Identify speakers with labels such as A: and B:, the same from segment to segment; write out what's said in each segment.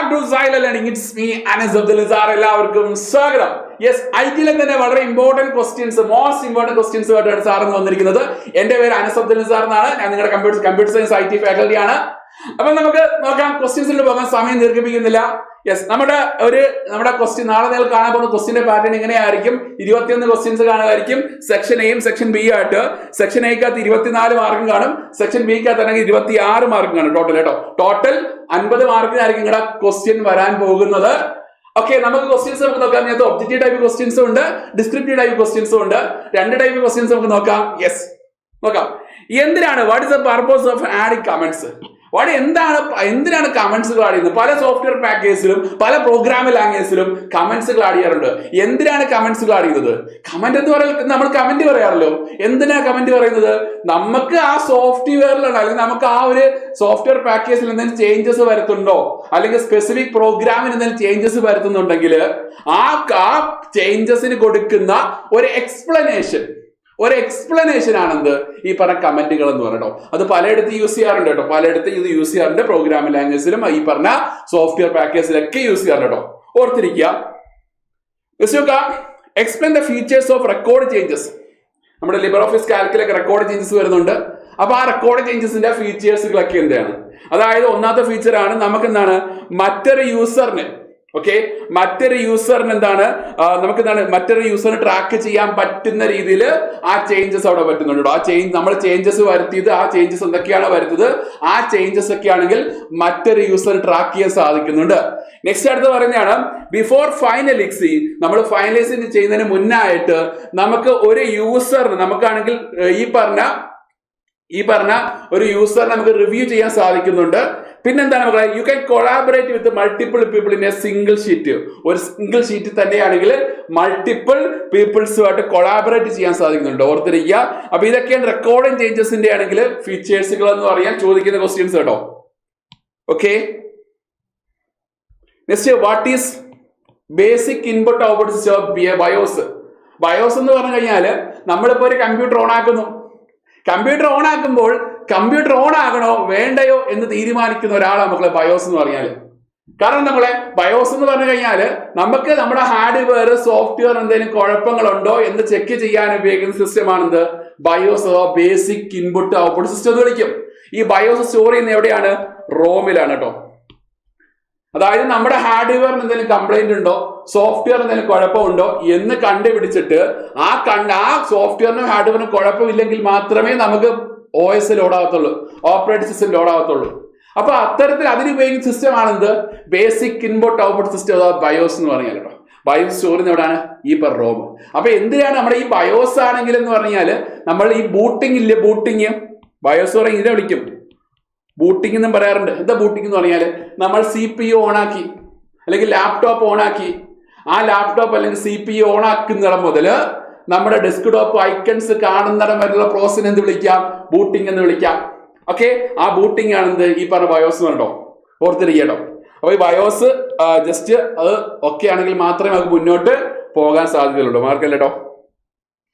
A: Back to silent learning. It's me Anas Abdul sir. എല്ലാവർക്കും സ്വാഗതം. Yes, ഐറ്റിയിലെ തന്നെ വളരെ important questions, most important questions ആയിട്ടാണ് സാറിന് വന്നിരിക്കുന്നത്. എന്റെ പേര് അനസ് അബ്ദുൽ സാർ എന്നാണ്. ഞാൻ നിങ്ങളുടെ കമ്പ്യൂട്ടർ സയൻസ് IT ഫാക്കൽറ്റി ആണ്. അപ്പൊ നമുക്ക് നോക്കാം, ക്വസ്റ്റ്യൻസിൽ പോകാൻ സമയം ദീർഘിപ്പിക്കുന്നില്ല. യെസ്, നമ്മുടെ ക്വസ്റ്റ്യൻ നാളെ നിങ്ങൾ കാണാൻ പോകുന്ന ക്വസ്റ്റ്യന്റെ പാറ്റേൺ ഇങ്ങനെയായിരിക്കും. 21 ക്വസ്റ്റ്യൻസ് കാണുമായിരിക്കും. സെക്ഷൻ എയും സെക്ഷൻ ബി ആയിട്ട്. സെക്ഷൻ എക്കകത്ത് 24 മാർക്കും കാണും. സെക്ഷൻ ബിക്കകത്ത് ആണെങ്കിൽ 26 മാർക്കും കാണും ടോട്ടൽ കേട്ടോ. ടോട്ടൽ 50 മാർക്കിനായിരിക്കും നിങ്ങളുടെ ക്വസ്റ്റ്യൻ വരാൻ പോകുന്നത്. ഓക്കെ, നമുക്ക് ക്വസ്റ്റ്യൻസ് നമുക്ക് നോക്കാം. ഇതിനകത്ത് ഒബ്ജക്റ്റീവ് ടൈപ്പ് ക്വസ്റ്റ്യൻസും ഉണ്ട്, ഡിസ്ക്രിപ്റ്റീവ് ടൈപ്പ് ക്വസ്റ്റ്യൻസും ഉണ്ട്. 2 ടൈപ്പ് ക്വസ്റ്റ്യൻസ് നമുക്ക് നോക്കാം. യെസ്, നോക്കാം. എന്തിനാണ്, what is the purpose of adding comments? എന്തിനാണ് കമന്റ്സുകൾ ആഡ് ചെയ്യുന്നത്? പല സോഫ്റ്റ്വെയർ പാക്കേജിലും പല പ്രോഗ്രാമിംഗ് ലാംഗ്വേജിലും കമന്റ്സുകൾ ആഡ് ചെയ്യാറുണ്ട്. എന്തിനാണ് കമന്റ്സുകൾ ആഡ് ചെയ്യുന്നത്? കമന്റ് എന്ന് പറയുന്നത് നമ്മൾ കമന്റ് പറയാറല്ലോ. എന്തിനാ കമന്റ് പറയുന്നത്? നമുക്ക് ആ സോഫ്റ്റ്വെയറിലാണ്, അല്ലെങ്കിൽ നമുക്ക് ആ ഒരു സോഫ്റ്റ്വെയർ പാക്കേജിൽ എന്തെങ്കിലും ചേഞ്ചസ് വരുത്തുന്നുണ്ടോ, അല്ലെങ്കിൽ സ്പെസിഫിക് പ്രോഗ്രാമിന് എന്തെങ്കിലും ചേഞ്ചസ് വരുത്തുന്നുണ്ടെങ്കിൽ ആ ചേഞ്ചസിന് കൊടുക്കുന്ന ഒരു എക്സ്പ്ലനേഷൻ ആണെന്ത് ഈ പറഞ്ഞ കമന്റുകൾ എന്ന് പറയട്ടോ. അത് പലയിടത്ത് യൂസ് ചെയ്യാറുണ്ട് കേട്ടോ. പലയിടത്ത് ഇത് യൂസ് ചെയ്യാറുണ്ട്. പ്രോഗ്രാമിംഗ് ലാംഗ്വേജിലും ഈ പറഞ്ഞ സോഫ്റ്റ്വെയർ പാക്കേജിലൊക്കെ യൂസ് ചെയ്യാറുണ്ട് കേട്ടോ. ഓർത്തിരിക്കുക. Explain the features of record changes. നമ്മുടെ ലിബർ ഓഫീസ് കാൽക്കിലൊക്കെ റെക്കോർഡ് ചേഞ്ചസ് വരുന്നുണ്ട്. അപ്പൊ ആ റെക്കോർഡ് ചേഞ്ചസിന്റെ ഫീച്ചേഴ്സുകളൊക്കെ എന്താണ്? അതായത് ഒന്നാമത്തെ ഫീച്ചർ ആണ് നമുക്ക് എന്താണ്, മറ്റൊരു യൂസറിന് എന്താണ്, നമുക്ക് എന്താണ്, മറ്റൊരു യൂസറിന് ട്രാക്ക് ചെയ്യാൻ പറ്റുന്ന രീതിയിൽ ആ ചേഞ്ചസ് അവിടെ പറ്റുന്നുണ്ടോ. നമ്മൾ ചേഞ്ചസ് വരുത്തിയത്, ആ ചേഞ്ചസ് എന്തൊക്കെയാണ് വരുത്തത്, ആ ചേഞ്ചസ് ഒക്കെ ആണെങ്കിൽ മറ്റൊരു യൂസറിന് ട്രാക്ക് ചെയ്യാൻ സാധിക്കുന്നുണ്ട്. നെക്സ്റ്റ് അടുത്ത് പറയുന്നതാണ് ബിഫോർ ഫൈനലിക്സി. നമ്മൾ ഫൈനലൈസ് ചെയ്യുന്നതിന് മുന്നായിട്ട് നമുക്ക് ഒരു യൂസറിന്, നമുക്കാണെങ്കിൽ ഈ പറഞ്ഞ ഒരു യൂസറിനെ നമുക്ക് റിവ്യൂ ചെയ്യാൻ സാധിക്കുന്നുണ്ട്. പിന്നെന്താണ് മക്കളെ, you can collaborate with multiple people in A single sheet. ഒരു സിംഗിൾ ഷീറ്റ് തന്നെയാണെങ്കിൽ മൾട്ടിപ്പിൾ പീപ്പിൾസുമായിട്ട് കൊളാബറേറ്റ് ചെയ്യാൻ സാധിക്കുന്നുണ്ട്. ഓർത്തിരിക്കുക. അപ്പൊ ഇതൊക്കെയാണ് റെക്കോർഡിംഗ് ചേഞ്ചസിന്റെ ആണെങ്കിൽ ഫീച്ചേഴ്സുകൾ എന്ന് പറയാൻ ചോദിക്കുന്ന ക്വസ്റ്റ്യൻസ് കേട്ടോ. Okay, next, what is basic input output system of BIOS? BIOS എന്ന് പറഞ്ഞു കഴിഞ്ഞാൽ നമ്മളിപ്പോ ഒരു കമ്പ്യൂട്ടർ ഓൺ ആക്കുന്നു. കമ്പ്യൂട്ടർ ഓൺ ആക്കുമ്പോൾ കമ്പ്യൂട്ടർ ഓൺ ആകണോ വേണ്ടയോ എന്ന് തീരുമാനിക്കുന്ന ഒരാളാണ് മക്കളെ ബയോസ് എന്ന് പറഞ്ഞാൽ. കാരണം നമ്മളെ ബയോസ് എന്ന് പറഞ്ഞു കഴിഞ്ഞാൽ നമുക്ക് നമ്മുടെ ഹാർഡ്വെയർ സോഫ്റ്റ്വെയർ എന്തെങ്കിലും കുഴപ്പങ്ങളുണ്ടോ എന്ന് ചെക്ക് ചെയ്യാൻ ഉപയോഗിക്കുന്ന സിസ്റ്റമാണെന്ത്, BIOS. Basic input output system എന്ന് വിളിക്കും. ഈ ബയോസ് സ്റ്റോർ ചെയ്യുന്നത് എവിടെയാണ്? റോമിലാണ് കേട്ടോ. അതായത് നമ്മുടെ ഹാർഡ്വെയറിന് എന്തെങ്കിലും കംപ്ലൈന്റ് ഉണ്ടോ, സോഫ്റ്റ്വെയർ എന്തെങ്കിലും കുഴപ്പമുണ്ടോ എന്ന് കണ്ടുപിടിച്ചിട്ട് ആ സോഫ്റ്റ്വെയറിനും ഹാർഡ്വെയറിനും കുഴപ്പമില്ലെങ്കിൽ മാത്രമേ നമുക്ക് OS ലോഡാകത്തുള്ളൂ, ഓപ്പറേറ്റിംഗ് സിസ്റ്റം ലോഡാകത്തുള്ളൂ. അപ്പൊ അത്തരത്തിൽ അതിന് ഉപയോഗിക്കുന്ന സിസ്റ്റം ആണെന്ത്, ബേസിക് ഇൻപുട്ട് ഔട്ട്പുട്ട് സിസ്റ്റം, അതായത് ബയോസ് എന്ന് പറഞ്ഞാൽ കേട്ടോ. ബയോസ് സ്റ്റോർ ചെയ്യുന്ന എവിടെയാണ്? ഈ റോം. അപ്പൊ എന്തിനാണ് നമ്മുടെ ഈ ബയോസ് ആണെങ്കിൽ എന്ന് പറഞ്ഞാൽ നമ്മൾ ഈ ബൂട്ടിംഗ് ഇല്ലേ, ബൂട്ടിങ്, ബയോസ് ഇതിനെ വിളിക്കും ബൂട്ടിംഗ് എന്നും പറയാറുണ്ട്. എന്താ ബൂട്ടിംഗ് എന്ന് പറഞ്ഞാൽ നമ്മൾ CPU ഓണാക്കി അല്ലെങ്കിൽ ലാപ്ടോപ്പ് ഓണാക്കി, ആ ലാപ്ടോപ്പ് അല്ലെങ്കിൽ CPU ഓണാക്കുന്നിടം മുതൽ നമ്മുടെ ഡെസ്ക്ടോപ്പ് ഐക്കൺസ് കാണുന്നിടം വരെയുള്ള പ്രോസസ്സിനെ എന്ത് വിളിക്കാം? ബൂട്ടിംഗ് എന്ന് വിളിക്കാം. ഓക്കെ, ആ ബൂട്ടിംഗ് ആണെന്ത് ഈ പറഞ്ഞ ബയോസ് കണ്ടോ. ഓർത്തിരിക്കട്ടോ. അപ്പൊ ഈ ബയോസ് ജസ്റ്റ് അത് ഒക്കെ ആണെങ്കിൽ മാത്രമേ നമുക്ക് മുന്നോട്ട് പോകാൻ സാധ്യതയുള്ളൂ. മാർക്കല്ലോ.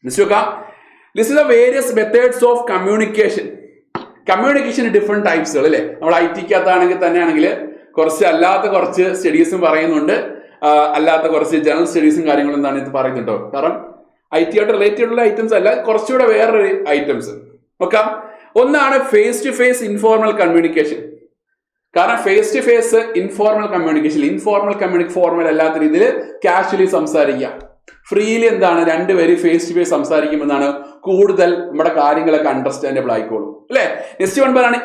A: List the various methods of communication. Different ടൈപ്സുകൾ അല്ലേ. നമ്മൾ ITക്കകത്താണെങ്കിൽ തന്നെയാണെങ്കിൽ കുറച്ച് സ്റ്റഡീസും പറയുന്നുണ്ട്, അല്ലാത്ത കുറച്ച് ജനറൽ സ്റ്റഡീസും കാര്യങ്ങളും എന്താണ് ഇത് പറയുന്നുണ്ടോ. കാരണം IT-ആയിട്ട് റിലേറ്റഡ് ഉള്ള ഐറ്റംസ് അല്ല, കുറച്ചുകൂടെ വേറൊരു ഐറ്റംസ് നോക്കാം. ഒന്നാണ് face to face informal communication. കാരണം face to face informal formal അല്ലാത്ത രീതിയിൽ കാഷ്വലി സംസാരിക്കുക, ഫ്രീലി എന്താണ് രണ്ടുപേരും ഫേസ് ടു ഫേസ് സംസാരിക്കുമെന്നാണ് കൂടുതൽ നമ്മുടെ കാര്യങ്ങളൊക്കെ അണ്ടർസ്റ്റാൻഡബിൾ ആയിക്കോളും അല്ലെ. നെക്സ്റ്റ് വൺ പറയാണ്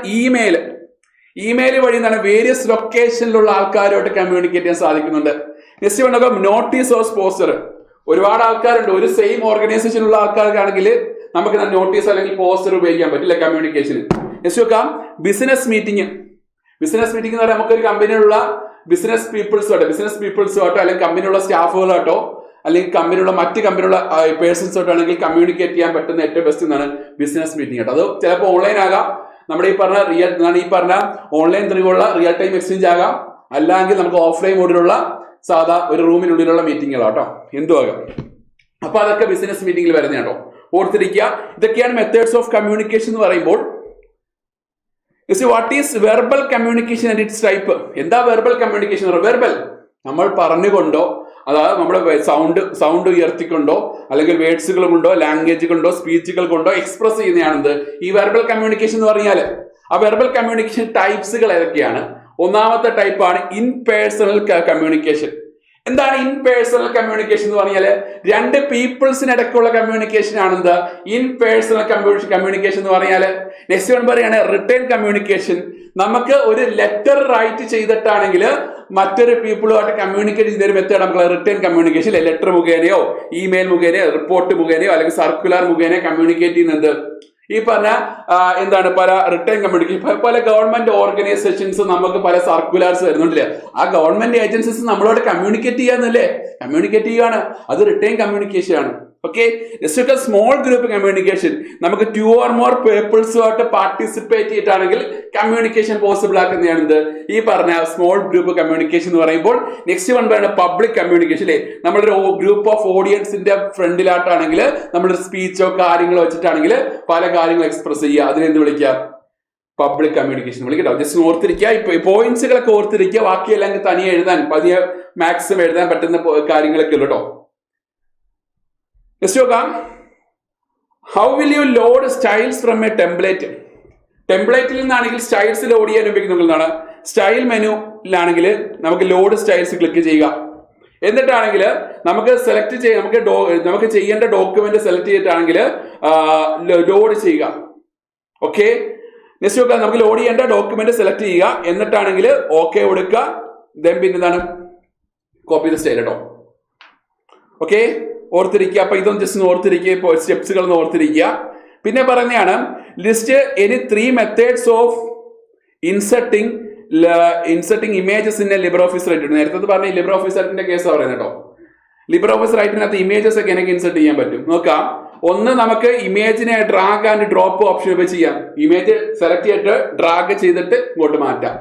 A: ഇമെയിൽ വഴി എന്താണ് വേരിയസ് ലൊക്കേഷനിലുള്ള ആൾക്കാരുമായിട്ട് കമ്മ്യൂണിക്കേറ്റ് ചെയ്യാൻ സാധിക്കുന്നുണ്ട്. നെക്സ്റ്റ് വൺ നോക്കാം നോട്ടീസ് ഓഫ് പോസ്റ്റർ. ഒരുപാട് ആൾക്കാരുണ്ട്, ഒരു സെയിം ഓർഗനൈസേഷനുള്ള ആൾക്കാർക്കാണെങ്കിൽ നമുക്ക് നോട്ടീസ് അല്ലെങ്കിൽ പോസ്റ്റർ ഉപയോഗിക്കാൻ പറ്റില്ല കമ്മ്യൂണിക്കേഷന്. നെക്സ്റ്റ് നോക്കാം ബിസിനസ് മീറ്റിംഗ് എന്ന് പറഞ്ഞാൽ നമുക്കൊരു കമ്പനിയിലുള്ള ബിസിനസ് പീപ്പിൾസുമായിട്ടോ അല്ലെങ്കിൽ കമ്പനിയുള്ള സ്റ്റാഫുകളായിട്ടോ അല്ലെങ്കിൽ മറ്റ് കമ്പനിയുള്ള പേഴ്സൺസോട്ടോ ആണെങ്കിൽ കമ്മ്യൂണിക്കേറ്റ് ചെയ്യാൻ പറ്റുന്ന ഏറ്റവും ബെസ്റ്റ് എന്നാണ് ബിസിനസ് മീറ്റിംഗ് കേട്ടോ. അത് ചിലപ്പോൾ ഓൺലൈൻ ആകാം, നമ്മുടെ ഈ പറഞ്ഞ ഓൺലൈൻ ത്രീയുള്ള റിയൽ ടൈം എക്സ്ചേഞ്ച് ആകാം, അല്ലെങ്കിൽ നമുക്ക് ഓഫ്ലൈൻ മോഡിലുള്ള സാധാ ഒരു റൂമിനുള്ളിലുള്ള മീറ്റിങ്ങുകളാട്ടോ, എന്തും ആകാം. അപ്പൊ അതൊക്കെ ബിസിനസ് മീറ്റിംഗിൽ വരുന്ന കേട്ടോ. ഓർത്തിരിക്കുക. ഇതൊക്കെയാണ് മെത്തേഡ്സ് ഓഫ് കമ്മ്യൂണിക്കേഷൻ എന്ന് പറയുമ്പോൾ. What is verbal communication and it's type? എന്താ വെർബൽ കമ്മ്യൂണിക്കേഷൻ? വെർബൽ നമ്മൾ പറഞ്ഞുകൊണ്ടോ, അതായത് നമ്മുടെ സൗണ്ട് ഉയർത്തിക്കൊണ്ടോ, അല്ലെങ്കിൽ വേർഡ്സുകൾ കൊണ്ടോ, ലാംഗ്വേജ് കൊണ്ടോ, സ്പീച്ചുകൾ കൊണ്ടോ എക്സ്പ്രസ് ചെയ്യുന്നതാണെന്ത് ഈ വെർബൽ കമ്മ്യൂണിക്കേഷൻ എന്ന് പറഞ്ഞാൽ. ആ വെർബൽ കമ്മ്യൂണിക്കേഷൻ ടൈപ്സുകൾ ഏതൊക്കെയാണ്? ഒന്നാമത്തെ ടൈപ്പാണ് ഇൻപേഴ്സണൽ കമ്മ്യൂണിക്കേഷൻ. എന്താണ് ഇൻപേഴ്സണൽ കമ്മ്യൂണിക്കേഷൻ എന്ന് പറഞ്ഞാല്? രണ്ട് പീപ്പിൾസിനിടയ്ക്കുള്ള കമ്മ്യൂണിക്കേഷൻ ആണ് എന്ത് ഇൻപേഴ്സണൽ കമ്മ്യൂണിക്കേഷൻ എന്ന് പറഞ്ഞാല്. നെക്സ്റ്റ് വൺ പറയാണ് റിട്ടേൺ കമ്മ്യൂണിക്കേഷൻ. നമുക്ക് ഒരു ലെറ്റർ റൈറ്റ് ചെയ്തിട്ടാണെങ്കിൽ മറ്റൊരു പീപ്പിളുമായിട്ട് കമ്മ്യൂണിക്കേറ്റ് ചെയ്യുന്ന ഒരു മെത്തേഡ് നമുക്ക് റിട്ടേൺ കമ്മ്യൂണിക്കേഷൻ. ലെറ്റർ മുഖേനയോ, ഇമെയിൽ മുഖേനയോ, റിപ്പോർട്ട് മുഖേനയോ, അല്ലെങ്കിൽ സർക്കുലർ മുഖേനയോ കമ്മ്യൂണിക്കേറ്റ് ചെയ്യുന്നത് ഈ പറഞ്ഞ എന്താണ് പല റിട്ടേൺ കമ്മ്യൂണിക്കേഷൻ. പല ഗവൺമെന്റ് ഓർഗനൈസേഷൻസ് നമുക്ക് പല സർക്കുലർസ് വരുന്നുണ്ടല്ലേ, ആ ഗവൺമെന്റ് ഏജൻസീസ് നമ്മളോട് കമ്മ്യൂണിക്കേറ്റ് ചെയ്യാന്നല്ലേ, കമ്മ്യൂണിക്കേറ്റ് ചെയ്യുകയാണ്, അത് റിട്ടേൺ കമ്മ്യൂണിക്കേഷൻ ആണ്. Okay, small group communication. നമുക്ക് 2 or more പീപ്പിൾസുമായിട്ട് പാർട്ടിസിപ്പേറ്റ് ചെയ്തിട്ടാണെങ്കിൽ കമ്മ്യൂണിക്കേഷൻ പോസിബിൾ ആക്കുന്നതാണ് എന്ത് ഈ പറഞ്ഞ സ്മോൾ ഗ്രൂപ്പ് കമ്മ്യൂണിക്കേഷൻ എന്ന് പറയുമ്പോൾ. നെക്സ്റ്റ് വൺ പറയുന്നത് പബ്ലിക് കമ്മ്യൂണിക്കേഷൻ അല്ലേ. നമ്മളൊരു ഗ്രൂപ്പ് ഓഫ് ഓഡിയൻസിന്റെ ഫ്രണ്ടിലായിട്ടാണെങ്കിൽ നമ്മളൊരു സ്പീച്ചോ കാര്യങ്ങളോ വെച്ചിട്ടാണെങ്കിൽ പല കാര്യങ്ങൾ എക്സ്പ്രസ് ചെയ്യുക, അതിനെന്ത് വിളിക്കുക? പബ്ലിക് കമ്മ്യൂണിക്കേഷൻ വിളിക്കട്ടോ. ജസ്റ്റ് ഓർത്തിരിക്കുക, ഇപ്പൊ പോയിന്റ്സുകളൊക്കെ ഓർത്തിരിക്കുക, ബാക്കിയെല്ലാം തനിയെ എഴുതാൻ പതിയെ മാക്സിമം എഴുതാൻ പറ്റുന്ന കാര്യങ്ങളൊക്കെ ഉള്ളൂ കേട്ടോ. നെക്സ്റ്റ് നോക്കാം, how will you load styles from a template? ടെംപ്ലേറ്റിൽ നിന്നാണെങ്കിൽ സ്റ്റൈൽസ് ലോഡ് ചെയ്യാൻ ഉപയോഗിക്കുന്നതാണ്. സ്റ്റൈൽ മെനുവിലാണെങ്കിൽ നമുക്ക് ലോഡ് സ്റ്റൈൽസ് ക്ലിക്ക് ചെയ്യുക. എന്നിട്ടാണെങ്കിൽ നമുക്ക് സെലക്ട് ചെയ്യാം, നമുക്ക് ചെയ്യേണ്ട ഡോക്യുമെന്റ് സെലക്ട് ചെയ്തിട്ടാണെങ്കിൽ ലോഡ് ചെയ്യുക. ഓക്കെ, നെക്സ്റ്റ് നോക്കാം, നമുക്ക് ലോഡ് ചെയ്യേണ്ട ഡോക്യുമെന്റ് സെലക്ട് ചെയ്യുക, എന്നിട്ടാണെങ്കിൽ ഓക്കെ കൊടുക്കുക. ദെൻ പിന്നെ എന്താണ് കോപ്പി ദ സ്റ്റൈൽ കേട്ടോ. ഓക്കെ, ഓർത്തിരിക്കുക. അപ്പൊ ഇതൊന്നും ജസ്റ്റ് ഓർത്തിരിക്കുക, ഇപ്പോൾ സ്റ്റെപ്സുകൾ ഓർത്തിരിക്കുക. പിന്നെ പറയുന്നതാണ് list any 3 methods of inserting images in A Libre office writer. നേരത്തെ പറഞ്ഞ ലിബ്രെ ഓഫീസ് റൈറ്ററിന്റെ കേസ് പറയുന്നത് കേട്ടോ. ലിബ്രെ ഓഫീസ് റൈറ്ററിനകത്ത് ഇമേജസ് ഒക്കെ എനിക്ക് ഇൻസെർട്ട് ചെയ്യാൻ പറ്റും. നോക്കാം, ഒന്ന് നമുക്ക് ഇമേജിനെ ഡ്രാഗ് ആൻഡ് ഡ്രോപ്പ് ഓപ്ഷൻ ഉപയോഗിച്ച് ചെയ്യാം. ഇമേജ് സെലക്ട് ചെയ്തിട്ട് ഡ്രാഗ് ചെയ്തിട്ട് ഇങ്ങോട്ട് മാറ്റാം.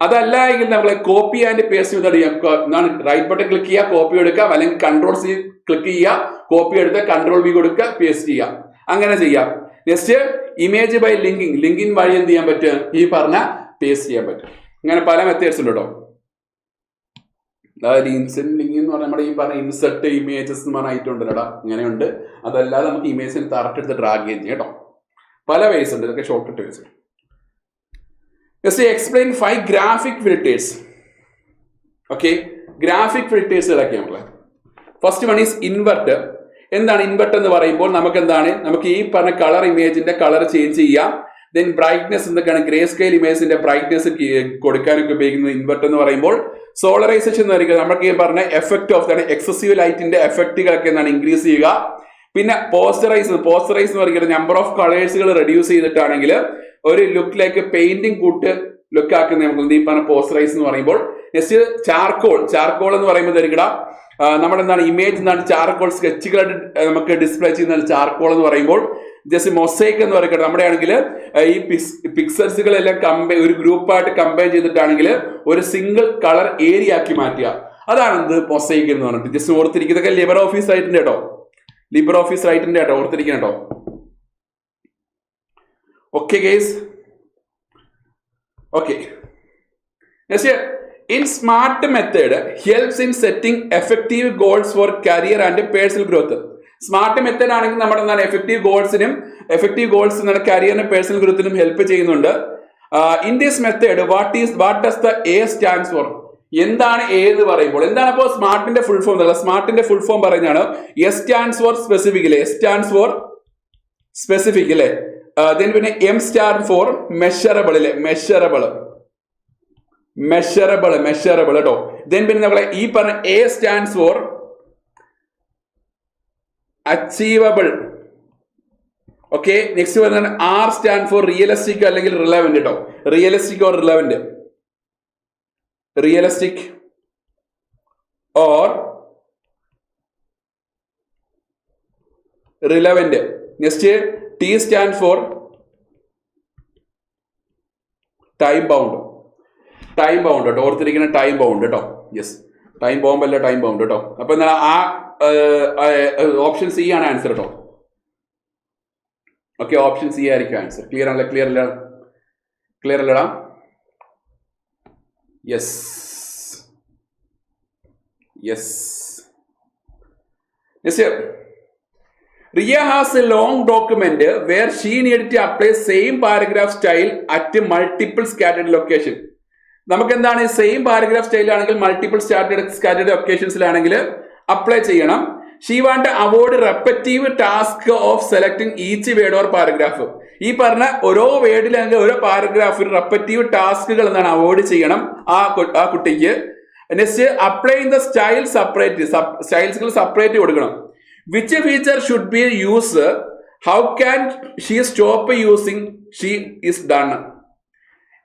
A: അതല്ല എങ്കിൽ നമ്മളെ കോപ്പി ആൻഡ് പേസ്റ്റ് മെത്തേഡ് ചെയ്യാം. എന്താണ് റൈറ്റ് ബട്ടൺ ക്ലിക്ക് ചെയ്യുക, കോപ്പി എടുക്കുക, അല്ലെങ്കിൽ Ctrl+C ക്ലിക്ക് ചെയ്യുക, കോപ്പി എടുത്ത് Ctrl+V കൊടുക്കുക, പേസ്റ്റ് ചെയ്യുക, അങ്ങനെ ചെയ്യാം. നെക്സ്റ്റ് ഇമേജ് ബൈ ലിങ്കിങ് വഴി എന്ത് ചെയ്യാൻ പറ്റും? ഈ പറഞ്ഞ പേസ്റ്റ് ചെയ്യാൻ പറ്റും. അങ്ങനെ പല മെത്തേഡ്സ് ഉണ്ട് കേട്ടോ. അതായത് ഇൻസെന്റ് ലിങ്ക് എന്ന് പറഞ്ഞാൽ നമ്മുടെ ഈ പറഞ്ഞ ഇൻസെർട്ട് ഇമേജസ് എന്ന് പറഞ്ഞ ഐറ്റം ഉണ്ടല്ലോടാ, ഇങ്ങനെയുണ്ട്. അതല്ലാതെ നമുക്ക് ഇമേജിന് കറക്റ്റ് എടുത്ത് ഡ്രാഗ് ചെയ്യാം കേട്ടോ. പല വേസ് ഉണ്ട്, ഇതൊക്കെ short cut ways. Just explain 5 graphic filters. Okay, graphic filters ഏതൊക്കെയാണ് നമ്മള്? First one is invert. എന്താണ് ഇൻവെർട്ട് എന്ന് പറയുമ്പോൾ നമുക്ക് എന്താണ്, നമുക്ക് ഈ പറഞ്ഞ കളർ ഇമേജിന്റെ കളർ ചേഞ്ച് ചെയ്യാം. ദെൻ ബ്രൈറ്റ്നെസ് എന്തൊക്കെയാണ്, ഗ്രേ സ്കെയിൽ ഇമേജിന്റെ ബ്രൈറ്റ്നെസ് കൊടുക്കാനൊക്കെ ഉപയോഗിക്കുന്നത് ഇൻവെർട്ട് എന്ന് പറയുമ്പോൾ. സോളറൈസേഷൻ എന്ന് പറയുന്നത് നമുക്ക് ഈ പറഞ്ഞ എഫക്ട് ഓഫ് എക്സസീവ് ലൈറ്റിന്റെ എഫക്റ്റുകളൊക്കെ എന്താണ് ഇൻക്രീസ് ചെയ്യുക. പിന്നെ പോസ്റ്ററൈസ് എന്ന് പറയുന്നത് നമ്പർ ഓഫ് കളേഴ്സുകൾ റെഡ്യൂസ് ചെയ്തിട്ടാണെങ്കിൽ ഒരു ലുക്കിലേക്ക് പെയിന്റിംഗ് കൂട്ട് ലുക്ക് ആക്കുന്ന നമുക്ക് ഈ പറഞ്ഞ പോസ്റ്ററൈസ് എന്ന് പറയുമ്പോൾ. നെക്സ്റ്റ് ചാർക്കോൾ എന്ന് പറയുമ്പോൾ തരികട നമ്മുടെ എന്താണ് ഇമേജ് എന്താണ് ചാർക്കോൾ സ്കെച്ചുകൾ നമുക്ക് ഡിസ്പ്ലേ ചെയ്യുന്ന ചാർക്കോൾ എന്ന് പറയുമ്പോൾ. ജസ്റ്റ് മൊസൈക്ക് എന്ന് പറയുന്നത് നമ്മുടെ ആണെങ്കിൽ ഈ പിക്സൽസുകളെല്ലാം ഒരു ഗ്രൂപ്പായിട്ട് കമ്പൈൻ ചെയ്തിട്ടാണെങ്കിൽ ഒരു സിംഗിൾ കളർ ഏരിയ ആക്കി മാറ്റുക, അതാണ് എന്ത് മൊസൈക്ക് എന്ന് പറഞ്ഞിട്ട്. ജസ്റ്റ് ഓർത്തിരിക്കുന്നതൊക്കെ ലിബ്രെ ഓഫീസ് റൈറ്റിന്റെ കേട്ടോ, ഓർത്തിരിക്കണം കേട്ടോ. Okay guys, okay, next in smart method helps in setting effective goals for career and personal growth. Smart method ആണെങ്കിൽ നമ്മുടെ എന്താണ് എഫക്റ്റീവ് ഗോൾസ് എന്താണ് കരിയറിനും പേഴ്സണൽ ഗ്രോത്തിനും ഹെൽപ്പ് ചെയ്യുന്നുണ്ട്. In this method what does the A stands for? എന്താണ് A എന്ന് പറയുമ്പോൾ എന്താണ് അപ്പോൾ സ്മാർട്ടിന്റെ ഫുൾ ഫോം? സ്മാർട്ടിന്റെ ഫുൾ ഫോം പറയുന്നതാണ് എസ് സ്റ്റാൻഡ്സ് ഫോർ സ്പെസിഫിക് അല്ലേ, സ്പെസിഫിക് അല്ലേ. പിന്നെ എം സ്റ്റാൻഡ് ഫോർ മെഷറബിൾ അല്ലേ, മെഷറബിൾ കേട്ടോ. പിന്നെ നമ്മളെ ഈ പറഞ്ഞ A stands for achievable. Okay, next പറയുന്നത് ആർ സ്റ്റാൻഡ് ഫോർ റിയലിസ്റ്റിക് അല്ലെങ്കിൽ റിലവന്റ് കേട്ടോ. Realistic or relevant. Next T stand for time bound കേട്ടോ. ഓർത്തിരിക്കുന്ന ടൈം ബൗണ്ട് കേട്ടോ. യെസ്, ടൈം ബോംബ് അല്ല, ടൈം ബൗണ്ട് കേട്ടോ. അപ്പൊ എന്നാൽ ആ ഓപ്ഷൻ സി ആണ് ആൻസർ കേട്ടോ. ഓക്കെ, ഓപ്ഷൻ സി ആയിരിക്കും ആൻസർ. ക്ലിയർ അല്ല? ക്ലിയർ അല്ലടാ? Yes yes. Riya has a long document where she needed to apply same paragraph style at multiple scattered location. നമുക്ക് എന്താണ് സെയിം പാരഗ്രാഫ് സ്റ്റൈലാണെങ്കിൽ മൾട്ടിപ്പിൾ സ്കാറ്റേഡ് ലൊക്കേഷൻസിലാണെങ്കിൽ apply ചെയ്യണം. She want avoid repetitive task of selecting each word or paragraph. ഈ പറഞ്ഞ ഓരോ വേർഡിലാണെങ്കിൽ ഓരോ പാരഗ്രാഫിൽ repetitive ടാസ്കുകൾ എന്താണ് അവോയ്ഡ് ചെയ്യണം ആ കുട്ടിക്ക്. Next apply the style separate, സ്റ്റൈൽസുകൾ സെപ്പറേറ്റ് കൊടുക്കണം. Which feature should be use, how can she stop using she is done.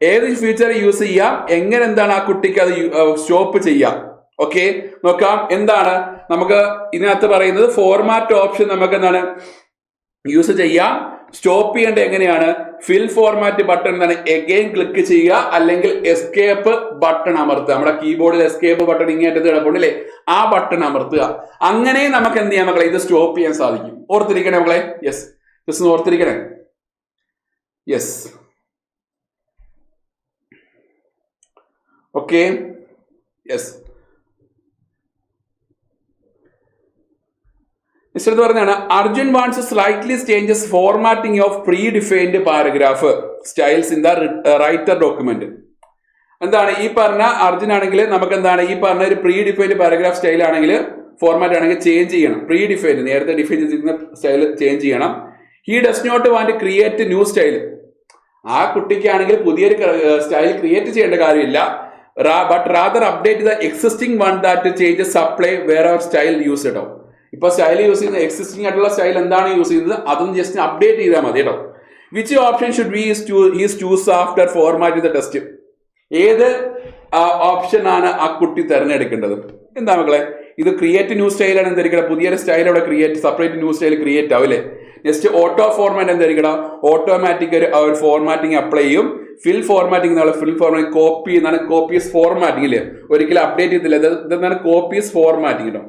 A: ഏത് ഫീച്ചർ യൂസ് ചെയ്യാം, എങ്ങനെ എന്താണ് ആ കുട്ടിക്ക് അത് സ്റ്റോപ്പ് ചെയ്യാം. ഓക്കെ, നോക്കാം എന്താണ് നമുക്ക് ഇതിനകത്ത് പറയുന്നത്. ഫോർമാറ്റ് ഓപ്ഷൻ നമുക്ക് എന്താണ് യൂസ് ചെയ്യാം. സ്റ്റോപ്പ് ചെയ്യേണ്ടത് എങ്ങനെയാണ്, ഫിൽ ഫോർമാറ്റ് ബട്ടൺ എന്താണ് എഗെയിൻ ക്ലിക്ക് ചെയ്യുക, അല്ലെങ്കിൽ എസ്കേപ്പ് ബട്ടൺ അമർത്തുക. നമ്മുടെ കീബോർഡിൽ എസ്കേപ്പ് ബട്ടൺ ഇങ്ങേറ്റത്ത് കിടപ്പുണ്ട് അല്ലേ, ആ ബട്ടൺ അമർത്തുക. അങ്ങനെ നമുക്ക് എന്ത് ചെയ്യാം മക്കളെ, ഇത് സ്റ്റോപ്പ് ചെയ്യാൻ സാധിക്കും. ഓർത്തിരിക്കണേ മക്കളെ. യെസ്, ജസ്റ്റ് ഓർത്തിരിക്കണേ. Yes, okay. യെസ്, മിസ്റ്റർ പറഞ്ഞാണ് Arjun wants slightly changes formatting of predefined paragraph styles in the Writer document. എന്താണ് ഈ പറഞ്ഞ അർജുൻ ആണെങ്കിൽ നമുക്ക് എന്താണ് ഈ പറഞ്ഞ ഒരു പ്രീ ഡിഫൈൻഡ് പാരഗ്രാഫ് സ്റ്റൈൽ ആണെങ്കിൽ ഫോർമാറ്റ് ആണെങ്കിൽ ചേഞ്ച് ചെയ്യണം. പ്രീ ഡിഫൈൻഡ് നേരത്തെ ഡിഫൈൻ ചെയ്തിരുന്ന സ്റ്റൈൽ ചേഞ്ച് ചെയ്യണം. He does not want create new style. ആ കുട്ടിക്കാണെങ്കിൽ പുതിയൊരു സ്റ്റൈൽ ക്രിയേറ്റ് ചെയ്യേണ്ട കാര്യമില്ല. But rather update the existing one that changes apply where our style use കേട്ടോ. ഇപ്പൊ സ്റ്റൈൽ യൂസ് ചെയ്യുന്ന എക്സിസ്റ്റിംഗ് ആയിട്ടുള്ള സ്റ്റൈൽ എന്താണ് യൂസ് ചെയ്യുന്നത് അതൊന്ന് ജസ്റ്റ് അപ്ഡേറ്റ് ചെയ്താൽ മതി കേട്ടോ. Which option should be is choose after format the test. ഏത് ഓപ്ഷൻ ആണ് ആ കുട്ടി തിരഞ്ഞെടുക്കേണ്ടത്? എന്താ മക്കളെ, ഇത് ക്രിയേറ്റ് ന്യൂ സ്റ്റൈലാണ് എന്തായിരിക്കണം, പുതിയൊരു സ്റ്റൈൽ അവിടെ create separate new style create ആവും അല്ലേ. നെക്സ്റ്റ് ഓട്ടോ ഫോർമാറ്റ് എന്തായിരിക്കണം, ഓട്ടോമാറ്റിക് ഒരു ഫോർമാറ്റിംഗ് അപ്ലൈ ചെയ്യും. ഫിൽ ഫോർമാറ്റിംഗ് എന്നുള്ള ഫിൽ ഫോർമാറ്റിംഗ് കോപ്പി എന്നാണ്, കോപ്പീസ് ഫോർമാറ്റിംഗ് ഇല്ലേ, ഒരിക്കലും അപ്ഡേറ്റ് ചെയ്തില്ല. ഇതെന്താണ് കോപ്പീസ് ഫോർമാറ്റിംഗ് കേട്ടോ.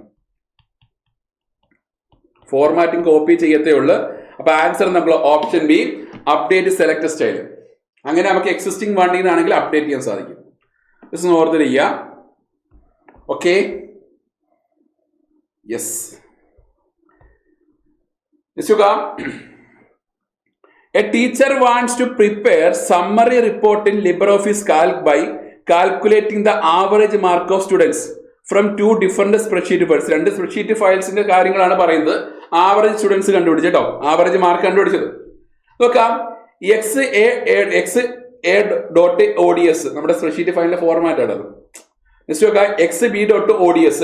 A: ഫോർമാറ്റിംഗ് കോപ്പി ചെയ്യത്തേ ഉള്ളൂ. അപ്പൊ ആൻസർ നമ്മൾ option B update select style. അങ്ങനെ നമുക്ക് എക്സിസ്റ്റിംഗ് വണ്ടിയിൽ നിന്നാണെങ്കിൽ അപ്ഡേറ്റ് ചെയ്യാൻ സാധിക്കും. ജസ്റ്റ് ഓർത്തിരിക്കുക. Okay, yes. A teacher wants to prepare summary report in LibreOffice Calc by calculating the average mark of students from two different spreadsheet files. രണ്ട് spreadsheet ഫയൽസിന്റെ കാര്യങ്ങളാണ് പറയുന്നത്. ആവറേജ് സ്റ്റുഡൻസ് കണ്ടുപിടിച്ചു കേട്ടോ, ആവറേജ് മാർക്ക് കണ്ടുപിടിച്ചത്. നോക്കാം, XA.ODS നമ്മുടെ spreadsheet ഫയലിന്റെ format ആണ്. നെക്സ്റ്റ് നോക്കാം, XB.ODS.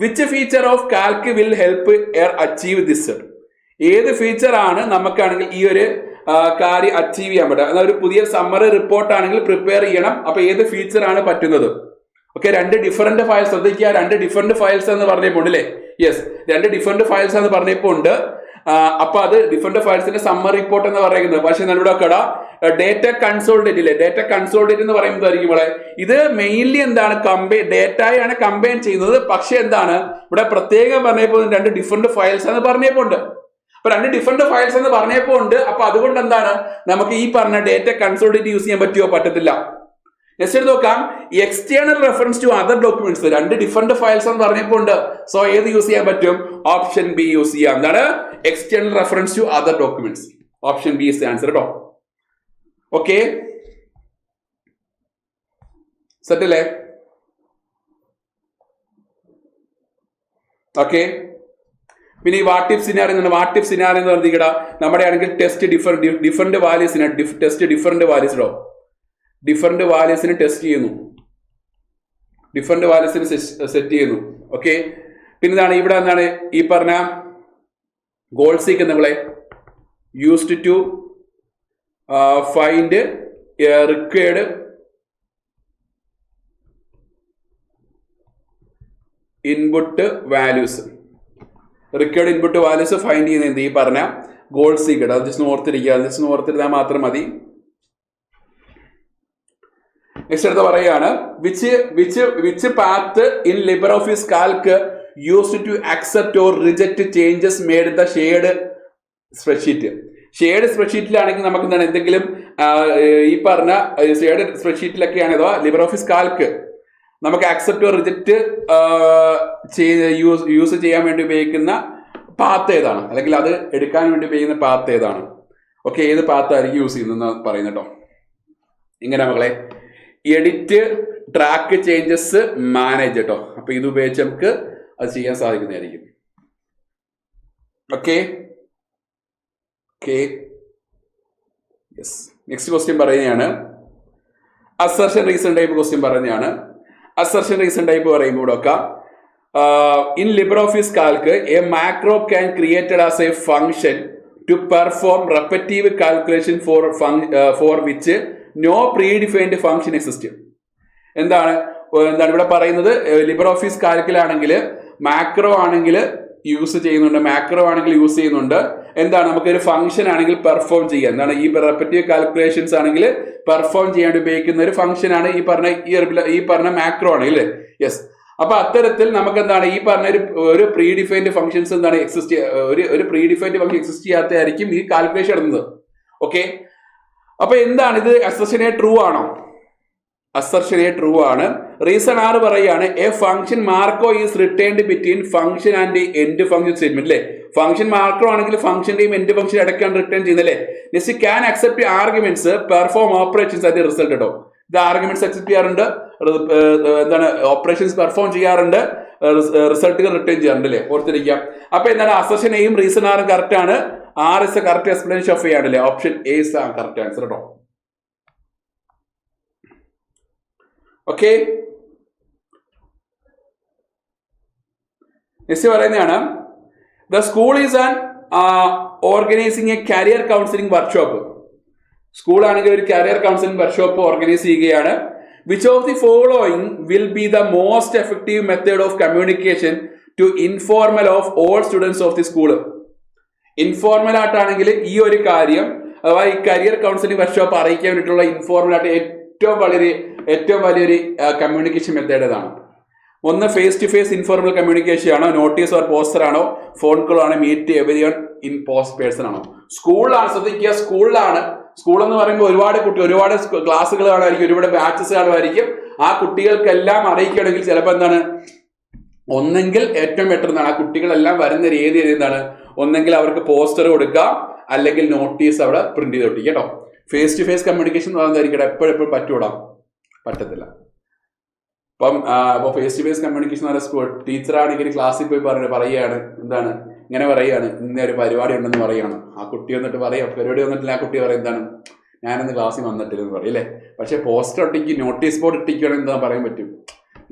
A: Which feature of Calc will help achieve this. ഏത് ഫീച്ചർ ആണ് നമുക്കാണെങ്കിൽ ഈ ഒരു കാര്യം അച്ചീവ് ചെയ്യാൻ പറ്റുക. എന്നാൽ ഒരു പുതിയ സമ്മറി റിപ്പോർട്ട് ആണെങ്കിൽ പ്രിപ്പയർ ചെയ്യണം. അപ്പൊ ഏത് ഫീച്ചർ ആണ് പറ്റുന്നത്? ഓക്കെ, രണ്ട് ഡിഫറെന്റ് ഫയൽസ് ശ്രദ്ധിക്കുക. രണ്ട് ഡിഫറെന്റ് ഫയൽസ് എന്ന് പറഞ്ഞപ്പോൾ അല്ലേ. യെസ്, രണ്ട് ഡിഫറെന്റ് ഫയൽസ് എന്ന് പറഞ്ഞപ്പോൾ ഉണ്ട്. അപ്പൊ അത് ഡിഫറെന്റ് ഫയൽസിന്റെ സമ്മർ റിപ്പോർട്ട് എന്ന് പറയുന്നത്. പക്ഷെ ഇവിടെ കട ഡേറ്റ കൺസോൾഡേറ്റ് ഇല്ലേ, ഡേറ്റ കൺസോൾഡേറ്റ് എന്ന് പറയുമ്പോഴായിരിക്കും ഇവിടെ ഇത് മെയിൻലി എന്താണ് ഡേറ്റയാണ് കമ്പൈൻ ചെയ്യുന്നത്. പക്ഷെ എന്താണ് ഇവിടെ പ്രത്യേകം പറഞ്ഞപ്പോൾ രണ്ട് ഡിഫറെന്റ് ഫയൽസ് എന്ന് പറഞ്ഞപ്പോൾ ഉണ്ട്. അപ്പൊ രണ്ട് ഡിഫറെന്റ് ഫയൽസ് എന്ന് പറഞ്ഞപ്പോൾ ഉണ്ട്. അപ്പൊ അതുകൊണ്ട് എന്താണ് നമുക്ക് ഈ പറഞ്ഞ ഡേറ്റ കൺസോൾഡേറ്റ് യൂസ് ചെയ്യാൻ പറ്റുമോ? പറ്റത്തില്ല. നെക്സ്റ്റ് എടുത്ത് നോക്കാം, external reference to other documents. രണ്ട് ഡിഫറെന്റ് ഫയൽസ് എന്ന് പറഞ്ഞപ്പോൾ ഉണ്ട്. സോ ഏത് യൂസ് ചെയ്യാൻ പറ്റും? ഓപ്ഷൻ ബി യൂസ് ചെയ്യാം. എന്താണ് external reference to other documents. Option B is answer കേട്ടോ. ഓക്കെ, സെറ്റ് അല്ലേ? ഓക്കെ, പിന്നെ ഈ what if scenario, what if scenario എന്ന് പറഞ്ഞിരിക്കട നമ്മുടെ ആണെങ്കിൽ ടെസ്റ്റ് ഡിഫറെന്റ് വാല്യൂസിന് ടെസ്റ്റ് ഡിഫറെന്റ് വാല്യൂസ് ഇടോ. ഡിഫറെന്റ് വാല്യൂസിന് ടെസ്റ്റ് ചെയ്യുന്നു, ഡിഫറെന്റ് വാല്യൂസിന് സെറ്റ് ചെയ്യുന്നു. ഓക്കെ, പിന്നെ എന്താണ് ഇവിടെ എന്താണ് ഈ പറഞ്ഞ ഗോൾ സീക്ക് നമ്മളെ used to find required input values. Required input values find ചെയ്യുന്ന എന്ത് ഈ പറഞ്ഞ ഗോൾ സീക്രട്ട്. അത് ജസ്റ്റ് ഓർത്തിരിക്കുക, ജസ്റ്റ് ഓർത്തിരുന്നാൽ മാത്രം മതി. നെക്സ്റ്റ് അടുത്ത് പറയാണ്, which path in LibreOffice Calc used to accept or reject changes made the shared spreadsheet. Shared സ്പ്രെഡ്ഷീറ്റിലാണെങ്കിൽ നമുക്ക് എന്താണ് എന്തെങ്കിലും ഈ പറഞ്ഞ ഷെയർഡ് സ്പ്രെഡ്ഷീറ്റിലൊക്കെയാണ് അഥവാ ലിബർ ഓഫീസ് കാൽക്ക് നമുക്ക് ആക്സെപ്റ്റ് റിജക്റ്റ് യൂസ് ചെയ്യാൻ വേണ്ടി ഉപയോഗിക്കുന്ന പാത്ത് ഏതാണ്, അല്ലെങ്കിൽ അത് എടുക്കാൻ വേണ്ടി ഉപയോഗിക്കുന്ന പാത്ത് ഏതാണ്, ഓക്കെ, ഏത് പാത്തായിരിക്കും യൂസ് ചെയ്യുന്നതെന്ന് പറയുന്നത് കേട്ടോ. ഇങ്ങനെ മക്കളെ എഡിറ്റ്, ട്രാക്ക് ചേഞ്ചസ്, മാനേജ് കേട്ടോ. അപ്പൊ ഇത് ഉപയോഗിച്ച് നമുക്ക് അത് ചെയ്യാൻ സാധിക്കുന്നതായിരിക്കും. Okay okay yes. Next question പറയുകയാണ് അസർഷൻ റീസൺ ടൈപ്പ് ക്വസ്റ്റ്യൻ പറയുന്നതാണ്. അസർഷൻ റീസൺ ടൈപ്പ് പറയുമ്പോൾ ഒക്കെ in LibreOffice Calc a macro can created as a function to perform repetitive calculation for which no predefined function exist. എന്താണ് ഇവിടെ പറയുന്നത്? LibreOffice കാൽക്കിലാണെങ്കിൽ macro ആണെങ്കിൽ use ചെയ്യുന്നുണ്ട്. എന്താണ് നമുക്കൊരു ഫംഗ്ഷൻ ആണെങ്കിൽ പെർഫോം ചെയ്യാൻ, എന്താണ് ഈ റെപ്പറ്റീവ് കാൽക്കുലേഷൻസ് ആണെങ്കിൽ പെർഫോം ചെയ്യാൻ ഉപയോഗിക്കുന്ന ഒരു ഫംഗ്ഷൻ ആണ് ഈ പറഞ്ഞ മാക്രോ ആണ് അല്ലേ? യെസ്. അപ്പൊ അത്തരത്തിൽ നമുക്ക് എന്താണ് ഈ പറഞ്ഞ ഒരു പ്രീ ഡിഫൈൻഡ് ഫംഗ്ഷൻസ് എന്താണ് ഒരു പ്രീ ഡിഫൈൻഡ് ഫംഗ്ഷൻ എക്സിസ്റ്റ് ചെയ്യാത്തതായിരിക്കും ഈ കാൽക്കുലേഷൻ ഇടുന്നത്. ഓക്കെ, അപ്പൊ എന്താണ് ഇത്? അസർഷൻ എ ട്രൂ ആണോ? അസർഷൻ എ ട്രൂ ആണ്. റീസൺ 6 പറയാണ് A function Marco is returned between function and end function statement അല്ലേ? ഫംഗ്ഷൻ മാർക്കോ ആണെങ്കിൽ ഫംഗ്ഷന്റെയും എൻഡ് ഫംഗ്ഷൻ ഇടയ്ക്കാണ് റിട്ടേൺ ചെയ്യുന്നത് അല്ലേ? Next can accept arguments perform operations and result കേട്ടോ. ഇത് ആർഗ്യുമെന്റ്സ് അക്സെപ്റ്റ് ചെയ്യാറുണ്ട്, എന്താണ് ഓപ്പറേഷൻസ് പെർഫോം ചെയ്യാറുണ്ട്, റിസൾട്ടുകൾ റിട്ടേൺ ചെയ്യാറുണ്ട് അല്ലേ? ഓർത്തിരിക്കാം. അപ്പൊ എന്താണ് അസർഷൻ എയും റീസൺ 6 കറക്റ്റ് ആണ്. R is a correct explanation of A ആണല്ലേ? Option A is correct answer കേട്ടോ. ഓക്കെ, നെക്സ്റ്റ് പറയുന്നതാണ് the school is an organising a career counselling workshop. School ആണെങ്കിൽ ഒരു കരിയർ കൗൺസിലിംഗ് വർക്ക്ഷോപ്പ് ഓർഗനൈസ് ചെയ്യുകയാണ്. Which of the following will be the most effective method of communication to informal of all students of the school. Informal ആയിട്ടാണെങ്കിൽ ഈ ഒരു കാര്യം അഥവാ ഈ career counselling workshop അറിയിക്കാൻ വേണ്ടിയിട്ടുള്ള ഇൻഫോർമൽ ആയിട്ട് ഏറ്റവും വലിയൊരു കമ്മ്യൂണിക്കേഷൻ മെത്തേഡ് ഏതാണ്? ഒന്ന് face to face informal communication ആണോ, നോട്ടീസ് ഓർ പോസ്റ്റർ ആണോ, ഫോൺ കോൾ ആണോ, മീറ്റ് എവരിവൺ ഇൻ പേഴ്സൺ ആണോ? സ്കൂളിലാണ്. ശ്രദ്ധിക്കുക, സ്കൂളിലാണ്. സ്കൂൾ എന്ന് പറയുമ്പോൾ ഒരുപാട് ക്ലാസ്സുകൾ കാണുമായിരിക്കും, ഒരുപാട് ബാച്ചസ് കാണുമായിരിക്കും. ആ കുട്ടികൾക്കെല്ലാം അറിയിക്കണമെങ്കിൽ ചിലപ്പോൾ എന്താണ് ഒന്നെങ്കിൽ ഏറ്റവും ബെറ്റർ എന്താണ് ആ കുട്ടികളെല്ലാം വരുന്ന രീതി എന്താണ് ഒന്നെങ്കിൽ അവർക്ക് പോസ്റ്റർ കൊടുക്കാം, അല്ലെങ്കിൽ നോട്ടീസ് അവിടെ പ്രിന്റ് ചെയ്ത് ഒട്ടിക്കുക കേട്ടോ. ഫേസ് ടു ഫേസ് കമ്മ്യൂണിക്കേഷൻ എന്ന് പറയുന്നതായിരിക്കട്ടെ എപ്പോഴും പറ്റത്തില്ല. അപ്പോൾ ഫേസ് ടു ഫേസ് കമ്മ്യൂണിക്കേഷൻ എന്ന് പറയുന്ന ടീച്ചറാണെങ്കിൽ ക്ലാസ്സിൽ പോയി പറയുകയാണ് എന്താണ് ഇങ്ങനെ പറയുകയാണ്, ഇന്ന ഒരു പരിപാടി ഉണ്ടെന്ന് പറയുകയാണ്. ആ കുട്ടി വന്നിട്ട് പറയാം, പരിപാടി വന്നിട്ടില്ല. ആ കുട്ടി പറയും എന്താണ് ഞാനിന്ന് ക്ലാസ്സിൽ വന്നിട്ടില്ലെന്ന് പറയും അല്ലേ? പക്ഷെ പോസ്റ്റർ ഒട്ടിക്ക് നോട്ടീസ് ബോർഡ് ഒട്ടിക്കുകയാണെങ്കിൽ എന്താ പറയാൻ പറ്റും?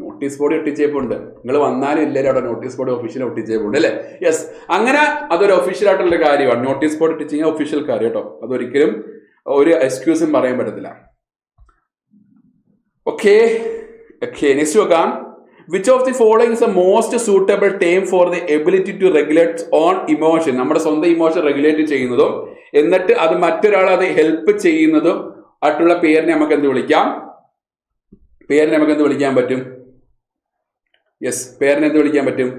A: നോട്ടീസ് ബോർഡ് ഒട്ടിച്ചേപ്പുണ്ട്, നിങ്ങൾ വന്നാലും ഇല്ലാലും അവിടെ നോട്ടീസ് ബോർഡ് ഒഫീഷ്യൽ ഒട്ടിച്ചേപ്പുണ്ട് അല്ലേ? യെസ്, അങ്ങനെ അതൊരു ഒഫീഷ്യൽ ആയിട്ടുള്ള കാര്യമാണ്. നോട്ടീസ് ബോർഡ് ഒട്ടിച്ച് കഴിഞ്ഞാൽ ഒഫീഷ്യൽ കാര്യം കേട്ടോ. അതൊരിക്കലും ഒരു എക്സ്ക്യൂസും പറയാൻ പറ്റത്തില്ല. ഓക്കെ, നെക്സ്റ്റ് നോക്കാം. Which of the following is a most suitable term for the ability to regulate own emotion? നമ്മുടെ സ്വന്തം ഇമോഷൻ റെഗുലേറ്റ് ചെയ്യുന്നതും എന്നിട്ട് അത് മറ്റൊരാളെ അത് ഹെൽപ്പ് ചെയ്യുന്നതും ആയിട്ടുള്ള പേരിനെ നമുക്ക് എന്ത് വിളിക്കാം? വിളിക്കാൻ പറ്റും? യെസ്, പേരിനെ എന്ത് വിളിക്കാൻ പറ്റും?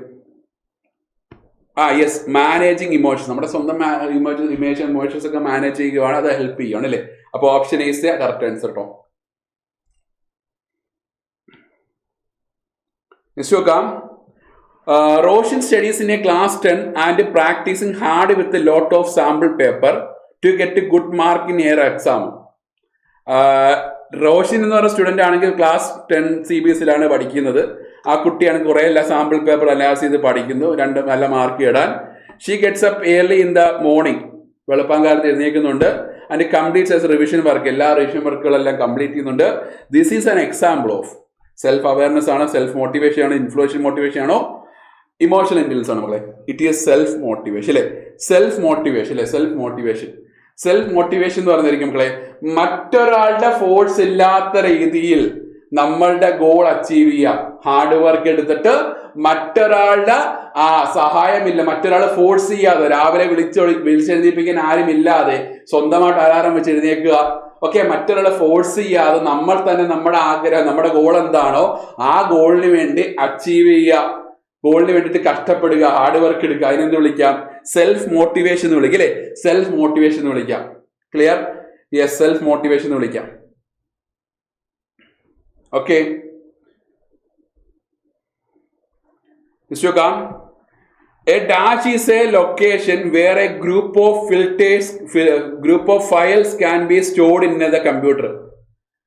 A: Yes, managing emotion. നമ്മുടെ സ്വന്തം ഇമോഷൻസ് ഒക്കെ മാനേജ് ചെയ്യുകയാണ്, അത് ഹെൽപ്പ് ചെയ്യുകയാണ് അല്ലേ? അപ്പൊ option is the correct answer കേട്ടോ. നെക്സ്റ്റ് നോക്കാം. Roshan studies in a class 10 and practising hard with a lot of sample paper to get good mark in her exam. Roshan എന്ന് പറയുന്ന സ്റ്റുഡന്റ് ആണെങ്കിൽ ക്ലാസ് 10 CBSE പഠിക്കുന്നത്. ആ കുട്ടിയാണ് കുറെ എല്ലാ സാമ്പിൾ പേപ്പർ അനാലിസ് ചെയ്ത് പഠിക്കുന്നു, 2 നല്ല മാർക്ക് ഇടാൻ. She gets up early in the morning, വെളുപ്പാങ്കാലത്ത് എഴുന്നേൽക്കുന്നുണ്ട്. And completes as revision work, എല്ലാ റിവിഷൻ വർക്കുകളെല്ലാം കംപ്ലീറ്റ് ചെയ്യുന്നുണ്ട്. This is an example of self awareness ആണോ, സെൽഫ് മോട്ടിവേഷൻ ആണോ, ഇൻഫ്ലുവൻഷ്യൽ മോട്ടിവേഷൻ ആണോ, ഇമോഷണൽ ഇന്റലിജൻസ് ആണോ മക്കളെ? ഇറ്റ് ഈസ് സെൽഫ് മോട്ടിവേഷൻ അല്ലേ? സെൽഫ് മോട്ടിവേഷൻ എന്ന് പറഞ്ഞിരിക്കും മക്കളെ മറ്റൊരാളുടെ ഫോഴ്സ് ഇല്ലാത്ത രീതിയിൽ നമ്മളുടെ ഗോൾ അച്ചീവ് ചെയ്യുക. ഹാർഡ് വർക്ക് എടുത്തിട്ട് മറ്റൊരാളുടെ സഹായമില്ല, മറ്റൊരാൾ ഫോഴ്സ് ചെയ്യാതെ, രാവിലെ വിളിച്ചെഴുതിപ്പിക്കാൻ ആരും ഇല്ലാതെ സ്വന്തമായിട്ട് അലാറം വെച്ച് എഴുന്നേൽക്കുക. ഓക്കെ, മറ്റൊരാളെ ഫോഴ്സ് ചെയ്യാതെ നമ്മൾ തന്നെ നമ്മുടെ ആഗ്രഹം, നമ്മുടെ ഗോൾ എന്താണോ ആ ഗോളിന് വേണ്ടി അച്ചീവ് ചെയ്യുക, ഗോളിന് വേണ്ടിയിട്ട് കഷ്ടപ്പെടുക, ഹാർഡ് വർക്ക് എടുക്കുക. അതിനെന്ത് വിളിക്കാം? സെൽഫ് മോട്ടിവേഷൻ എന്ന് വിളിക്കും അല്ലെ? സെൽഫ് മോട്ടിവേഷൻ എന്ന് വിളിക്കാം. ക്ലിയർ? യെസ്, സെൽഫ് മോട്ടിവേഷൻ എന്ന് വിളിക്കാം. ഓക്കെ, നോക്കാം. A dash is a location where a group of files can be stored in the computer.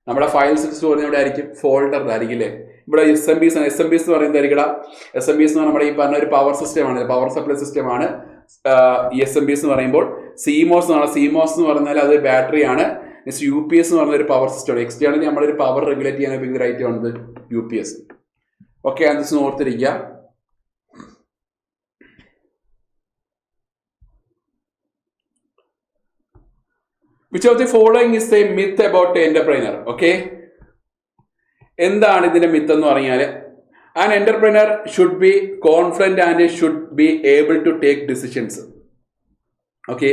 A: നമ്മുടെ ഫയൽസ് സ്റ്റോർ ചെയ്യുന്ന ആയിരിക്കും, ഫോൾഡറിലായിരിക്കും അല്ലേ? ഇവിടെ SMBs എന്ന് പറയുന്നതായിരിക്കും. SMBs എന്ന് നമ്മുടെ ഈ പറഞ്ഞ ഒരു പവർ സിസ്റ്റം ആണ്, പവർ സപ്ലൈ സിസ്റ്റം ആണ് SMBs എന്ന് പറയുമ്പോൾ. CMOS എന്ന് പറഞ്ഞാൽ അത് ബാറ്ററി ആണ്. UPS എന്ന് പറഞ്ഞ ഒരു പവർ സിസ്റ്റം ആണ്. എക്സ്റ്റേണലി നമ്മളൊരു പവർ റെഗുലേറ്റ് ചെയ്യാൻ ഉപയോഗിക്കുന്ന ഐറ്റം ആണ് UPS. ഓക്കെ, അത് ഓർത്തിരിക്കുക. Which of the following is a myth about the entrepreneur? Okay, എന്താണ് ഇതിന്റെ മിത്ത് എന്ന് പറഞ്ഞാൽ, an entrepreneur should be confident and should be able to take decisions. Okay,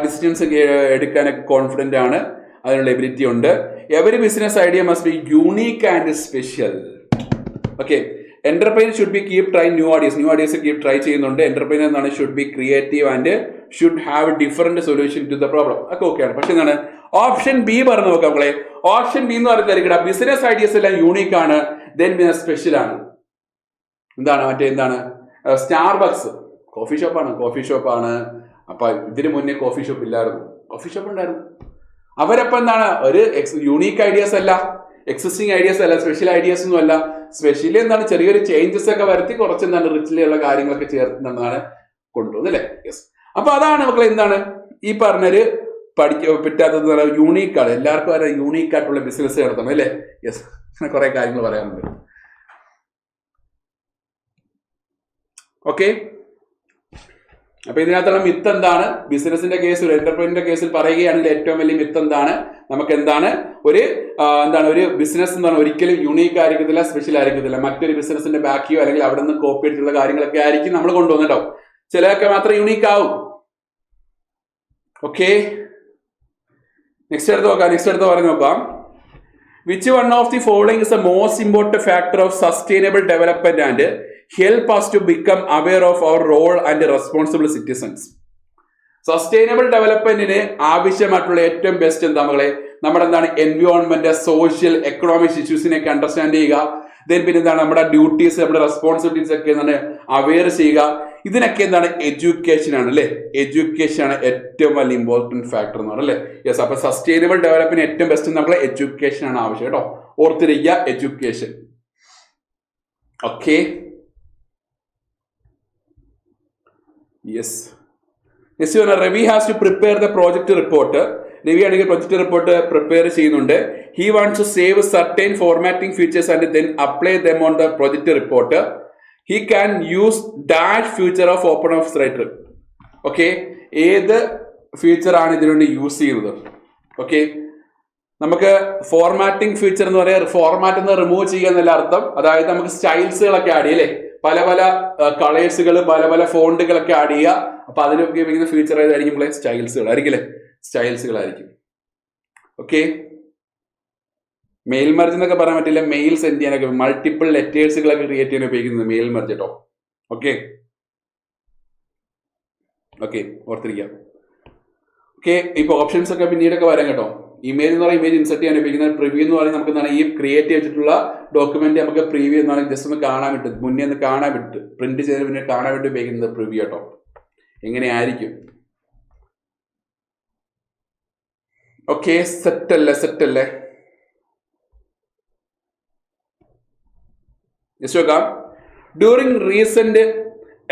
A: decisions എടുക്കാനൊക്കെ കോൺഫിഡന്റ് ആണ്, അതിനുള്ള എബിലിറ്റി ഉണ്ട്. Every business idea must be unique and special. Okay, entrepreneur should be keep try new ideas keep try ചെയ്യുന്നുണ്ട്. Entrepreneur എന്നാണ് should be creative and should have different solution to the problem. ഒക്കെ ഓക്കെയാണ്. പക്ഷെ എന്താണ് option B പറഞ്ഞു നോക്കാം നമ്മളെ. Option B എന്ന് പറയുന്നത് ബിസിനസ് ഐഡിയാസ് എല്ലാം യൂണീക്ക് ആണ്, ദെൻ പിന്നെ സ്പെഷ്യൽ ആണ്. എന്താണ് സ്റ്റാർബക്സ് കോഫി ഷോപ്പാണ്. അപ്പൊ ഇതിനു മുന്നേ കോഫി ഷോപ്പ് ഇല്ലായിരുന്നു, കോഫി ഷോപ്പ് ഉണ്ടായിരുന്നു. അവരപ്പം എന്താണ് ഒരു യൂണീക്ക് ഐഡിയാസ് അല്ല, എക്സിസ്റ്റിംഗ് ഐഡിയാസ് അല്ല, സ്പെഷ്യൽ ഐഡിയാസ് ഒന്നും അല്ല. സ്പെഷ്യലി എന്താണ് ചെറിയൊരു ചേഞ്ചസ് ഒക്കെ വരുത്തി കുറച്ച് എന്താണ് റിച്ചിലുള്ള കാര്യങ്ങളൊക്കെ ചേർത്തുന്നതാണ് കൊണ്ടുവന്നത് അല്ലേ? യെസ്. അപ്പൊ അതാണ് മക്കളെ എന്താണ് ഈ പറഞ്ഞൊരു പറ്റാത്തത് യൂണീക്കാണ്. എല്ലാവർക്കും ഒരു യൂണീക്ക് ആയിട്ടുള്ള ബിസിനസ് നടത്തണം അല്ലേ? യെസ്, അങ്ങനെ കുറെ കാര്യങ്ങൾ പറയാനുണ്ട്. ഓക്കെ, അപ്പൊ ഇതിനകത്തുള്ള മിത്ത് എന്താണ്? ബിസിനസിന്റെ കേസിൽ, എന്റർപ്രൈനറിന്റെ കേസിൽ പറയുകയാണെങ്കിൽ ഏറ്റവും വലിയ മിത്ത് എന്താണ്? നമുക്ക് എന്താണ് ഒരു ബിസിനസ് എന്താണ് ഒരിക്കലും യൂണീക്ക് ആയിരിക്കത്തില്ല, സ്പെഷ്യൽ ആയിരിക്കത്തില്ല. മറ്റൊരു ബിസിനസിന്റെ ബാക്കിയോ അല്ലെങ്കിൽ അവിടെ നിന്ന് കോപ്പി അടിച്ചുള്ള കാര്യങ്ങളൊക്കെ ആയിരിക്കും നമ്മൾ കൊണ്ടുവന്നിട്ടുണ്ടാവും. ചിലതൊക്കെ മാത്രം യൂണീക്ക് ആവും. ഓക്കെ, നെക്സ്റ്റ് അടുത്ത് പറഞ്ഞു നോക്കാം. Which one of the following is the most important factor of sustainable development and help us to become aware of our role and responsible citizens? Sustainable ഡെവലപ്മെന്റിന് ആവശ്യമായിട്ടുള്ള ഏറ്റവും ബെസ്റ്റ് എന്താ മകളെ? നമ്മുടെ എന്താണ് എൻവയോൺമെന്റ്, സോഷ്യൽ, എക്കണോമിക് ഇഷ്യൂസിനെയൊക്കെ അണ്ടർസ്റ്റാൻഡ് ചെയ്യുക. Then പിന്നെ എന്താണ് നമ്മുടെ ഡ്യൂട്ടീസ്, നമ്മുടെ റെസ്പോൺസിബിലിറ്റീസ് ഒക്കെ എന്താണ് അവെയർ ചെയ്യുക. ഇതിനൊക്കെ എന്താണ് എഡ്യൂക്കേഷൻ ആണ് അല്ലെ? എഡ്യൂക്കേഷൻ ആണ് ഏറ്റവും വലിയ ഇമ്പോർട്ടന്റ് ഫാക്ടർ എന്ന് പറഞ്ഞാൽ അല്ലേ? യെസ്. അപ്പൊ സസ്റ്റൈനബിൾ ഡെവലപ്മെന്റ് ഏറ്റവും ബെസ്റ്റ് നമ്മളെ എഡ്യൂക്കേഷൻ ആണ് ആവശ്യം കേട്ടോ. ഓർത്തിരിക്കുക, education. Okay, yes. Yes, Ravi has to prepare the project report. Ravi ആണെങ്കിൽ പ്രൊജക്ട് റിപ്പോർട്ട് പ്രിപ്പയർ ചെയ്യുന്നുണ്ട്. He wants to save certain formatting features and then apply them on the project report. He can use dash feature of open of writer. Okay, ഏത് feature ആണ് ഇതിനുവേണ്ടി use ചെയ്യുന്നത്? Okay, നമുക്ക് formatting feature എന്ന് പറയാം, format എന്ന് remove ചെയ്യുക എന്നല്ല അർത്ഥം. അതായത് നമുക്ക് സ്റ്റൈൽസുകളൊക്കെ ആഡ് ചെയ്യും അല്ലെ? പല കളേഴ്സുകൾ, പല ഫോണ്ടുകളൊക്കെ ആഡ് ചെയ്യുക. അപ്പൊ അതിലൊക്കെ ഉപയോഗിക്കുന്ന ഫീച്ചർ ഏതായിരിക്കും? സ്റ്റൈൽസുകളായിരിക്കും അല്ലെ? സ്റ്റൈൽസുകളായിരിക്കും. ഓക്കെ, മെയിൽ മർജ് എന്നൊക്കെ പറയാൻ പറ്റില്ല, മെയിൽ സെൻഡ് ചെയ്യാനൊക്കെ മൾട്ടിപ്പിൾ ലെറ്റേഴ്സുകളൊക്കെ ക്രിയേറ്റ് ചെയ്യാൻ ഉപയോഗിക്കുന്നത് മെയിൽ മർജ് കേട്ടോ. ഓക്കെ, ഓർത്തിരിക്കാം. ഓക്കെ, ഇപ്പൊ ഓപ്ഷൻസ് ഒക്കെ പിന്നീടൊക്കെ വരാം കേട്ടോ. ഇമേജ് എന്ന് പറയുന്നത് ഇമേജ് ഇൻസെർട്ട് ചെയ്യാൻ ഉപയോഗിക്കുന്നത്. പ്രിവ്യൂ എന്ന് പറയുന്നത് നമുക്ക് എന്താണ് ഈ ക്രിയേറ്റ് ചെയ്തിട്ടുള്ള ഡോക്യുമെന്റ് നമുക്ക് പ്രിവ്യൂ എന്നാണ് ജസ്റ്റ് ഒന്ന് കാണാൻ വിട്ട്, മുന്നേ ഒന്ന് കാണാൻ വിട്ട്, പ്രിന്റ് ചെയ്തതിന് പിന്നെ കാണാൻ വേണ്ടി ഉപയോഗിക്കുന്നത് പ്രിവ്യൂ കേട്ടോ. എങ്ങനെയായിരിക്കും? ഓക്കെ, സെറ്റ് അല്ലേ? ജസ്റ്റ് നോക്കാം. During recent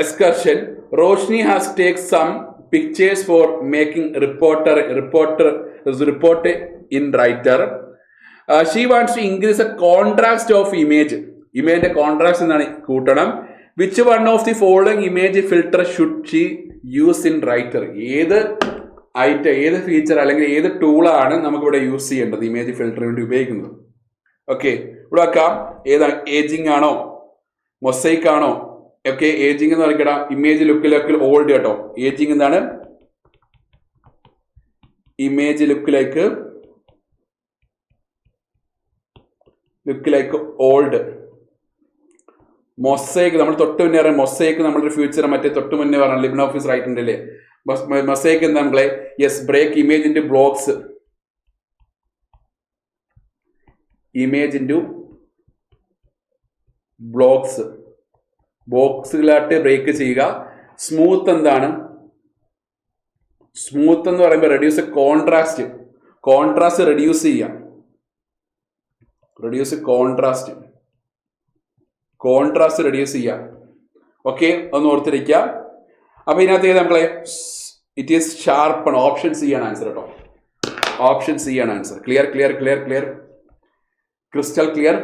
A: excursion Roshni has take some pictures for making report in writer. She wants to increase the contrast of image. ഇമേജിന്റെ കോൺട്രാസ്റ്റ് എന്താണ് കൂട്ടണം. Which one of the following image filter should she use in Writer? ഏത് feature അല്ലെങ്കിൽ ഏത് ടൂളാണ് നമുക്കിവിടെ use ചെയ്യേണ്ടത് image ഫിൽട്ടറിന് വേണ്ടി ഉപയോഗിക്കുന്നത്? ഓക്കെ, ഇവിടെ വെക്കാം. ഏതാണ്? ഏജിങ് ആണോ, മൊസൈക്ക് ആണോ? ഓക്കെ, ഏജിങ് എന്ന് പറയുക ഇമേജ് ലുക്കിലേക്ക് ഓൾഡ് കേട്ടോ. ഏജിങ് എന്താണ്? ഇമേജ് ലുക്കിലേക്ക് ഓൾഡ്. മൊസൈക്ക് നമ്മൾ തൊട്ട് മുന്നേ പറയാം. മൊസൈക്ക് നമ്മളൊരു ഫ്യൂച്ചർ മറ്റേ തൊട്ട് മുന്നേ പറഞ്ഞ ലിബ് ഓഫീസ് റൈറ്റ് ഉണ്ടല്ലേ. മൊസൈക്ക് എന്താ നമ്മളെ? Yes, break image into blocks. Image into blocks, ബോക്സുകളായിട്ട് ബ്രേക്ക് ചെയ്യുക. സ്മൂത്ത് എന്താണ്? സ്മൂത്ത് എന്ന് പറയുമ്പോൾ റെഡ്യൂസ് കോൺട്രാസ്റ്റ്, കോൺട്രാസ്റ്റ് റെഡ്യൂസ് ചെയ്യാം. റെഡ്യൂസ് കോൺട്രാസ്റ്റ്, കോൺട്രാസ്റ്റ് റെഡ്യൂസ് ചെയ്യാം. ഓക്കെ, ഒന്ന് ഓർത്തിരിക്കുക. അപ്പൊ ഇതിനകത്ത് ഏത് നമ്മളെ? It is sharpen. Option C ആണ് ആൻസർ കേട്ടോ. ഓപ്ഷൻ സി ആണ് answer. Clear clear clear clear, crystal clear.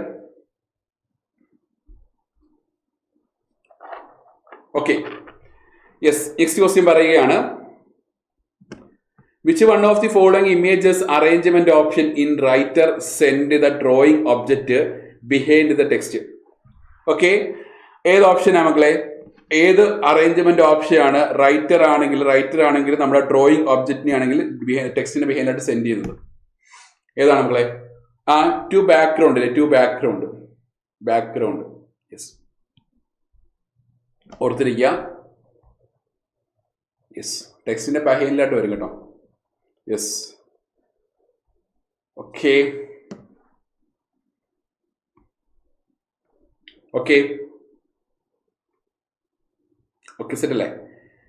A: Okay, yes. Next question പറയുകയാണ്, which one of the following images arrangement option in writer send the drawing object behind the text? Okay, ഏത് ഓപ്ഷനാണ് മക്കളെ? ഏത് arrangement option ആണ് writer ആണെങ്കിൽ നമ്മുടെ drawing ഒബ്ജക്റ്റിനെ ആണെങ്കിൽ ടെക്സ്റ്റിന് ബിഹൈൻഡ് ആയിട്ട് സെൻഡ് ചെയ്യുന്നത്? ഏതാണ് മക്കളെ? ടു ബാക്ക്ഗ്രൗണ്ട് അല്ലേ? To background, background. യെസ്, ഓർത്തിരിക്കുക. യെസ്, ടെക്സ്റ്റിന്റെ ബിഹൈൻഡിലായിട്ട് വരും കേട്ടോ. Yes, okay okay okay, set അല്ലേ?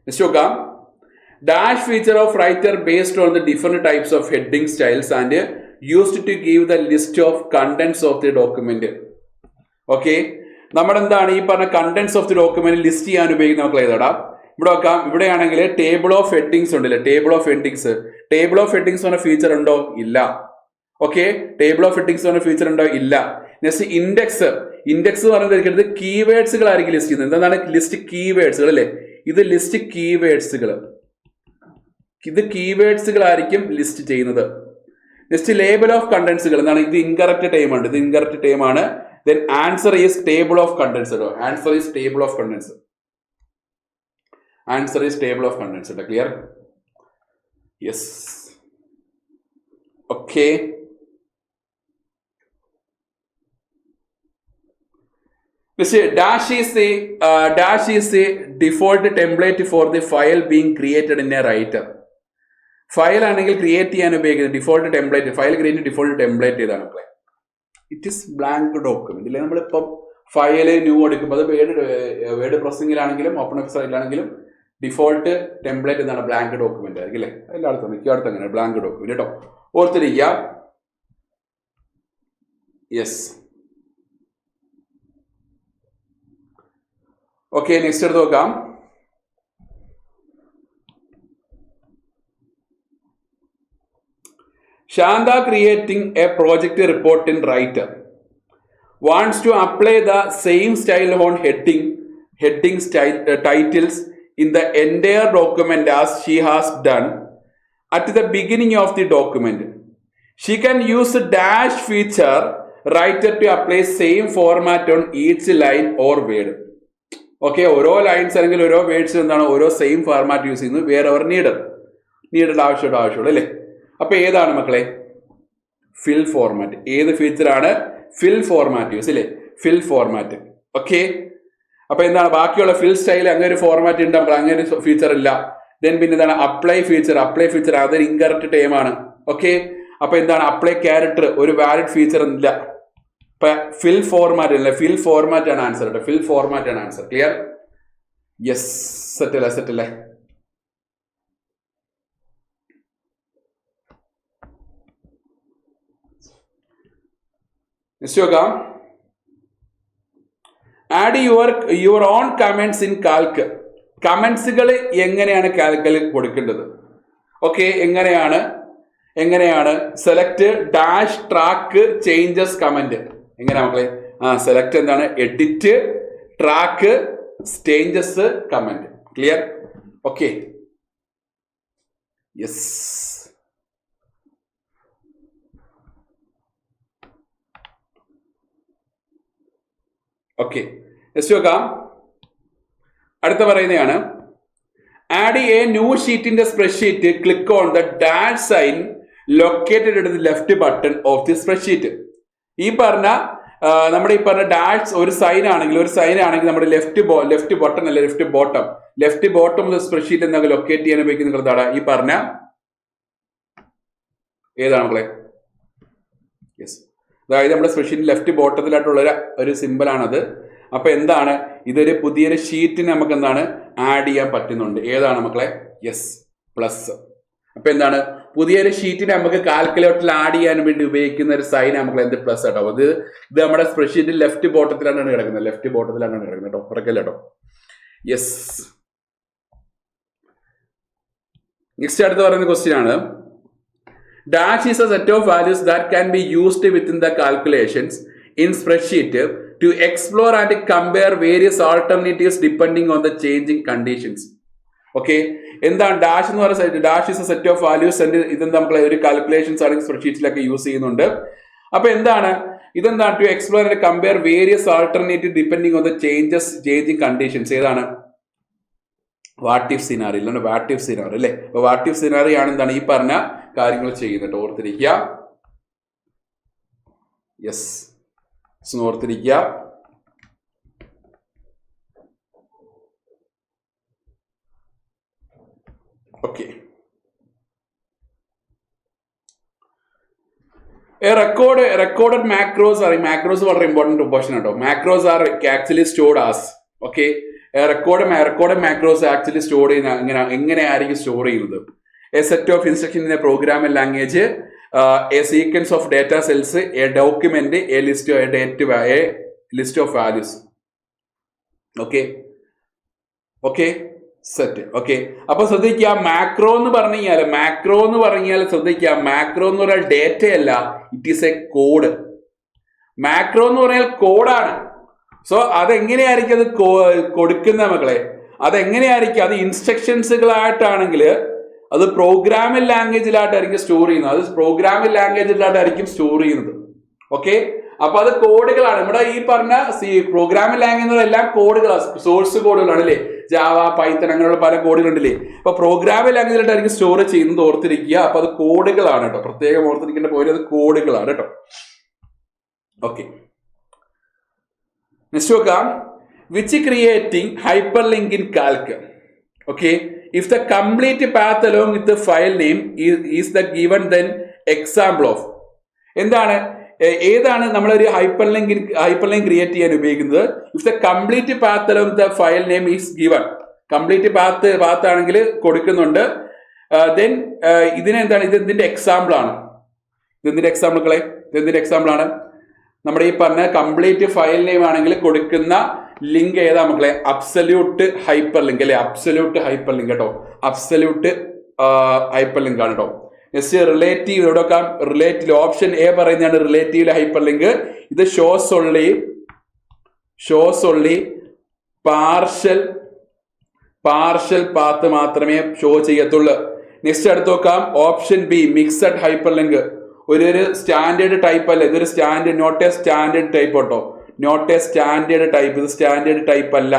A: നെക്സ്റ്റ് നോക്കാം. Dash feature of writer based on the different types of heading styles and used to give the list of contents of the document. Okay, നമ്മളെന്താണ് ഈ പറഞ്ഞ contents of the document list ചെയ്യാൻ ഉപയോഗിക്കുന്ന മക്കളെ ഏതാടാ? ഇവിടെ നോക്കാം. ഇവിടെയാണെങ്കിൽ ടേബിൾ ഓഫ് ഹെഡിങ്സ് ഉണ്ടല്ലേ? Table of headings. Table of headings പറഞ്ഞ ഫീച്ചർ ഉണ്ടോ? ഇല്ല. ഓക്കെ, ടേബിൾ ഓഫ് ഹെഡിങ്സ് പറഞ്ഞ ഫീച്ചർ ഉണ്ടോ? ഇല്ല. Next index. ഇൻഡെക്സ് പറഞ്ഞത് കീവേഡ്സുകളായിരിക്കും ലിസ്റ്റ് ചെയ്യുന്നത്. എന്താണ് ലിസ്റ്റ്? കീവേഡ്സുകൾ അല്ലേ? ഇത് ലിസ്റ്റ് കീവേഡ്സുകൾ. ഇത് കീവേഡ്സുകളായിരിക്കും ലിസ്റ്റ് ചെയ്യുന്നത്. നെക്സ്റ്റ് ലേബൽ ഓഫ് കണ്ടന്റ്സുകൾ. എന്താണ്? ഇത് ഇൻകറക്റ്റ് ടൈം ആണ്. ഇത് ഇൻകറക്റ്റ് ടൈം ആണ്. Then answer is table of contents കേട്ടോ. Answer is table of contents. Answer is table of contents കേട്ടോ. Clear? Yes, okay. Dash is the default template for the file being created in a writer. File ആണെങ്കിൽ create ചെയ്യാൻ ഉപയോഗിക്കുന്നത് default template. File create default template ചെയ്താണ് മക്കളെ. It is blank document. ഇല്ലേ, നമ്മളിപ്പം file new എടുക്കുമ്പോൾ അത് വേർഡ് പ്രോസസ്സിംഗിലാണെങ്കിലും ഓപ്പൺ ഓഫീസിലാണെങ്കിലും ഡിഫോൾട്ട് ടെംപ്ലേറ്റ് എന്താണ്? ബ്ലാങ്ക് ഡോക്യുമെന്റ് ആയിരിക്കും അല്ലേ? എല്ലായിടത്തും മിക്കയിടത്തും അങ്ങനെ ബ്ലാങ്ക് ഡോക്യുമെന്റ് കേട്ടോ. ഓർത്തിരിക്കുക. Yes, okay. നെക്സ്റ്റ് എടുത്ത് നോക്കാം. Shantha creating a project report in writer wants to apply the same style on heading titles in the entire document as she has done at the beginning of the document. She can use dash feature writer to apply same format on each line or word. Okay, ഓരോ lines അല്ലെങ്കിൽ ഓരോ words എന്താണ്? ഓരോ same format use ചെയ്യുന്നു. വേറെ അവർ needed ആവശ്യമുള്ളൂ അല്ലേ? അപ്പൊ ഏതാണ് മക്കളെ? ഫിൽ ഫോർമാറ്റ്. ഏത് ഫീച്ചറാണ്? ഫിൽ ഫോർമാറ്റ് യൂസ് അല്ലേ? Fill format. ഓക്കെ, അപ്പൊ എന്താണ് ബാക്കിയുള്ള ഫിൽ സ്റ്റൈൽ? അങ്ങനെ ഒരു ഫോർമാറ്റ് ഉണ്ട്, അങ്ങനെ ഒരു ഫീച്ചർ ഇല്ല. ദെൻ പിന്നെ എന്താണ്? Apply feature. അപ്ലൈ ഫീച്ചർ അതൊരു ഇൻകറക്റ്റ് ടൈം ആണ്. ഓക്കെ, അപ്പൊ എന്താണ്? അപ്ലൈ ക്യാരക്ടർ ഒരു വാലിഡ് ഫീച്ചർ ഇല്ല. ഫിൽ ഫോർമാറ്റ് അല്ലേ? ഫിൽ ഫോർമാറ്റ് ആണ് ആൻസർ കേട്ടോ. ഫിൽ ഫോർമാറ്റ് ആണ് ആൻസർ. ക്ലിയർ? യെസ്, സെറ്റ് അല്ലേ? നോക്കാം. Add your own comments in Calc. കമന്റ്സുകൾ എങ്ങനെയാണ് കാൽക്കിൽ കൊടുക്കേണ്ടത്? ഓക്കെ, എങ്ങനെയാണ് select dash track changes comment. എങ്ങനെയാ മക്കളെ? സെലക്ട് എന്താണ്? Edit track changes comment. Clear? Okay, yes. Okay, next നോക്കാം. അടുത്ത പറയുന്നതാണ് add A new sheet in the spreadsheet. Click on the dash sign located at the left button of the spreadsheet. ഈ പറഞ്ഞ നമ്മുടെ ഈ പറഞ്ഞ ഡാഷ് ഒരു സൈൻ ആണെങ്കിൽ നമ്മുടെ ലെഫ്റ്റ് ബട്ടൺ അല്ലെ ലെഫ്റ്റ് ബോട്ടം സ്പ്രെഡ്ഷീറ്റ് എന്നൊക്കെ ലൊക്കേറ്റ് ചെയ്യാൻ ഉപയോഗിക്കുന്ന നിങ്ങളതാണ് ഈ പറഞ്ഞ ഏതാണ് നമ്മളെ യെസ്, അതായത് നമ്മുടെ സ്പ്രെഡ്ഷീറ്റ് ലെഫ്റ്റ് ബോട്ടത്തിലായിട്ടുള്ള ഒരു സിമ്പിളാണത്. അപ്പൊ എന്താണ് ഇതൊരു പുതിയൊരു ഷീറ്റിന് നമുക്ക് എന്താണ് ആഡ് ചെയ്യാൻ പറ്റുന്നുണ്ട്. ഏതാണ് മക്കളെ? Yes, plus. അപ്പൊ എന്താണ് പുതിയൊരു ഷീറ്റിനെ നമുക്ക് കാൽക്കുലേറ്ററിൽ ആഡ് ചെയ്യാൻ വേണ്ടി ഉപയോഗിക്കുന്ന ഒരു സൈൻ നമുക്ക് എന്ത് പ്ലസ് കേട്ടോ. ഇത് നമ്മുടെ സ്പ്രെഡ്ഷീറ്റ് ലെഫ്റ്റ് ബോട്ടത്തിലാണ് കിടക്കുന്നത് കേട്ടോ, പുറക്കല്ല കേട്ടോ. യെസ്, നെക്സ്റ്റ് അടുത്ത് പറയുന്ന ക്വസ്റ്റ്യൻ ആണ്, dash is a set of values that can be used within the calculations in spreadsheet to explore and compare various alternatives depending on the changing conditions. Okay, എന്താണ് dash എന്ന് പറയുന്നത്? Dash is A set of values. ഇതെന്താ നമുക്ക് ഒരു calculations ആണെങ്കിൽ സ്പ്രെഡ്ഷീറ്റിലൊക്കെ use ചെയ്യുന്നുണ്ട്. അപ്പൊ ഇതെന്താണ് to explore and compare various alternative depending on the changing conditions. ഏതാണ്? വാട്ട് ഇഫ് സിനാറി അല്ലേ? അപ്പൊ വാട്ട് ഇഫ് സിനാറി ആണ് എന്താണ് ഈ പറഞ്ഞ കാര്യങ്ങൾ ചെയ്യുന്നുണ്ട്. ഓർത്തിരിക്കുക. യെസ്, ഓർത്തിരിക്കുക. ഓക്കെ, recorded macros വളരെ ഇമ്പോർട്ടന്റ് പോർഷൻ കേട്ടോ. macros are actually stored as okay. Record macros actually store ചെയ്യുന്ന എങ്ങനെയായിരിക്കും സ്റ്റോർ ചെയ്യുന്നത്? A set of instruction in A programming language, A sequence of data cells, A document, A list of values. Okay set. Okay, അപ്പൊ ശ്രദ്ധിക്കുക, macro എന്ന് പറഞ്ഞാൽ ശ്രദ്ധിക്കുക, macro എന്ന് പറഞ്ഞാൽ ഡേറ്റ അല്ല, it is A code. Macro എന്ന് പറഞ്ഞാൽ കോഡാണ്. സോ അതെങ്ങനെയായിരിക്കും അത് കൊടുക്കുന്ന മക്കളെ? അതെങ്ങനെയായിരിക്കും? അത് ഇൻസ്ട്രക്ഷൻസുകളായിട്ടാണെങ്കിൽ അത് പ്രോഗ്രാമിംഗ് ലാംഗ്വേജിലായിട്ടായിരിക്കും സ്റ്റോർ ചെയ്യുന്നത്. ഓക്കെ, അപ്പൊ അത് കോഡുകളാണ്. നമ്മുടെ ഈ പറഞ്ഞ പ്രോഗ്രാമിംഗ് ലാംഗ്വേജുകളെല്ലാം കോഡുകളാണ്, സോഴ്സ് കോഡുകളാണ് അല്ലേ? ജാവ, പൈത്തൺ അങ്ങനെയുള്ള പല കോഡുകളുണ്ടല്ലേ? അപ്പൊ പ്രോഗ്രാമിംഗ് ലാംഗ്വേജിലായിട്ടായിരിക്കും സ്റ്റോർ ചെയ്യുന്നത്. ഓർത്തിരിക്കുക. അപ്പൊ അത് കോഡുകളാണ് കേട്ടോ, പ്രത്യേകം ഓർത്തിരിക്കേണ്ട പോലെ അത് കോഡുകളാണ് കേട്ടോ. ഓക്കെ, നെക്സ്റ്റ് നോക്കാം. Which creating hyperlink in Calc. Okay, if the complete path along with file name is the given then example of. ഏതാണ് നമ്മളൊരു ഹൈപ്പർലിങ്ക് ക്രിയേറ്റ് ചെയ്യാൻ ഉപയോഗിക്കുന്നത്? If the complete path along the file name is given. Complete path ആണെങ്കിൽ കൊടുക്കുന്നുണ്ട്. Then ഇതിനെന്താണ്? ഇതിന്റെ example ആണ്. ഇതെന്തിന്റെ example ആണ്? നമ്മുടെ ഈ പറഞ്ഞ കംപ്ലീറ്റ് ഫയൽ നെയിം ആണെങ്കിൽ കൊടുക്കുന്ന ലിങ്ക് ഏതാ മക്കളെ? അബ്സല്യൂട്ട് ഹൈപ്പർ ലിങ്ക് അല്ലെ? അബ്സല്യൂട്ട് ഹൈപ്പർ ലിങ്ക് കേട്ടോ, അബ്സല്യൂട്ട് ഹൈപ്പർ ലിങ്ക് ആണ് കേട്ടോ. Next relative. ഇവിടെ നോക്കാം, റിലേറ്റീവ് ഓപ്ഷൻ എ പറയുന്നതാണ് റിലേറ്റീവ് ഹൈപ്പർ ലിങ്ക്. ഇത് ഷോസ് ഓൺലി പാർഷ്യൽ പാത്ത് മാത്രമേ ഷോ ചെയ്യത്തുള്ളൂ. നെക്സ്റ്റ് അടുത്ത് നോക്കാം, option B mixed hyper link. ഒരു സ്റ്റാൻഡേർഡ് ടൈപ്പ് അല്ല, ഇതൊരു നോട്ട് എ സ്റ്റാൻഡേർഡ് ടൈപ്പ് കേട്ടോ, നോട്ട് എ സ്റ്റാൻഡേർഡ് ടൈപ്പ്. ഇത് സ്റ്റാൻഡേർഡ് ടൈപ്പ് അല്ല.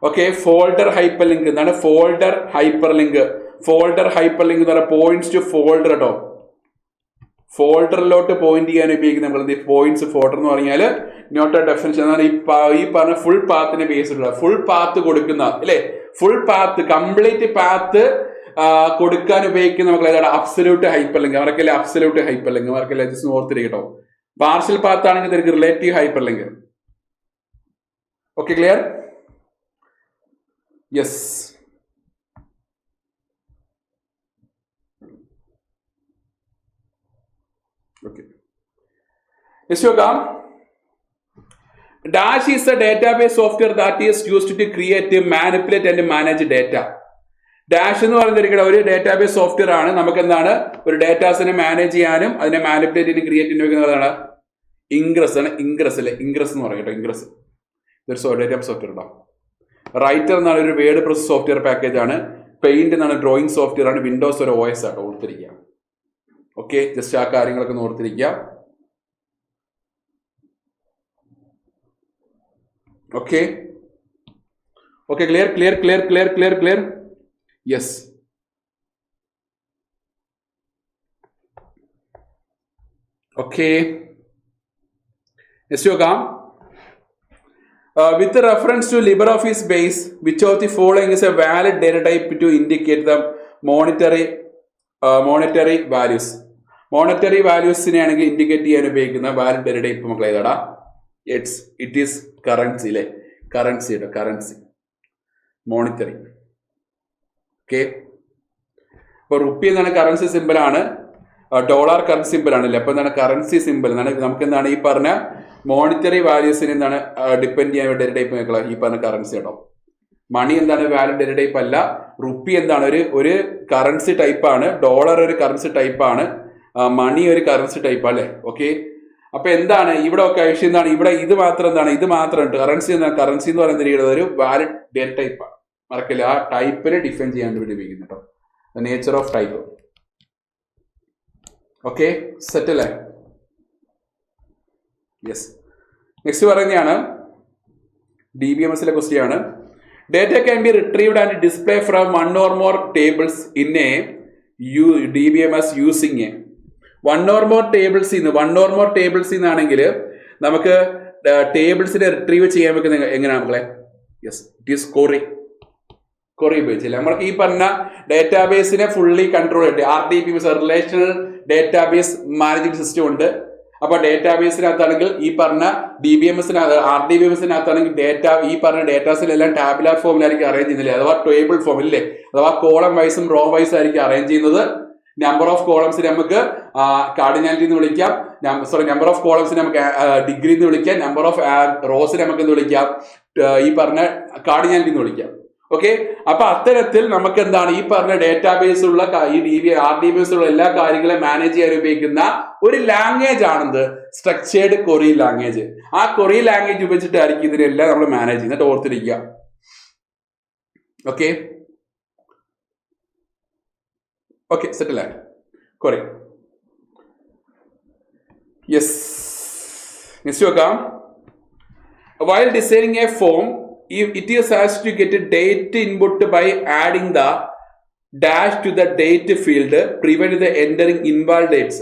A: Okay, folder hyper link. എന്താണ് ഫോൾഡർ ഹൈപ്പർ ലിങ്ക് എന്ന് പറഞ്ഞാൽ പോയിന്റ്സ് ടു ഫോൾഡർ കേട്ടോ. ഫോൾഡറിലോട്ട് പോയിന്റ് ചെയ്യാൻ ഉപയോഗിക്കുന്ന നമ്മൾ പോയിന്റ്സ്. ഫോൾഡർ എന്ന് പറഞ്ഞാൽ നോട്ട് എ ഡെഫിനിഷൻ എന്നാണ് ഈ പറഞ്ഞ ഫുൾ പാത്തിനെ ബേസ്ഡുള്ള ഫുൾ പാത്ത് കൊടുക്കുന്ന അല്ലെ? ഫുൾ പാത്ത്, കംപ്ലീറ്റ് പാത്ത് കൊടുക്കാൻ ഉപയോഗിക്കുന്ന നമുക്ക് ഏതാണ്? Absolute hyperlink. അവർക്കല്ലേ അബ്സല്യൂട്ട് ഹൈപ്പർ ലിങ്ക്, അവർക്കല്ലേ ജസ്റ്റ് ഓർത്തിരിക്കട്ടോ. പാർഷ്യൽ പാത്ത് ആണെങ്കിൽ ഇതിലേക്ക് relative hyperlink. Okay, clear? Yes. Okay, next നോക്കാം. Dash is a database software that is used to create, manipulate and manage data. Dash എന്ന് പറയുന്നത് ഒരു database software ആണ്. നമുക്ക് എന്താണ് ഒരു ഡേറ്റാസിനെ മാനേജ് ചെയ്യാനും അതിനെ മാനിപ്പുലേറ്റ് ചെയ്യാനും ക്രിയേറ്റ് ചെയ്യുന്നതാണ് ഇൻഗ്രസ് എന്ന് പറയും കേട്ടോ. ഇൻഗ്രസ് ഇതൊരു ഡേറ്റാബേസ് സോഫ്റ്റ്വെയർ ഉണ്ടാവും. റൈറ്റർ എന്നാണ് ഒരു വേർഡ് പ്രോസസ് സോഫ്റ്റ്വെയർ പാക്കേജ് ആണ്. പെയിന്റ് എന്നാണ് ഡ്രോയിങ് സോഫ്റ്റ്വെയർ ആണ്. വിൻഡോസ് ഒരു OS ആട്ടോ. ഓർത്തിരിക്കുക. ഓക്കെ, ജസ്റ്റ് ആ കാര്യങ്ങളൊക്കെ ഒന്ന് ഓർത്തിരിക്കുക. Okay, clear. Yes. Okay, next നോക്കാം. With reference to LibreOffice base, which of the following is a valid data type to indicate the monetary values? Monetary values ആണെങ്കിൽ ഇൻഡിക്കേറ്റ് ചെയ്യാൻ ഉപയോഗിക്കുന്ന വാലിഡ് ഡേറ്റ ടൈപ്പ് മക്കളെ ഏതാടാ? ഇറ്റ് ഈസ് കറൻസി അല്ലേ? Currency monetary. Okay, അപ്പോൾ rupee എന്താണ് currency simple ആണ്, dollar currency simple ആണല്ലേ. അപ്പോൾ എന്താണ് കറൻസി സിമ്പിൾ എന്നാണ് നമുക്ക് എന്താണ് ഈ പറഞ്ഞ മോണിറ്ററി വാല്യൂസിന് എന്താണ് ഡിപ്പെൻഡ് ചെയ്യാൻ ഡേറ്റ ടൈപ്പ് നോക്കുക ഈ പറഞ്ഞ കറൻസി കേട്ടോ. മണി എന്താണ് വാലിഡ് ഡേറ്റ ടൈപ്പ് അല്ല. റുപ്പി എന്താണ് ഒരു കറൻസി ടൈപ്പാണ്, ഡോളർ ഒരു കറൻസി ടൈപ്പാണ്, മണി ഒരു കറൻസി ടൈപ്പ് അല്ലേ. ഓക്കെ, അപ്പൊ എന്താണ് ഇവിടെ ഒക്കെ ആവശ്യം എന്താണ് ഇവിടെ ഇത് മാത്രം എന്താണ് ഇത് മാത്രം കറൻസി എന്താണ് കറൻസി എന്ന് പറയുന്നത് ഒരു വാലിഡ് ഡേറ്റ ടൈപ്പാണ്. മറക്കില്ല, ആ ടൈപ്പിനെ ഡിഫൈൻ ചെയ്യാൻ വേണ്ടി ഉപയോഗിക്കുന്നു കേട്ടോ. Nature of type. Okay, set അല്ലേ? യെസ്. നെക്സ്റ്റ് പറയുന്നതാണ് DBMSലെ ക്വസ്റ്റ്യൻ ആണ്. Data can be retrieved and display from one or more tables in a DBMS using a one or more tables ആണെങ്കിൽ നമുക്ക് ടേബിൾസിനെ റിട്രീവ് ചെയ്യാൻ വെക്കുന്നത് എങ്ങനെയാണ് മക്കളെ? യെസ്, ഇറ്റ് ഈസ് കൊറി ഉപയോഗിച്ചില്ല. നമ്മൾക്ക് ഈ പറഞ്ഞ ഡേറ്റാബേസിനെ ഫുള്ളി കൺട്രോൾ ചെയ്തിട്ട് RDBMS relational database management system ഉണ്ട്. അപ്പൊ ഡേറ്റാബേസിനകത്താണെങ്കിൽ ഈ പറഞ്ഞ RDBMSനകത്താണെങ്കിൽ ഈ പറഞ്ഞ ഡേറ്റാസിലെല്ലാം ടാബുലാർ ഫോമിലായിരിക്കും അറേഞ്ച് ചെയ്യുന്നില്ലേ, അഥവാ ടേബിൾ ഫോം ഇല്ലേ, അഥവാ കോളം വൈസും റോ വൈസും ആയിരിക്കും അറേഞ്ച് ചെയ്യുന്നത്. നമ്പർ ഓഫ് കോളംസിന് നമുക്ക് കാർഡിനാലിറ്റി എന്ന് വിളിക്കാം, നമ്പർ ഓഫ് കോളംസിന് നമുക്ക് ഡിഗ്രി എന്ന് വിളിക്കാം, നമ്പർ ഓഫ് റോസിന് നമുക്ക് എന്ന് വിളിക്കാം, ഈ പറഞ്ഞ കാർഡിനാലിറ്റി എന്ന് വിളിക്കാം. ഓക്കെ, അപ്പൊ അത്തരത്തിൽ നമുക്ക് എന്താണ് ഈ പറഞ്ഞ ഡേറ്റാബേസ് ഉള്ള RDBMS ഉള്ള എല്ലാ കാര്യങ്ങളെയും മാനേജ് ചെയ്യാൻ ഉപയോഗിക്കുന്ന ഒരു ലാംഗ്വേജ് ആണെന്ത് സ്ട്രക്ചേർഡ് കൊറി ലാംഗ്വേജ്. ആ കൊറി ലാംഗ്വേജ് ഉപയോഗിച്ചിട്ടായിരിക്കും ഇതിനെല്ലാം നമ്മൾ മാനേജ് ചെയ്യുന്നത്, ഓർത്തിരിക്കുക. ഓക്കെ, സെറ്റ് അല്ലേ? കൊറി. യെസ്, നെക്സ്റ്റ് നോക്കാം. While designing A form, it is has to get a date input by adding the dash to the date field, prevent the entering invalid dates.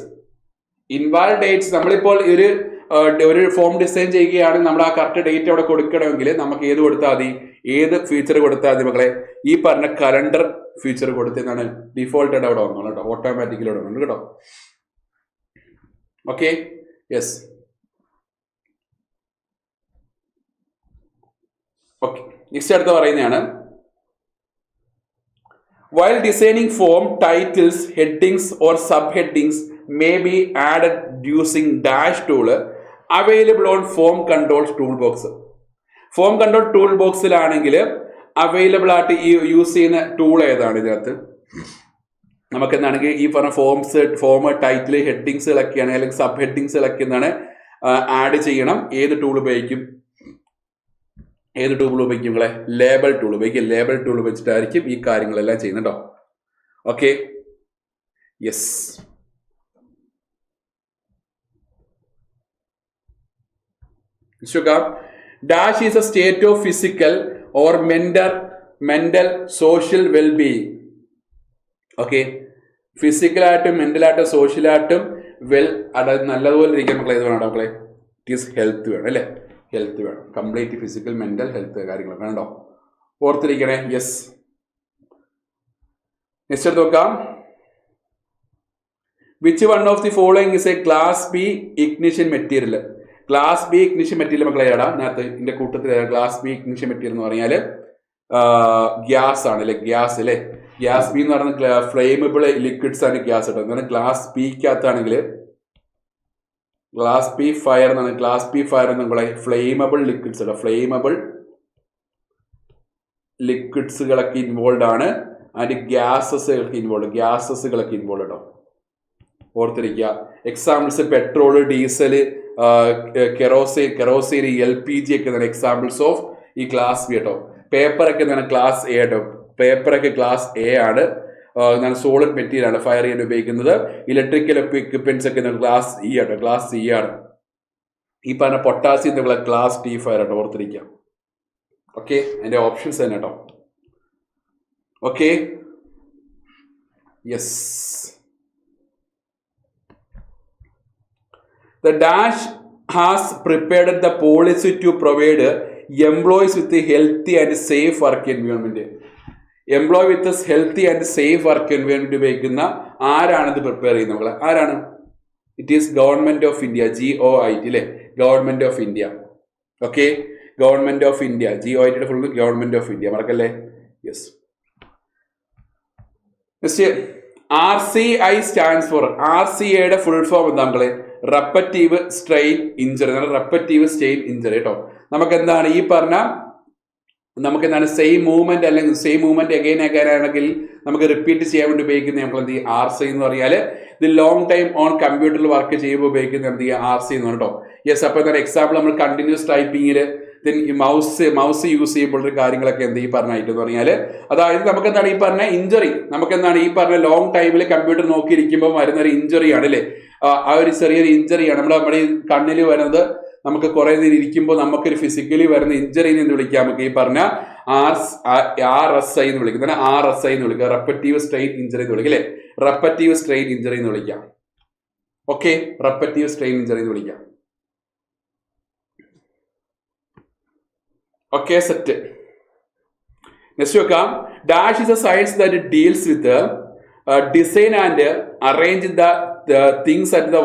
A: നമ്മളിപ്പോൾ ഒരു form design ചെയ്യുകയാണെങ്കിൽ നമ്മൾ ആ correct date അവിടെ കൊടുക്കണമെങ്കിൽ നമുക്ക് ഏത് കൊടുത്താൽ മതി, ഏത് ഫീച്ചർ കൊടുത്താൽ മതി മക്കളെ? ഈ പറഞ്ഞ കലണ്ടർ ഫീച്ചർ കൊടുത്തെന്നാണ് ഡിഫോൾട്ട് ആയിട്ട് അവിടെ വന്നോളൂ കേട്ടോ, ഓട്ടോമാറ്റിക്കലി അവിടെ വന്നു കേട്ടോ. Okay, yes. ഓക്കെ, നെക്സ്റ്റ് അടുത്ത പറയുന്നതാണ് while designing form titles, headings or sub headings may be added using dash tool available on form control toolbox. Form control tool ബോക്സിലാണെങ്കിൽ അവൈലബിൾ ആയിട്ട് ഈ യൂസ് ചെയ്യുന്ന ടൂൾ ഏതാണ്? ഇതിനകത്ത് നമുക്ക് എന്താണെങ്കിൽ ഈ പറഞ്ഞ ഫോം ടൈറ്റിൽ ഹെഡിങ്സുകളൊക്കെയാണ് അല്ലെങ്കിൽ സബ് ഹെഡിങ്സുകളൊക്കെ എന്താണ് ആഡ് ചെയ്യണം. ഏത് ടൂൾ ഉപയോഗിക്കും നിങ്ങളെ? ലേബൽ ടൂൾ ഉപയോഗിക്കും. ലേബൽ ടൂൾ വെച്ചിട്ടായിരിക്കും ഈ കാര്യങ്ങളെല്ലാം ചെയ്യുന്നുണ്ടോ. Okay, yes. Dash is a state of physical or mental social wellbeing. Okay, ഫിസിക്കലായിട്ടും മെന്റലായിട്ടും സോഷ്യലായിട്ടും അതായത് നല്ലതുപോലെ ഇരിക്കാൻ മക്കളെ ഏത് വേണം മക്കളെ? ഇറ്റ് ഈസ് ഹെൽത്ത് വേണം അല്ലേ? ഹെൽത്ത് വേണം, കംപ്ലീറ്റ് ഫിസിക്കൽ മെന്റൽ ഹെൽത്ത് കാര്യങ്ങളൊക്കെ വേണ്ടോ, ഓർത്തിരിക്കണേ. യെസ്. നെക്സ്റ്റ് എടുത്ത് നോക്കാം. Which one of the following is A class B ignition material? Class B ignition material മക്കളെ ഏടാ? ഇതിനകത്ത് ഇതിന്റെ കൂട്ടത്തിൽ ക്ലാസ് ബി ഇഗ്നിഷൻ മെറ്റീരിയൽ എന്ന് പറഞ്ഞാൽ ഗ്യാസ് ആണ് അല്ലെ? ഗ്യാസ് അല്ലെ? ഗ്യാസ് ബി എന്ന് പറയുന്നത് ഫ്ലെയിമബിൾ ലിക്വിഡ്സ് ആണ് ഗ്യാസ് കേട്ടോ. എന്താണ് ക്ലാസ് ബിക്കകത്താണെങ്കിൽ ക്ലാസ് ബി ഫയർ എന്നാണ്. ക്ലാസ് ബി ഫയർ എന്ന് ഫ്ലെയിമബിൾ ലിക്വിഡ്സ് കേട്ടോ. ഫ്ലെയിമബിൾ ലിക്വിഡ്സുകളൊക്കെ ഇൻവോൾവ് ആണ്. അതിന്റെ ഗ്യാസസുകളൊക്കെ ഇൻവോൾവ് കേട്ടോ, ഓർത്തിരിക്കുക. Examples petrol, diesel, kerosene, LPG ഒക്കെ എന്താണ് എക്സാമ്പിൾസ് ഓഫ് ഈ ക്ലാസ് ബി കേട്ടോ. പേപ്പറൊക്കെ എന്താണ് ക്ലാസ് എ കേട്ടോ. പേപ്പറൊക്കെ ക്ലാസ് എ ആണ്. എന്താണ് സോളിഡ് മെറ്റീരിയൽ ആണ് ഫയർ ചെയ്യാൻ ഉപയോഗിക്കുന്നത്. ഇലക്ട്രിക്കൽ എക്യുപ്മെന്റ്സ് ഒക്കെ ക്ലാസ് ഇ ആട്ടോ, ക്ലാസ് സി ആണ്. ഈ പറഞ്ഞ പൊട്ടാസ്യം ക്ലാസ് ടി ഫയർ ആട്ടോ, ഓർത്തിരിക്കാം. ഓക്കെ, അതിന്റെ ഓപ്ഷൻസ് തന്നെ കേട്ടോ. Okay, yes. The dash has prepared the policy to provide employees with a healthy and safe work environment. Employ with healthy and safe work environment ഉപയോഗിക്കുന്ന ആരാണ് ഇത് prepare ചെയ്യുന്നത്? ആരാണ്? It is government of India, GOIT അല്ലെ, government of India. Okay, government of India, GOIT full government of India, മറക്കല്ലേ? Yes. RCI stands for, RCIയുടെ full form എന്താ മക്കളെ? Repetitive strain injury, repetitive strain injury കേട്ടോ. നമുക്ക് എന്താണ് ഈ പറഞ്ഞ, നമുക്ക് എന്താണ് സെയിം മൂവ്മെന്റ് അല്ലെങ്കിൽ സെയിം മൂവ്മെന്റ് അഗൈൻ ആണെങ്കിൽ നമുക്ക് റിപ്പീറ്റ് ചെയ്യാൻ വേണ്ടി ഉപയോഗിക്കുന്ന നമ്മൾ എന്ത് ചെയ്യും? RCI എന്ന് പറഞ്ഞാൽ ഇത് ലോങ് ടൈം ഓൺ കമ്പ്യൂട്ടറിൽ വർക്ക് ചെയ്യുമ്പോൾ ഉപയോഗിക്കുന്ന എന്ത് ചെയ്യുക? RCI എന്ന് പറഞ്ഞോ. യെസ്. അപ്പൊ എന്താണ് എക്സാമ്പിൾ നമ്മൾ കണ്ടിന്യൂസ് ടൈപ്പിങ്ങിൽ മൗസ് യൂസ് ചെയ്യുമ്പോഴൊരു കാര്യങ്ങളൊക്കെ എന്ത് ഈ പറഞ്ഞായിട്ട് എന്ന് പറഞ്ഞാൽ, അതായത് നമുക്ക് എന്താണ് ഈ പറഞ്ഞ ഇഞ്ചറി, നമുക്ക് എന്താണ് ഈ പറഞ്ഞ ലോങ് ടൈമിൽ കമ്പ്യൂട്ടർ നോക്കിയിരിക്കുമ്പോൾ വരുന്നൊരു ഇഞ്ചറിയാണ് അല്ലേ, ആ ഒരു ചെറിയൊരു ഇഞ്ചറിയാണ് നമ്മുടെ ഈ കണ്ണിൽ വരുന്നത്. നമുക്ക് കുറെ നേരം ഇരിക്കുമ്പോൾ നമുക്കൊരു ഫിസിക്കലി വരുന്ന ഇഞ്ചറിനെ എന്ന് വിളിക്കാം, നമുക്ക് ഈ പറഞ്ഞ RSI എന്ന് വിളിക്കും, RSI എന്ന് വിളിക്കുക, റെപ്പറ്റീവ് സ്ട്രെയിൻ ഇഞ്ചറി എന്ന് വിളിക്കും അല്ലെ, റെപ്പറ്റീവ് സ്ട്രെയിൻ ഇഞ്ചറി എന്ന് വിളിക്കാം. ഓക്കെ, റെപ്പറ്റീവ് സ്ട്രെയിൻ ഇഞ്ചറി എന്ന് വിളിക്കാം. Okay, set. നെക്സ്റ്റ് നോക്കാം. Dash is A science that deals with design and arrange the things at the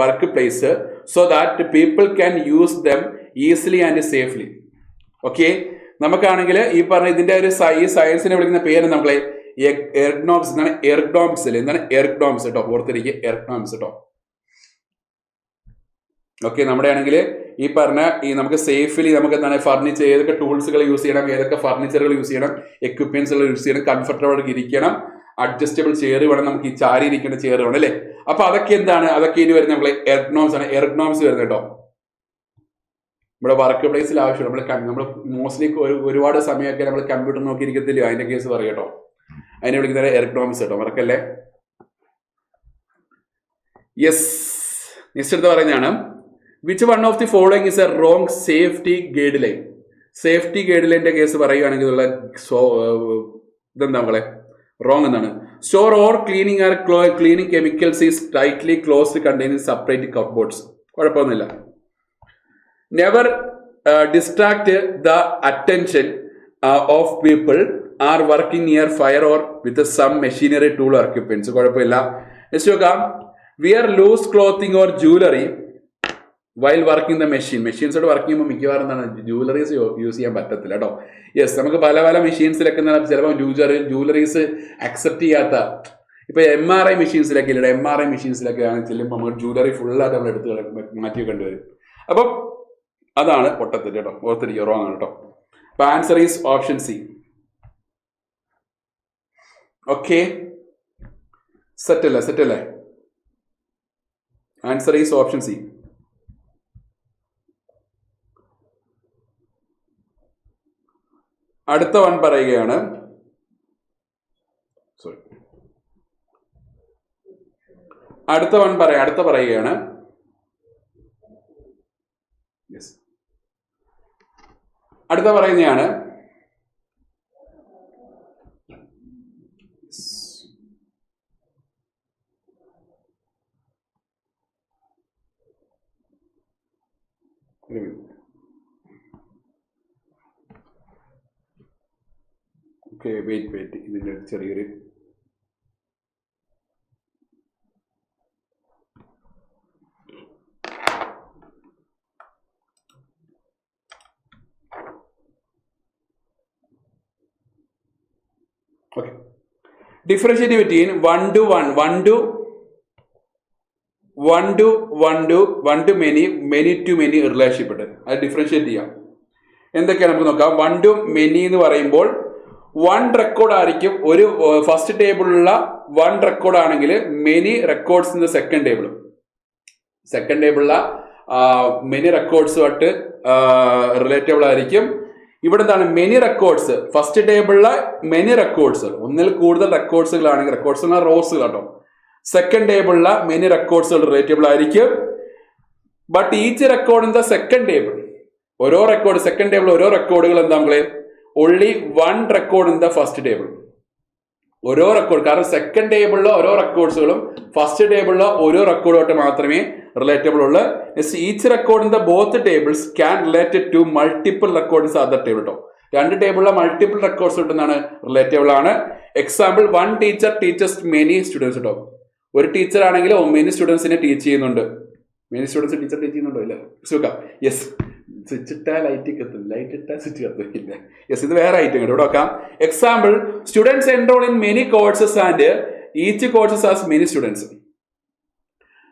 A: work place so that people can use them easily and safely. Okay, നമുക്കാണെങ്കിൽ ഈ പറഞ്ഞ ഇതിന്റെ ഒരു ഈ സയൻസിനെ വിളിക്കുന്ന പേര് നമ്മളെ എർഗണോമിക്സ് എന്നാണ്. എർഗണോമിക്സ് അല്ലേ, എന്താണ്? എർഗണോമിക്സ് കേട്ടോ, ഓർത്തിരിക്കുക, എർഗണോമിക്സ് കേട്ടോ. ഓക്കെ, നമ്മുടെ ആണെങ്കിൽ ഈ പറഞ്ഞ ഈ നമുക്ക് സേഫ്ലി നമുക്ക് എന്താണ് ഫർണിച്ചർ, ഏതൊക്കെ ടൂൾസുകൾ യൂസ് ചെയ്യണം, ഏതൊക്കെ ഫർണിച്ചറുകൾ യൂസ് ചെയ്യണം, എക്യുപ്മെന്റ്സുകൾ യൂസ് ചെയ്യണം, കംഫർട്ടബിൾ ഇരിക്കണം, അഡ്ജസ്റ്റബിൾ ചെയർ വേണം, നമുക്ക് ഈ ചാരി ഇരിക്കേണ്ട ചെയർ വേണം അല്ലേ. അപ്പൊ അതൊക്കെ എന്താണ്? അതൊക്കെ ഇനി വരുന്ന നമ്മളെ എർഗണോമിക്സ് ആണ്. എർഗണോമിക്സ് വരുന്നത് കേട്ടോ നമ്മുടെ വർക്ക് പ്ലേസിൽ ആവശ്യമുള്ള നമ്മൾ മോസ്റ്റ്ലി ഒരുപാട് സമയമൊക്കെ നമ്മൾ കമ്പ്യൂട്ടർ നോക്കിയിരിക്കത്തില്ല, അതിന്റെ കേസ് പറയാം കേട്ടോ. അതിനെ വിളിക്കുന്നത് എർഗണോമിക്സ് കേട്ടോ, മറക്കല്ലേ? യെസ്. നെക്സ്റ്റ് എടുത്ത് പറയുന്നതാണ് which one of the following is a wrong safety guideline. Safety ഗൈഡ് ലൈൻ്റെ കേസ് പറയുകയാണെങ്കിൽ ഉള്ള ഇതെന്താ മക്കളെ? റോങ് എന്നാണ്. Store or cleaning chemicals is tightly closed containing separate cupboards. കുഴപ്പമൊന്നുമില്ല. Never distract the attention of people are working near fire or with some machinery tool or equipments. കുഴപ്പമില്ല. Next നോക്കാം. Wear loose clothing or jewellery while working the മെഷീൻസോട് work ചെയ്യുമ്പോൾ മിക്കവാറും എന്താണ് ജൂവലറീസ് use ചെയ്യാൻ പറ്റത്തില്ല കേട്ടോ. യെസ്, നമുക്ക് പല പല മെഷീൻസിലൊക്കെ ചിലപ്പോൾ ജൂവലറീസ് അക്സെപ്റ്റ് ചെയ്യാത്ത, ഇപ്പൊ MRI മെഷീൻസിലൊക്കെ ഇല്ല, MRI മെഷീൻസിലൊക്കെ ആണ് ചെല്ലുമ്പോൾ നമുക്ക് ജൂവലറി ഫുള്ളായിട്ട് നമ്മൾ എടുത്ത് മാറ്റി കണ്ടുവരും. അപ്പം അതാണ് പൊട്ടത്തിൽ കേട്ടോ, ഓർത്തിരിക്കുക, റോങ് ആണ് കേട്ടോ. അപ്പൊ answer is option C. Okay, set അല്ലേ? Answer is option C. അടുത്ത വൺ പറയുകയാണ്, അടുത്ത പറയുകയാണ് അടുത്ത പറയുന്നതാണ് ഓക്കെ, വെയിറ്റ് ഇതിൻ്റെ ചെറിയൊരു okay. Differentiate between one to many relationship ഉണ്ട്. അത് ഡിഫറൻഷിയേറ്റ് ചെയ്യാം. എന്തൊക്കെയാണ് നമുക്ക് നോക്കാം. വൺ ടു മെനി എന്ന് പറയുമ്പോൾ വൺ റെക്കോർഡ് ആയിരിക്കും ഒരു ഫസ്റ്റ് ടേബിളിലുള്ള വൺ റെക്കോർഡ് ആണെങ്കിൽ many records in the second ടേബിളിലുള്ള മെനി റെക്കോർഡ്സുമായിട്ട് റിലേറ്റബിൾ ആയിരിക്കും. ഇവിടെ എന്താണ് മെനി റെക്കോർഡ്സ്, ഫസ്റ്റ് ടേബിളിലെ മെനി റെക്കോർഡ്സ്, ഒന്നിൽ കൂടുതൽ റെക്കോർഡ്സുകളാണെങ്കിൽ റെക്കോർഡ്സ് എന്നാൽ റോസുകൾ കേട്ടോ, സെക്കൻഡ് ടേബിളിലെ മെനി റെക്കോർഡ്സുകൾ റിലേറ്റബിൾ ആയിരിക്കും. But each record in the second table, ഓരോ റെക്കോർഡ് സെക്കൻഡ് ടേബിൾ ഓരോ റെക്കോർഡുകൾ എന്താ നമ്മള് only one record in the first table, ഓരോ റെക്കോർഡ്, കാരണം സെക്കൻഡ് ടേബിളിലെ ഓരോ റെക്കോർഡ്സുകളും ഫസ്റ്റ് ടേബിളിലെ ഓരോ റെക്കോർഡുമായിട്ട് മാത്രമേ റിലേറ്റബിൾ ഉള്ളൂ. Each record in the both tables can related to multiple records other table കേട്ടോ. രണ്ട് ടേബിളിലെ മൾട്ടിപ്പിൾ റെക്കോർഡ്സ് കിട്ടുന്നതാണ് റിലേറ്റബിൾ ആണ്. Example, one teacher teachers many students കേട്ടോ. ഒരു ടീച്ചർ ആണെങ്കിൽ മെനി സ്റ്റുഡൻസിനെ ടീച്ച് ചെയ്യുന്നുണ്ട്. മെനി സ്റ്റുഡൻസ് ടീച്ചർ ടീച്ച് ചെയ്യുന്നുണ്ടോ? ഇല്ല. സുഖം. യെസ്, സ്വിച്ച് ഇട്ടാൽ ലൈറ്റ് കത്തും, ലൈറ്റ് ഇട്ടാൽ സ്വിച്ച് കത്തില്ല. യെസ്, ഇത് വേറെ ഐറ്റം കേട്ടോ. ഇവിടെ നോക്കാം. Example, students enrol in many courses and each courses has many students.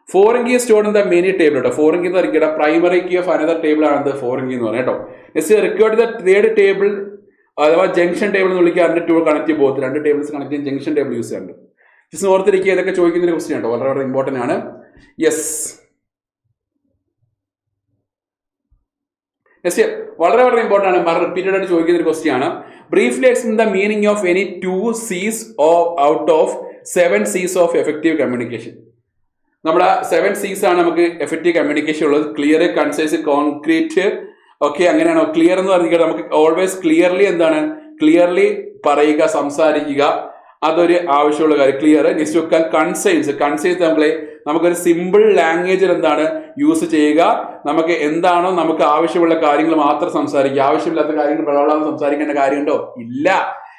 A: Foreign key stored in the many table കേട്ടോ. ഫോറിൻ കീ എന്ന് പറയുക primary key of another table ആണ് ഫോറിൻ കീ എന്ന് പറയാം കേട്ടോ. Next, required the third table അഥവാ junction table എന്ന് വിളിക്കാറുണ്ട്. ടു കണക്ട് ബോത്ത്, രണ്ട് ടേബിൾസ് കണക്ട് ചെയ്യാൻ ജംഗ്ഷൻ ടേബിൾ യൂസ് ചെയ്യാറുണ്ട്. ജസ്റ്റ് ഓർത്തിരിക്കുക, ഇതൊക്കെ ചോദിക്കുന്ന ഒരു ക്വസ്റ്റ്യൻ കേട്ടോ, വളരെ വളരെ ഇമ്പോർട്ടന്റ് ആണ്. യെസ്, നെക്സ്റ്റ് വളരെ വളരെ ഇമ്പോർട്ടന്റ് ആണ്, റിപ്പീറ്റഡ് ആയിട്ട് ചോദിക്കുന്ന ഒരു ക്വസ്റ്റ്യൻ ആണ്. Briefly explain the meaning of any 2 C's out of 7 C's of effective communication. നമ്മുടെ 7 C's ആണ് നമുക്ക് എഫക്റ്റീവ് കമ്മ്യൂണിക്കേഷൻ ഉള്ളത്. Clear, concise, concrete. ഓക്കെ, അങ്ങനെയാണോ? ക്ലിയർ എന്ന് പറഞ്ഞാൽ നമുക്ക് ഓൾവേസ് ക്ലിയർലി എന്താണ്, ക്ലിയർലി പറയുക, സംസാരിക്കുക, അതൊരു ആവശ്യമുള്ള കാര്യം. ക്ലിയർ. നെക്സ്റ്റ് വെക്കാൻ കൺസൈസ്. കൺസൈസ് നമുക്കൊരു സിമ്പിൾ ലാംഗ്വേജിൽ എന്താണ് യൂസ് ചെയ്യുക. നമുക്ക് എന്താണോ നമുക്ക് ആവശ്യമുള്ള കാര്യങ്ങൾ മാത്രം സംസാരിക്കുക. ആവശ്യമില്ലാത്ത കാര്യങ്ങൾ വളവളാന്ന് സംസാരിക്കേണ്ട കാര്യമുണ്ടോ? ഇല്ല.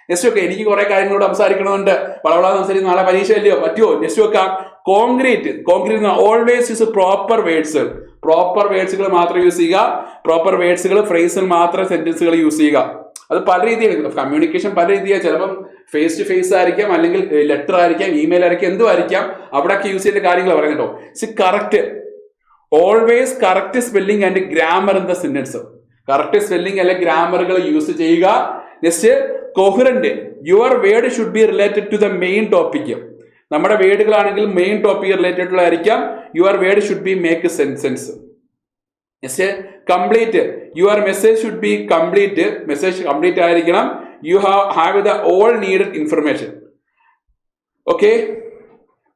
A: നെക്സ്റ്റ് വെക്കാം, എനിക്ക് കുറെ കാര്യങ്ങളോട് സംസാരിക്കണമെന്നുണ്ട്, വളവളാന്ന് സംസാരിക്കുന്ന നാളെ പരീക്ഷ അല്ലയോ, പറ്റുമോ? നെക്സ്റ്റ് വെക്കാം, concrete. Concrete always use proper words. Proper വേർഡ്സുകൾ മാത്രം യൂസ് ചെയ്യുക. പ്രോപ്പർ വേർഡ്സുകൾ, ഫ്രേസുകൾ മാത്രം സെന്റൻസുകൾ യൂസ് ചെയ്യുക. അത് പല രീതിയാണ് കമ്മ്യൂണിക്കേഷൻ, പല രീതിയാണ്. ചിലപ്പം ഫേസ് ടു ഫേസ് ആയിരിക്കാം, അല്ലെങ്കിൽ ലെറ്റർ ആയിരിക്കാം, ഇമെയിൽ ആയിരിക്കാം, എന്തും ആയിരിക്കാം. അവിടെയൊക്കെ യൂസ് ചെയ്യേണ്ട കാര്യങ്ങൾ പറയുന്നുണ്ടോ. Correct, always correct spelling and grammar in the sentence. Correct spelling അല്ലെങ്കിൽ ഗ്രാമറുകൾ യൂസ് ചെയ്യുക. Next, coherent. Your word should be related to the main topic. നമ്മുടെ വേർഡുകളാണെങ്കിൽ മെയിൻ ടോപ്പിക് റിലേറ്റഡ് ഉള്ളതായിരിക്കാം. Your word should be make sense. Next, complete. Your message should be complete. Message complete ആയിരിക്കണം. You have the all needed information. Okay.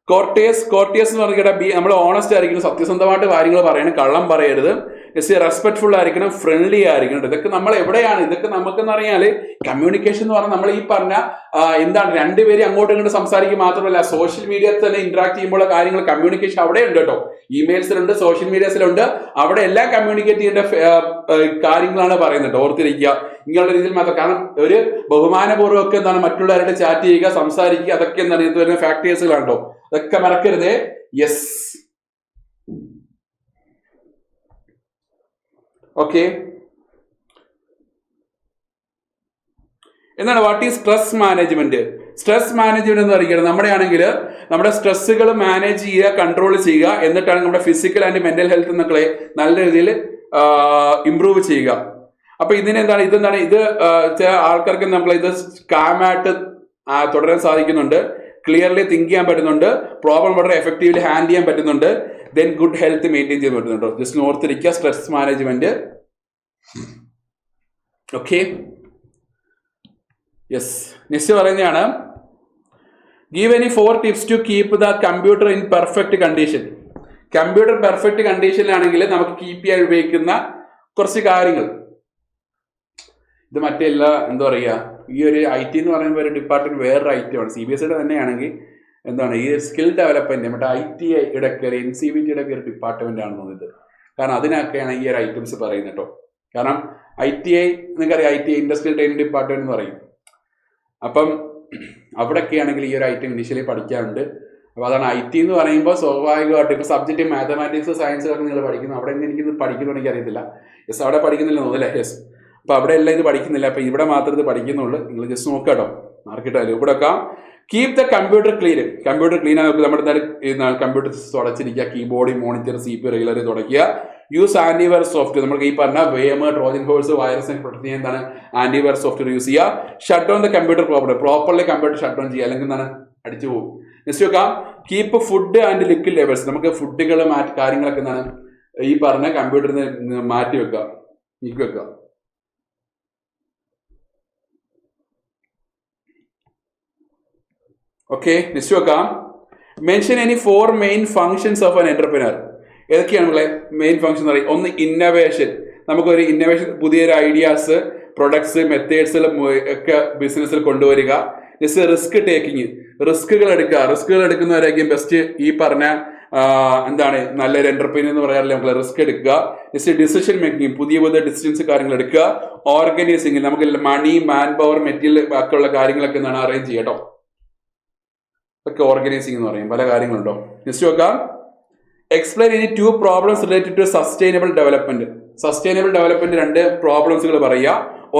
A: Courteous. Courteous എന്ന് പറഞ്ഞാൽ നമ്മൾ honest ആയിരിക്കണം, സത്യസന്ധമായിട്ട് കാര്യങ്ങൾ പറയണം, കള്ളം പറയരുത്. നെക്സ്റ്റ്, റെസ്പെക്ട്ഫുൾ ആയിരിക്കണം, ഫ്രണ്ട്ലി ആയിരിക്കണം. ഇതൊക്കെ നമ്മൾ എവിടെയാണ്, ഇതൊക്കെ നമുക്കെന്ന് പറഞ്ഞാല് കമ്മ്യൂണിക്കേഷൻ എന്ന് പറഞ്ഞാൽ നമ്മൾ ഈ പറഞ്ഞ എന്താണ്, രണ്ടുപേരും അങ്ങോട്ടും ഇങ്ങോട്ട് സംസാരിക്കുക മാത്രമല്ല, സോഷ്യൽ മീഡിയയിൽ തന്നെ ഇന്ററാക്ട് ചെയ്യുമ്പോൾ കാര്യങ്ങൾ കമ്മ്യൂണിക്കേഷൻ അവിടെ ഉണ്ട് കേട്ടോ. ഇമെയിൽസിലുണ്ട്, സോഷ്യൽ മീഡിയസിലുണ്ട്, അവിടെ എല്ലാം കമ്മ്യൂണിക്കേറ്റ് ചെയ്യേണ്ട കാര്യങ്ങളാണ് പറയുന്നത്. ഓർത്തിരിക്കുക ഇങ്ങനെയുള്ള രീതിയിൽ മാത്രം. കാരണം ഒരു ബഹുമാനപൂർവ്വം ഒക്കെ എന്താണ് മറ്റുള്ളവരുടെ ചാറ്റ് ചെയ്യുക, സംസാരിക്കുക, അതൊക്കെ എന്താണ് ഇത് വരുന്ന ഫാക്ടേഴ്സുകളാണ് കേട്ടോ. അതൊക്കെ മറക്കരുത്. Yes, okay. എന്താണ് what is stress management? Stress management എന്ന് പറയുന്നത് നമ്മുടെ ആണെങ്കിൽ നമ്മുടെ സ്ട്രെസ്സുകൾ മാനേജ് ചെയ്യുക, കൺട്രോൾ ചെയ്യുക, എന്നിട്ടാണ് നമ്മുടെ ഫിസിക്കൽ ആൻഡ് മെന്റൽ ഹെൽത്ത് എന്നൊക്കെ നല്ല രീതിയിൽ ഇംപ്രൂവ് ചെയ്യുക. അപ്പൊ ഇതെന്താണ് ഇത് ചില ആൾക്കാർക്ക് നമ്മൾ ഇത് കാമായിട്ട് തുടരാൻ സാധിക്കുന്നുണ്ട്, ക്ലിയർലി തിങ്ക് ചെയ്യാൻ പറ്റുന്നുണ്ട്, പ്രോബ്ലം വളരെ എഫക്റ്റീവ്ലി ഹാൻഡിൽ ചെയ്യാൻ പറ്റുന്നുണ്ട്, ദെൻ ഗുഡ് ഹെൽത്ത് മെയിൻറ്റെയിൻ ചെയ്യാൻ പറ്റുന്നുണ്ടോ. ജസ്റ്റ് ഓർത്തിരിക്കുക stress management. Okay. Yes, next പറയുന്നതാണ് give any 4 tips to keep the computer in perfect condition. Computer perfect കണ്ടീഷനിലാണെങ്കിൽ നമുക്ക് കീപ്പ് ചെയ്യാൻ ഉപയോഗിക്കുന്ന കുറച്ച് കാര്യങ്ങൾ. ഇത് മറ്റെല്ലാ എന്താ പറയുക, ഈ ഒരു IT എന്ന് പറയുമ്പോൾ ഒരു ഡിപ്പാർട്ട്മെന്റ് വേറൊരു ഐറ്റമാണ്. CBSE തന്നെയാണെങ്കിൽ എന്താണ് ഈ സ്കിൽ ഡെവലപ്മെന്റ് മറ്റേ ITIയുടെ ഒക്കെ NCVTയുടെ ഒക്കെ ഒരു ഡിപ്പാർട്ട്മെന്റ് ആണെന്ന് തോന്നുന്നത്. കാരണം അതിനൊക്കെയാണ് ഈ ഒരു ഐറ്റംസ് പറയുന്നത് കേട്ടോ. കാരണം ITI നിങ്ങൾക്കറിയാം, ITI ഇൻഡസ്ട്രിയൽ ട്രെയിനിങ് ഡിപ്പാർട്ട്മെന്റ് എന്ന് പറയും. അപ്പം അവിടെയൊക്കെ ആണെങ്കിൽ ഈ ഒരു ഐറ്റം ഇനിഷ്യലി പഠിക്കാറുണ്ട്. അപ്പോൾ അതാണ് IT എന്ന് പറയുമ്പോൾ സ്വാഭാവികമായിട്ട് ഇപ്പോൾ സബ്ജക്റ്റ് മാത്തമാറ്റിക്സ് സയൻസ് ഒക്കെ നിങ്ങൾ പഠിക്കുന്നു. അവിടെ എനിക്കിത് പഠിക്കുന്നു എനിക്കറിയത്തില്ല. യെസ്, അവിടെ പഠിക്കുന്നില്ല തോന്നുന്നല്ലേ. യെസ്, അപ്പോൾ അവിടെ എല്ലാം ഇത് പഠിക്കുന്നില്ല. അപ്പോൾ ഇവിടെ മാത്രം ഇത് പഠിക്കുന്നുള്ളൂ. നിങ്ങൾ ജസ്റ്റ് നോക്കാം കേട്ടോ, മാർക്കിട്ടാലും ഇവിടെ വെക്കാം. Keep the computer clean. Computer clean ആക്കി നമ്മുടെ കമ്പ്യൂട്ടർ തുടച്ചിരിക്കുക. കീബോർഡ്, മോണിറ്റർ, CPU റെഗുലറി തുടയ്ക്കുക. Use antivirus software. നമുക്ക് ഈ പറഞ്ഞ വേം, ട്രോജൻ ഹോഴ്സ്, വൈറസിനെ പ്രൊട്ടക്ട് ചെയ്യാൻ എന്താണ് ആന്റിവൈറസ് സോഫ്റ്റ്വെയർ യൂസ് ചെയ്യുക. Shut down the computer properly computer shut down ചെയ്യുക, അല്ലെങ്കിൽ എന്താണ് അടിച്ചു പോകും. നെക്സ്റ്റ് വെക്കാം, keep food and liquid levels. നമുക്ക് ഫുഡുകൾ കാര്യങ്ങളൊക്കെ എന്താണ് ഈ പറഞ്ഞ കമ്പ്യൂട്ടറിൽ നിന്ന് മാറ്റി വെക്കുക, നീക്കി വെക്കുക. ഓക്കെ, നെക്സ്റ്റ് വെക്കാം, mention any 4 main functions of an entrepreneur. ഏതൊക്കെയാണ് നമ്മളെ മെയിൻ ഫങ്ഷൻ എന്ന് പറയും? ഒന്ന്, ഇന്നോവേഷൻ. നമുക്കൊരു ഇന്നോവേഷൻ, പുതിയൊരു ഐഡിയാസ്, പ്രൊഡക്ട്സ്, മെത്തേഡ്സ് ഒക്കെ ബിസിനസ്സിൽ കൊണ്ടുവരിക. റിസ്ക് ടേക്കിങ്, റിസ്കുകൾ എടുക്കുന്നവരായിരിക്കും ബെസ്റ്റ് ഈ പറഞ്ഞ എന്താണ് നല്ലൊരു എന്റർപ്രൈനർ എന്ന് പറയാറില്ല നമുക്ക്. റിസ്ക് എടുക്കുക. ഡിസിഷൻ മേക്കിംഗ്, പുതിയ ഡിസിഷൻസ് കാര്യങ്ങൾ എടുക്കുക. ഓർഗനൈസിങ്, നമുക്ക് മണി, മാൻ പവർ, മെറ്റീരിയൽ ഒക്കെ ഉള്ള കാര്യങ്ങളൊക്കെ എന്താണ് അറേഞ്ച് ചെയ്യാം കേട്ടോ. ഒക്കെ ഓർഗനൈസിങ് എന്ന് പറയും. പല കാര്യങ്ങളുണ്ടോ. നെക്സ്റ്റ് നോക്കാം. എക്സ്പ്ലെയിൻ ഇനി 2 problems related to sustainable development. Sustainable development 2 പ്രോബ്ലംസുകൾ പറയുക.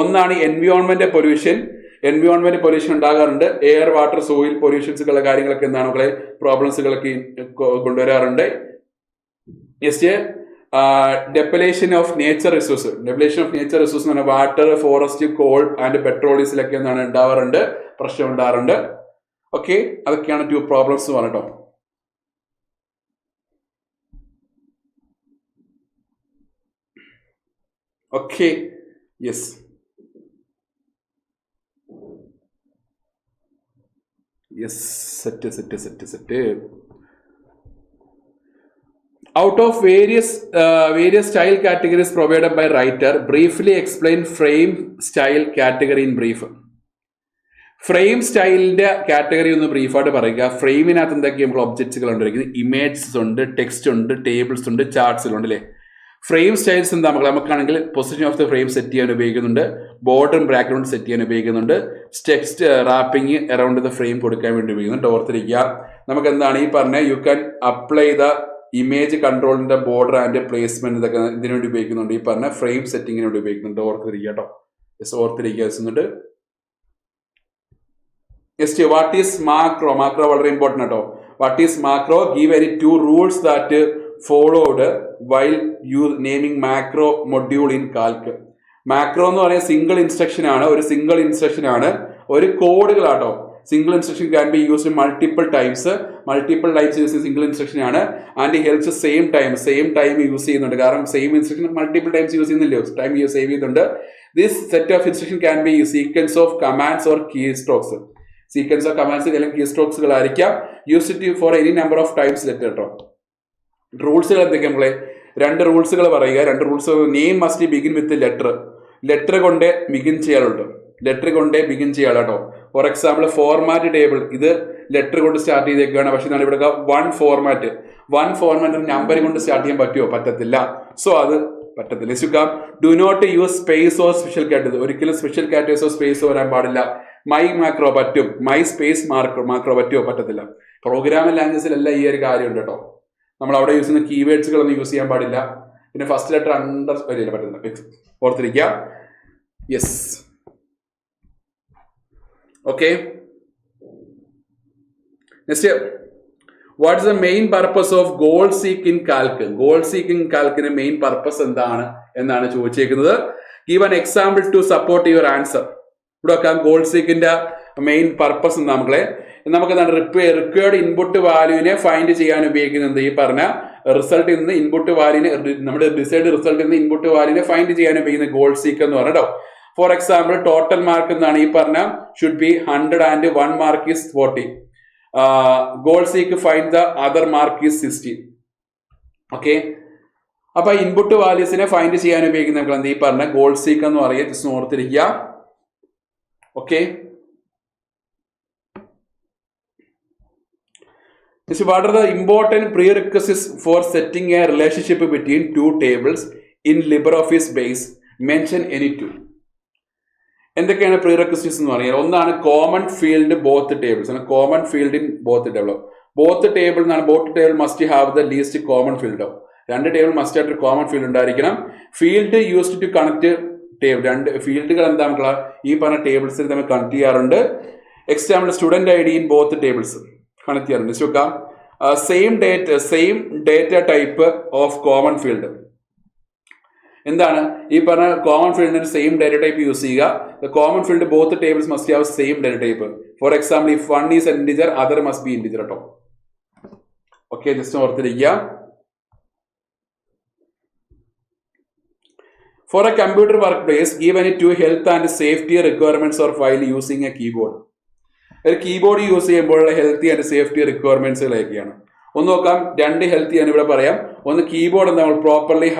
A: ഒന്നാണ് എൻവയോൺമെന്റ് പൊല്യൂഷൻ ഉണ്ടാകാറുണ്ട്. എയർ, വാട്ടർ, സോയിൽ പൊല്യൂഷൻസുകളുടെ കാര്യങ്ങളൊക്കെ എന്താണ് മക്കളെ പ്രോബ്ലംസുകളൊക്കെ കൊണ്ടുവരാറുണ്ട്. Next depletion of nature resource എന്ന് പറഞ്ഞാൽ വാട്ടർ, ഫോറസ്റ്റ്, കോൾ ആൻഡ് പെട്രോളീസിലൊക്കെ എന്താണ് ഉണ്ടാവാറുണ്ട്, പ്രശ്നം ഉണ്ടാകാറുണ്ട്. ഓക്കെ, അതൊക്കെയാണ് 2 പ്രോബ്ലംസ് പറഞ്ഞോ. Okay, yes. Set. Out of various style categories provided by writer, briefly explain frame style category in brief. Frame സ്റ്റൈലിന്റെ കാറ്റഗറി ഒന്ന് ബ്രീഫായിട്ട് പറയുക. ഫ്രെയിമിനകത്ത് എന്തൊക്കെ നമുക്ക് ഒബ്ജക്ട്സുകൾ ഉണ്ടായിരിക്കുന്നത്, ഇമേജസ് ഉണ്ട്, ടെക്സ്റ്റ് ഉണ്ട്, ടേബിൾസ് ഉണ്ട്, ചാർട്ട്സുകളുണ്ട് അല്ലേ. ഫ്രെയിം സ്റ്റൈൽസ് എന്താ നമുക്കാണെങ്കിൽ position of the frame set ചെയ്യാൻ ഉപയോഗിക്കുന്നുണ്ട്, ബോർഡറും ബാക്ക്ഗ്രൗണ്ട് സെറ്റ് ചെയ്യാൻ ഉപയോഗിക്കുന്നുണ്ട്, text wrapping around the frame കൊടുക്കാൻ വേണ്ടി ഉപയോഗിക്കുന്നുണ്ട്. ഓർത്തിരിക്കുക. നമുക്ക് എന്താണ് ഈ പറഞ്ഞ you can apply the image കൺട്രോളിന്റെ ബോർഡർ ആൻഡ് പ്ലേസ്മെന്റ് ഇതൊക്കെ ഇതിനു വേണ്ടി ഉപയോഗിക്കുന്നുണ്ട്. ഈ പറഞ്ഞ ഫ്രെയിം സെറ്റിങ്ങിന് വേണ്ടി ഉപയോഗിക്കുന്നുണ്ട്. ഓർത്തിരിക്കുക കേട്ടോ. ഓർത്തിരിക്കുക. Next, what is macro? Macro വളരെ ഇമ്പോർട്ടൻ്റ് കേട്ടോ. What is macro? Give any 2 rules that followed while you naming macro module in calc. Macro എന്ന് പറയുന്നത് സിംഗിൾ ഇൻസ്ട്രക്ഷൻ ആണ്. ഒരു കോഡുകളാട്ടോ. Single instruction can be used multiple times use single instruction ആണ്. And helps same time use ചെയ്യുന്നുണ്ട്. കാരണം same instruction multiple times use ചെയ്യുന്നില്ലോ, time save ചെയ്യുന്നുണ്ട്. This set of instruction can be sequence of commands or key strokes. Sequence of commands അല്ലെങ്കിൽ key സ്ട്രോക്സുകളായിരിക്കാം. Used for any number of times letter കേട്ടോ. റൂൾസുകൾ എന്തൊക്കെയാ നമ്മളെ? 2 റൂൾസുകൾ പറയുക. 2 rules. Name must begin with letter കൊണ്ട് ബിഗിൻ ചെയ്യാറുണ്ട്. കേട്ടോ. ഫോർ എക്സാമ്പിൾ ഫോർമാറ്റ് ടേബിൾ, ഇത് ലെറ്റർ കൊണ്ട് സ്റ്റാർട്ട് ചെയ്തേക്കുകയാണ്. പക്ഷെ ഞാൻ ഇവിടെ വൺ ഫോർമാറ്റ് നമ്പർ കൊണ്ട് സ്റ്റാർട്ട് ചെയ്യാൻ പറ്റുമോ? പറ്റത്തില്ല. സോ അത് പറ്റത്തില്ല. Do not use space or special category. ഒരിക്കലും സ്പെഷ്യൽ കാറ്റഗറീസോ സ്പേസോ വരാൻ പാടില്ല. മൈ മാക്രോ പറ്റും, മൈ സ്പേസ് മാക്രോ പറ്റുമോ? പറ്റത്തില്ല. പ്രോഗ്രാമിംഗ് ലാംഗ്വേജിലെല്ലാം ഈ ഒരു കാര്യമുണ്ട് കേട്ടോ. നമ്മൾ അവിടെ യൂസ് ചെയ്യുന്ന കീവേഡ്സുകളൊന്നും യൂസ് ചെയ്യാൻ പാടില്ല. പിന്നെ ഫസ്റ്റ് ലെറ്റർ അണ്ടർ വരില്ല, പറ്റുന്നില്ല. ഓർത്തിരിക്കുക. Yes, okay. Next, what is the main purpose of goal seek in കാൽക്കിന്റെ മെയിൻ പർപ്പസ് എന്നാണ് ചോദിച്ചേക്കുന്നത്. Give an example to support your answer. ഇവിടെ വെക്കാം. ഗോൾ സീക്കിന്റെ മെയിൻ പർപ്പസ് എന്താ മക്കളെ? നമുക്ക് എന്താണ് റിക്വയർഡ് ഇൻപുട്ട് വാല്യൂവിനെ ഫൈൻഡ് ചെയ്യാൻ ഉപയോഗിക്കുന്നത്. ഈ പറഞ്ഞ റിസൾട്ടിൽ നിന്ന് ഇൻപുട്ട് വാല്യൂവിനെ, നമ്മുടെ ഡിസൈഡ് റിസൾട്ടിൽ നിന്ന് ഇൻപുട്ട് വാല്യൂവിനെ ഫൈൻഡ് ചെയ്യാൻ ഉപയോഗിക്കുന്ന ഗോൾ സീക്ക് എന്ന് പറഞ്ഞോ. ഫോർ എക്സാമ്പിൾ ടോട്ടൽ മാർക്ക് എന്നാണ് ഈ പറഞ്ഞ should be 100 and 1 mark is 40. Goal seek find the other mark is 60. Okay, അപ്പൊ ഇൻപുട്ട് വാല്യൂസിനെ ഫൈൻഡ് ചെയ്യാൻ ഉപയോഗിക്കുന്ന ഈ പറഞ്ഞ ഗോൾ സീക്ക് എന്ന് പറയുക. ജസ്റ്റ് ഓർത്തിരിക്കുക. Okay, what are the important prerequisites for setting a relationship between 2 tables in LibreOffice base? Mention any 2. എന്തൊക്കെയാണ് പ്രീറെക്വിസിറ്റ്സ് എന്ന് പറയുന്നത്? ഒന്നാണ് common field both tables. Common field in both table must have the least common field. 2 table must ആയിട്ട് common field ഉണ്ടായിരിക്കണം. Field used to connect table. 2 ഫീൽഡുകൾ എന്താ മക്കളെ? ഈ പറഞ്ഞ ടേബിൾസിൽ തമ്മിൽ കണക്ട് ചെയ്യാറുണ്ട്. Example student ID in both tables connect ചെയ്യാറുണ്ട്. നോക്കാം. Same data type of common field. എന്താണ് ഈ പറഞ്ഞ കോമൺ ഫീൽഡിന് സെയിം ഡേറ്റ ടൈപ്പ് യൂസ് ചെയ്യുക. Common field both tables must have same data type. For example if 1 is integer other must be integer കേട്ടോ. Okay, just ഓർത്തിരിക്കുക. For a computer work place give any 2 health and safety requirements or file using a keyboard. ഒരു keyboard use ചെയ്യുമ്പോഴുള്ള healthy and safety റിക്വയർമെന്റ്സുകളൊക്കെയാണ്. ഒന്ന് നോക്കാം. 2 healthy ആണ് ഇവിടെ പറയാം. ഒന്ന് കീബോർഡ് നമ്മൾ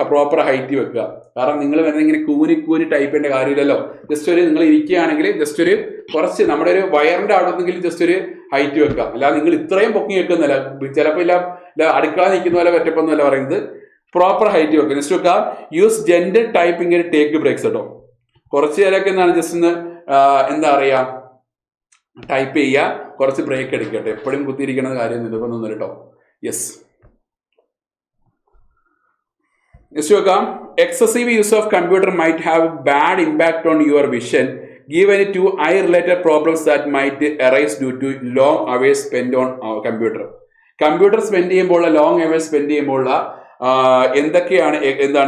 A: പ്രോപ്പർ ഹൈറ്റ് വെക്കുക. കാരണം നിങ്ങൾ വരുന്ന ഇങ്ങനെ കൂനി ടൈപ്പ് ചെയ്യേണ്ട കാര്യമില്ലല്ലോ. ജസ്റ്റ് ഒരു നിങ്ങൾ ഇരിക്കുകയാണെങ്കിൽ ജസ്റ്റ് ഒരു കുറച്ച് നമ്മുടെ ഒരു വയറിന്റെ അവിടെ നിന്നെങ്കിലും ജസ്റ്റ് ഒരു ഹൈറ്റ് വെക്കാം. അല്ലാതെ നിങ്ങൾ ഇത്രയും പൊക്കി വെക്കുന്നില്ല. ചിലപ്പോൾ ഇല്ല അടുക്കള നിൽക്കുന്ന പോലെ പറ്റപ്പൊന്നുമല്ല പറയുന്നത്. പ്രോപ്പർ ഹൈറ്റ് വെക്കുക. നെക്സ്റ്റ് വെക്കാം use gentle typing and take breaks കേട്ടോ. കുറച്ച് പേരൊക്കെ എന്താണ് ജസ്റ്റ് ഒന്ന് എന്താ പറയാ ടൈപ്പ് ചെയ്യുക, കുറച്ച് ബ്രേക്ക് എടുക്കട്ടെ. എപ്പോഴും കുത്തിയിരിക്കണ കാര്യം നിർബന്ധമൊന്നുമില്ല കേട്ടോ. യെസ്. നെക്സ്റ്റ് വെക്കാം excessive use of computer might have bad impact on your vision given to eye related problems that might arise due to long hours spent on computer. Computer spend ചെയ്യുമ്പോൾ long hours spend ചെയ്യുമ്പോൾ എന്തൊക്കെയാണ്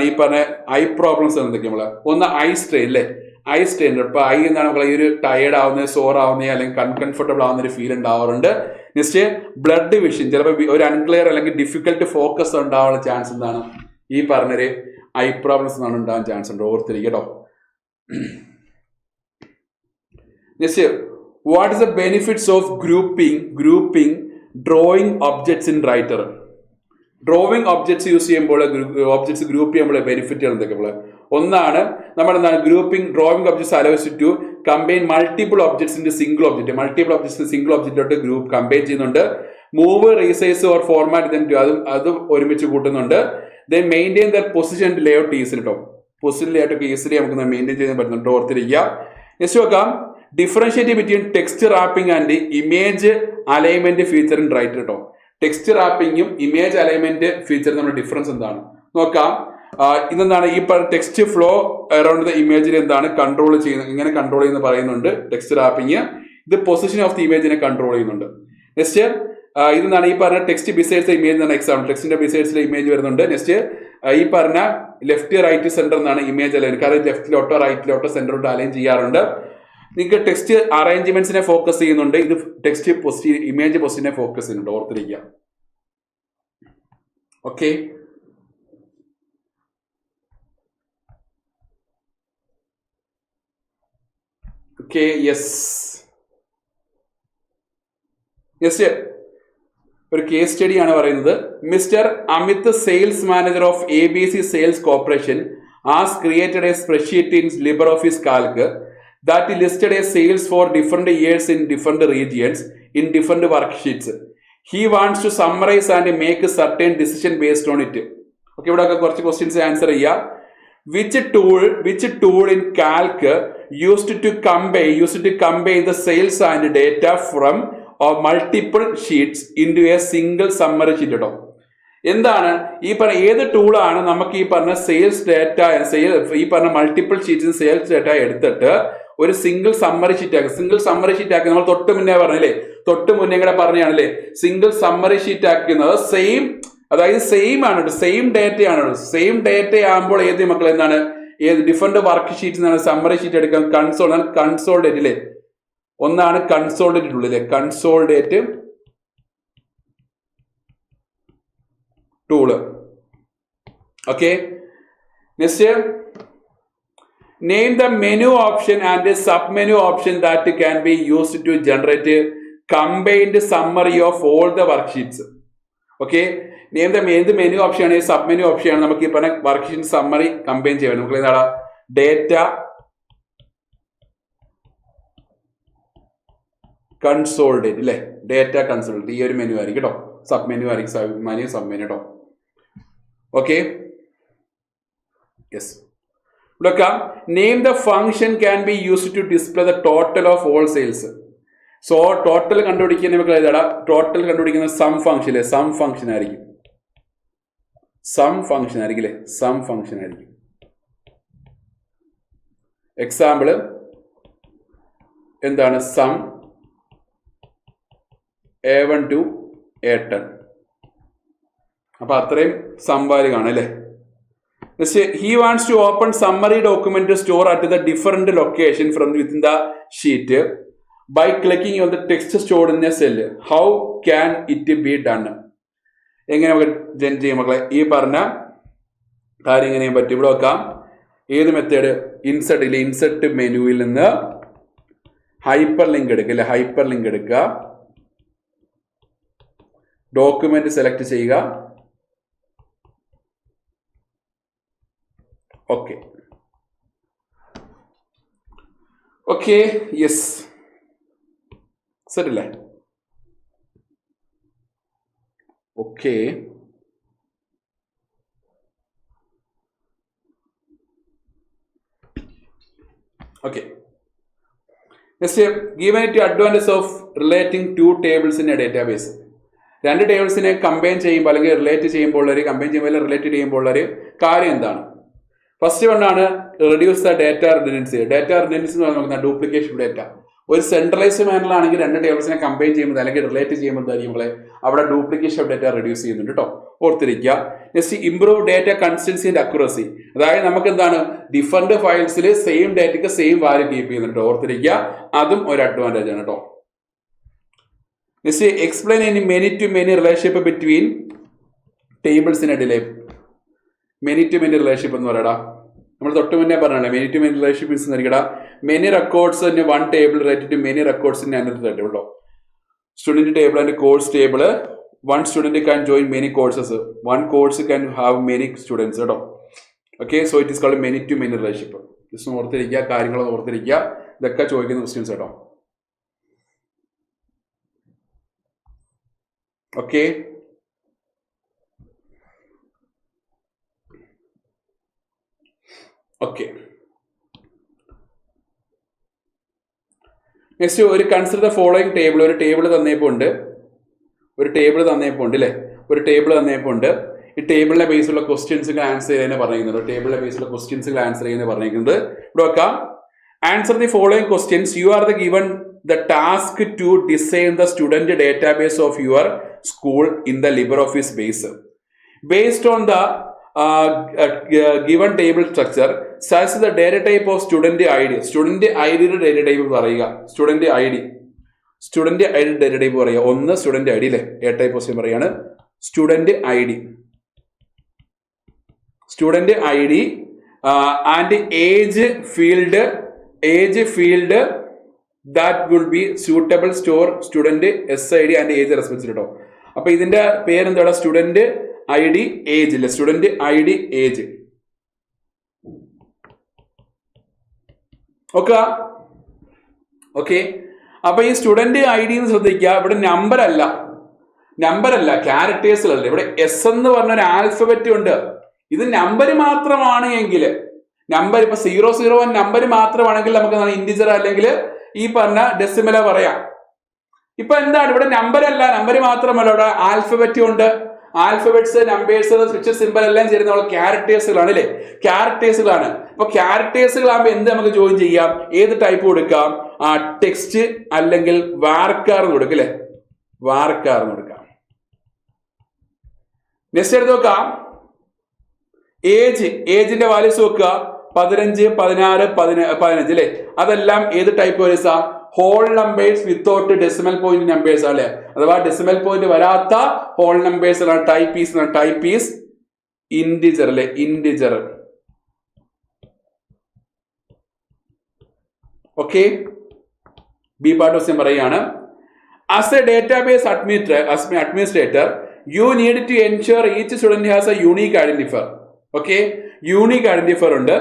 A: ഈ പറഞ്ഞ I problems എന്തൊക്കെയാണ്? ഒന്ന് I strain അല്ലേ? I strain. ഇപ്പൊ I എന്താണ് നമ്മളെ ഈ ഒരു ടയേർഡ് ആവുന്നത്, സോർ ആവുന്നത് അല്ലെങ്കിൽ അൺകംഫർട്ടബിൾ ആവുന്ന ഒരു ഫീൽ ഉണ്ടാവാറുണ്ട്. നെക്സ്റ്റ് ബ്ലഡ് വിഷൻ, ചിലപ്പോൾ ഒരു അൺക്ലിയർ അല്ലെങ്കിൽ ഡിഫിക്കൽട്ട് ഫോക്കസ് ഉണ്ടാവാനുള്ള ചാൻസ് എന്താണ് ഈ പറഞ്ഞൊരു ഐ പ്രോബ്ലംസ് എന്നാണ് ഉണ്ടാകാൻ ചാൻസ് ഉണ്ട്. ഓർത്തിരിക്കട്ടോ. Next, what is the benefits of grouping drawing objects in writer? Drawing objects use ചെയ്യുമ്പോൾ ഒബ്ജക്ട്സ് ഗ്രൂപ്പ് ചെയ്യുമ്പോൾ ബെനിഫിറ്റുകൾ എന്തൊക്കെയുള്ള? ഒന്നാണ് നമ്മൾ എന്താണ് drawing objects allows to combine multiple objects in single object. Multiple objects single ഒബ്ജക്റ്റിലോട്ട് ഗ്രൂപ്പ് കമ്പൈൻ ചെയ്യുന്നുണ്ട്. Move, resize or format അതും ഒരുമിച്ച് കൂട്ടുന്നുണ്ട്. Then maintain the position layout easily കേട്ടോ. പൊസിഷൻ ലേഔട്ട് ഒക്കെ ഈസിലി നമുക്ക് മെയിൻറ്റെയിൻ ചെയ്യാൻ പറ്റുന്നുണ്ട്. ഓർത്തിരിക്കുക. നെക്സ്റ്റ് നോക്കാം differentiate between text wrapping and image alignment feature in writer കേട്ടോ. ടെക്സ്റ്റ് റാപ്പിംഗും ഇമേജ് അലൈൻമെന്റ് ഫീച്ചർ നമ്മുടെ ഡിഫറൻസ് എന്താണ് നോക്കാം. ഇതെന്താണ് ഈ ടെക്സ്റ്റ് ഫ്ലോ അറൌണ്ട് ദ ഇമേജിനെ എന്താണ് കൺട്രോൾ ചെയ്യുന്നത്, ഇങ്ങനെ കൺട്രോൾ ചെയ്യുന്ന പറയുന്നുണ്ട് ടെക്സ്റ്റ് റാപ്പിംഗ്. ഇത് പൊസിഷൻ ഓഫ് ദി ഇമേജിനെ കൺട്രോൾ ചെയ്യുന്നുണ്ട്. നെക്സ്റ്റ് ഇതെന്താണ് ഈ പറഞ്ഞ ടെക്സ്റ്റ് ബിസൈഡ്സ് ഇമേജ് എന്നാണ് എക്സാമ്പിൾ. ടെക്സ്റ്റിന്റെ ബിസൈഡ്സിലെ ഇമേജ് വരുന്നുണ്ട്. നെക്സ്റ്റ് ഈ പറഞ്ഞ ലെഫ്റ്റ് റൈറ്റ് സെന്റർ എന്നാണ് ഇമേജ് അലൈൻ. കാരണം ലെഫ്റ്റിലോട്ടോ റൈറ്റിലോട്ടോ സെന്ററിലോട്ടോ അലൈൻ ചെയ്യാറുണ്ട്. നിങ്ങൾക്ക് ടെക്സ്റ്റ് അറേഞ്ച്മെന്റ്സിനെ ഫോക്കസ് ചെയ്യുന്നുണ്ട്. ഇത് ടെക്സ്റ്റ് ഇമേജ് പൊസിഷനെ ഫോക്കസ് ചെയ്യുന്നുണ്ട്. ഓർത്തിരിക്കുക. ഓക്കെ. ഓക്കെ. യെസ്. നെക്സ്റ്റ് ഒരു കേസ് സ്റ്റഡിയാണ് പറയുന്നത്. Mister Amit, sales manager of ABC sales corporation, has created a spreadsheet in LibreOffice Calc that listed a sales for different years in different regions in different worksheets. He wants to summarize and make a certain decision based on it. Okay, ഇവിടെ കുറച്ച് questions answer ചെയ്യാം. Which tool in Calc used to combine the sales and data from multiple sheets into a single summary sheet കേട്ടോ. എന്താണ് ഈ പറഞ്ഞ ഏത് ടൂളാണ് നമുക്ക് ഈ പറഞ്ഞ സെയിൽസ് ഡേറ്റ ഈ പറഞ്ഞ മൾട്ടിപ്പിൾ ഷീറ്റ്സ് സെയിൽസ് ഡേറ്റ എടുത്തിട്ട് ഒരു സിംഗിൾ സമ്മറി ഷീറ്റ് ആക്കി നമ്മൾ തൊട്ട് മുന്നേ പറഞ്ഞല്ലേ, തൊട്ട് മുന്നേ കൂടെ പറഞ്ഞാണല്ലേ സിംഗിൾ സമ്മറി ഷീറ്റ് ആക്കുന്നത്. സെയിം ആണ്, സെയിം ഡേറ്റയാണ്. സെയിം ഡേറ്റ ആകുമ്പോൾ ഏത് മക്കൾ എന്താണ് ഏത് ഡിഫറെന്റ് വർക്ക് ഷീറ്റ്സ് എന്നാണ് സമ്മറി ഷീറ്റ് എടുക്കാൻ കൺസോൾഡേറ്റ് അല്ലേ. ഒന്നാണ് കൺസോൾഡേറ്റ് ടൂൾ അല്ലേ, consolidate tool. Okay. Next name the menu option and sub menu option that can be used to generate combined summary of all the worksheets. Okay. Name the ഏത് menu option ആണ്, sub menu option ആണ് നമുക്ക് ഈ പറഞ്ഞ work sheet summary combine ചെയ്യാൻ. നമുക്ക് എന്താണ് data consolidate അല്ലേ, ഡേറ്റ കൺസോൾഡേറ്റ് ഈ ഒരു മെനു ആയിരിക്കും കേട്ടോ. സബ് മെനു ആയിരിക്കും, സബ് മെനു കേട്ടോ. ഓക്കെ. യെസ്. ഇവിടെ name the function can be used to display the total of all sales. So total കണ്ടുപിടിക്കുന്ന നമുക്ക് ഏതാടാ, ടോട്ടൽ കണ്ടുപിടിക്കുന്ന സം ഫംഗ്ഷൻ അല്ലേ, സം ഫംഗ്ഷൻ ആയിരിക്കും അല്ലേ. എക്സാമ്പിള് എന്താണ് സം A1 to A10. അപ്പൊ അത്രയും സംവാരി കാണും അല്ലേ. He wants to open summary document to store at the different location from within the sheet by clicking on the text stored in a cell. How can it be done? എങ്ങനെ നമുക്ക് gen ചെയ്യാം മക്കളെ? ഈ പറഞ്ഞ കാര്യം എങ്ങനെയും പറ്റും. ഇവിടെ വെക്കാം ഏത് മെത്തേഡ്, ഇൻസെർട്ട് മെനുവിൽ നിന്ന് ഹൈപ്പർ ലിങ്ക് എടുക്കുക, ഡോക്യുമെന്റ് സെലക്ട് ചെയ്യുക, ഓക്കെ ഓക്കെ യെസ് ശരിയല്ലേ? Okay okay next given it advantage of relating to tables in A database. രണ്ട് ടേബിൾസിനെ കമ്പൈൻ ചെയ്യുമ്പോൾ അല്ലെങ്കിൽ റിലേറ്റ് ചെയ്യുമ്പോൾ ഉള്ളൊരു കമ്പൈൻ ചെയ്യുമ്പോൾ റിലേറ്റ് ചെയ്യുമ്പോൾ ഉള്ളൊരു കാര്യം എന്താണ്? ഫസ്റ്റ് വണ്ണാണ് reduce the data redundancy. Data redundancy എന്ന് പറഞ്ഞാൽ ഡ്യൂപ്ലിക്കേഷൻ ഡേറ്റ. ഒരു സെൻട്രലൈസ്ഡ് മാനറിലാണെങ്കിൽ രണ്ട് ടേബിൾസിനെ കമ്പൈൻ ചെയ്യുമ്പോൾ അല്ലെങ്കിൽ റിലേറ്റ് ചെയ്യുമ്പോൾ നമ്മളെ അവിടെ ഡ്യൂപ്ലിക്കേഷൻ ഓഫ് ഡേറ്റ റെഡ്യൂസ് ചെയ്യുന്നുണ്ട് കേട്ടോ, ഓർത്തിരിക്കുക. Next improve data consistency and accuracy. അതായത് നമുക്ക് എന്താണ് ഡിഫറൻറ്റ് ഫയൽസിൽ സെയിം ഡേറ്റയ്ക്ക് സെയിം വാല്യൂ കീപ്പ് ചെയ്യുന്നുണ്ട്, ഓർത്തിരിക്കുക. അതും ഒരു അഡ്വാൻറ്റേജ് ആണ് കേട്ടോ. Next explain in many to many relationship between tables in a delay. Many to many relationship എന്ന് പറയടാ, നമ്മൾ തൊട്ട് മുന്നേ പറഞ്ഞല്ലേ many to many relationship means എന്നിരിക്കടാ many records in one table related to many records in another table കേട്ടോ. Student table and course table. One student can join many courses. One course can have many students കേട്ടോ. Okay, so it is called many to many relationship. Just ഓർത്തിരിക്കുക, കാര്യങ്ങളൊന്നും ഓർത്തിരിക്കുക. ഇതൊക്കെ ചോദിക്കുന്ന questions കേട്ടോ. Okay okay next ഒരു consider the following table. ഒരു table തന്നേപ്പോൾ ഉണ്ട് അല്ലേ, ഒരു ടേബിൾ തന്നേപ്പോൾ ഉണ്ട്. ഈ ടേബിളിനെ ബേസിലുള്ള ക്വസ്റ്റ്യൻസുകൾ ആൻസർ ചെയ്യാൻ പറഞ്ഞിരിക്കുന്നത്. ടേബിളിനെ ബേസിലുള്ള ക്വസ്റ്റ്യൻസുകൾ ആൻസർ ചെയ്യാൻ പറഞ്ഞിരിക്കുന്നത്. ഇവിടെ വെക്കാം. Answer the following questions. You are the given the task to design the student database of your school in the LibreOffice base. Based on the given table structure, such the data type of student ID. Student ID data type പറയുക. Student ID data type പറയുക. ഒന്ന് student I D അല്ലേ, data type question പറയാണ്. Student I D and age field that will be suitable store student SID and age respectively കേട്ടോ. അപ്പൊ ഇതിന്റെ പേരെന്താണ്? Student I D age ഇല്ലേ, student I D age. Okay അപ്പൊ ഈ student I D എന്ന് ശ്രദ്ധിക്കുക. ഇവിടെ നമ്പർ അല്ല ക്യാരക്ടേഴ്സിലല്ല. ഇവിടെ എസ് എന്ന് പറഞ്ഞ ഒരു ആൽഫബറ്റ് ഉണ്ട്. ഇത് നമ്പർ മാത്രമാണ് എങ്കിൽ, നമ്പർ ഇപ്പൊ 001 നമ്പർ മാത്രമാണെങ്കിൽ നമുക്ക് ഇൻഡിജർ അല്ലെങ്കിൽ ഈ പറഞ്ഞ ഡെസിമല പറയാം. ഇപ്പൊ എന്താണ് ഇവിടെ നമ്പർ മാത്രമല്ല, ഇവിടെ ആൽഫബറ്റ് ഉണ്ട്. ആൽഫബറ്റ്സ്, നമ്പേഴ്സ്, സ്വിച്ച് സിമ്പിൾ എല്ലാം ചേരുന്ന ക്യാരക്ടേഴ്സുകളാണ് അല്ലേ, ക്യാരക്ടേഴ്സുകളാണ്. അപ്പൊ ക്യാരക്ടേഴ്സുകളാകുമ്പോൾ എന്ത് നമുക്ക് ജോയിൻ ചെയ്യാം? ഏത് ടൈപ്പ് കൊടുക്കാം? ടെക്സ്റ്റ് അല്ലെങ്കിൽ വാർക്കാർ കൊടുക്കും അല്ലെ, വാർക്കാർ കൊടുക്കാം. നെക്സ്റ്റ് എടുത്ത് നോക്കാം. ഏജിന്റെ വാല്യൂസ് നോക്കുക. 15, 16, 15 അല്ലെ, അതെല്ലാം ഏത് ടൈപ്പ് വരും? Whole numbers without decimal point numbers അല്ലെ, അഥവാ ഡെസിമൽ പോയിന്റ് വരാത്ത ഹോൾ നമ്പേഴ്സ് ആണ്. ടൈപ്പ് ഈസ് ഇൻഡിജർ അല്ലെ, integer. Okay, B part question പറയാണ്. As a database administrator you need to ensure each student has a unique identifier. Okay, unique identifier ഉണ്ട്.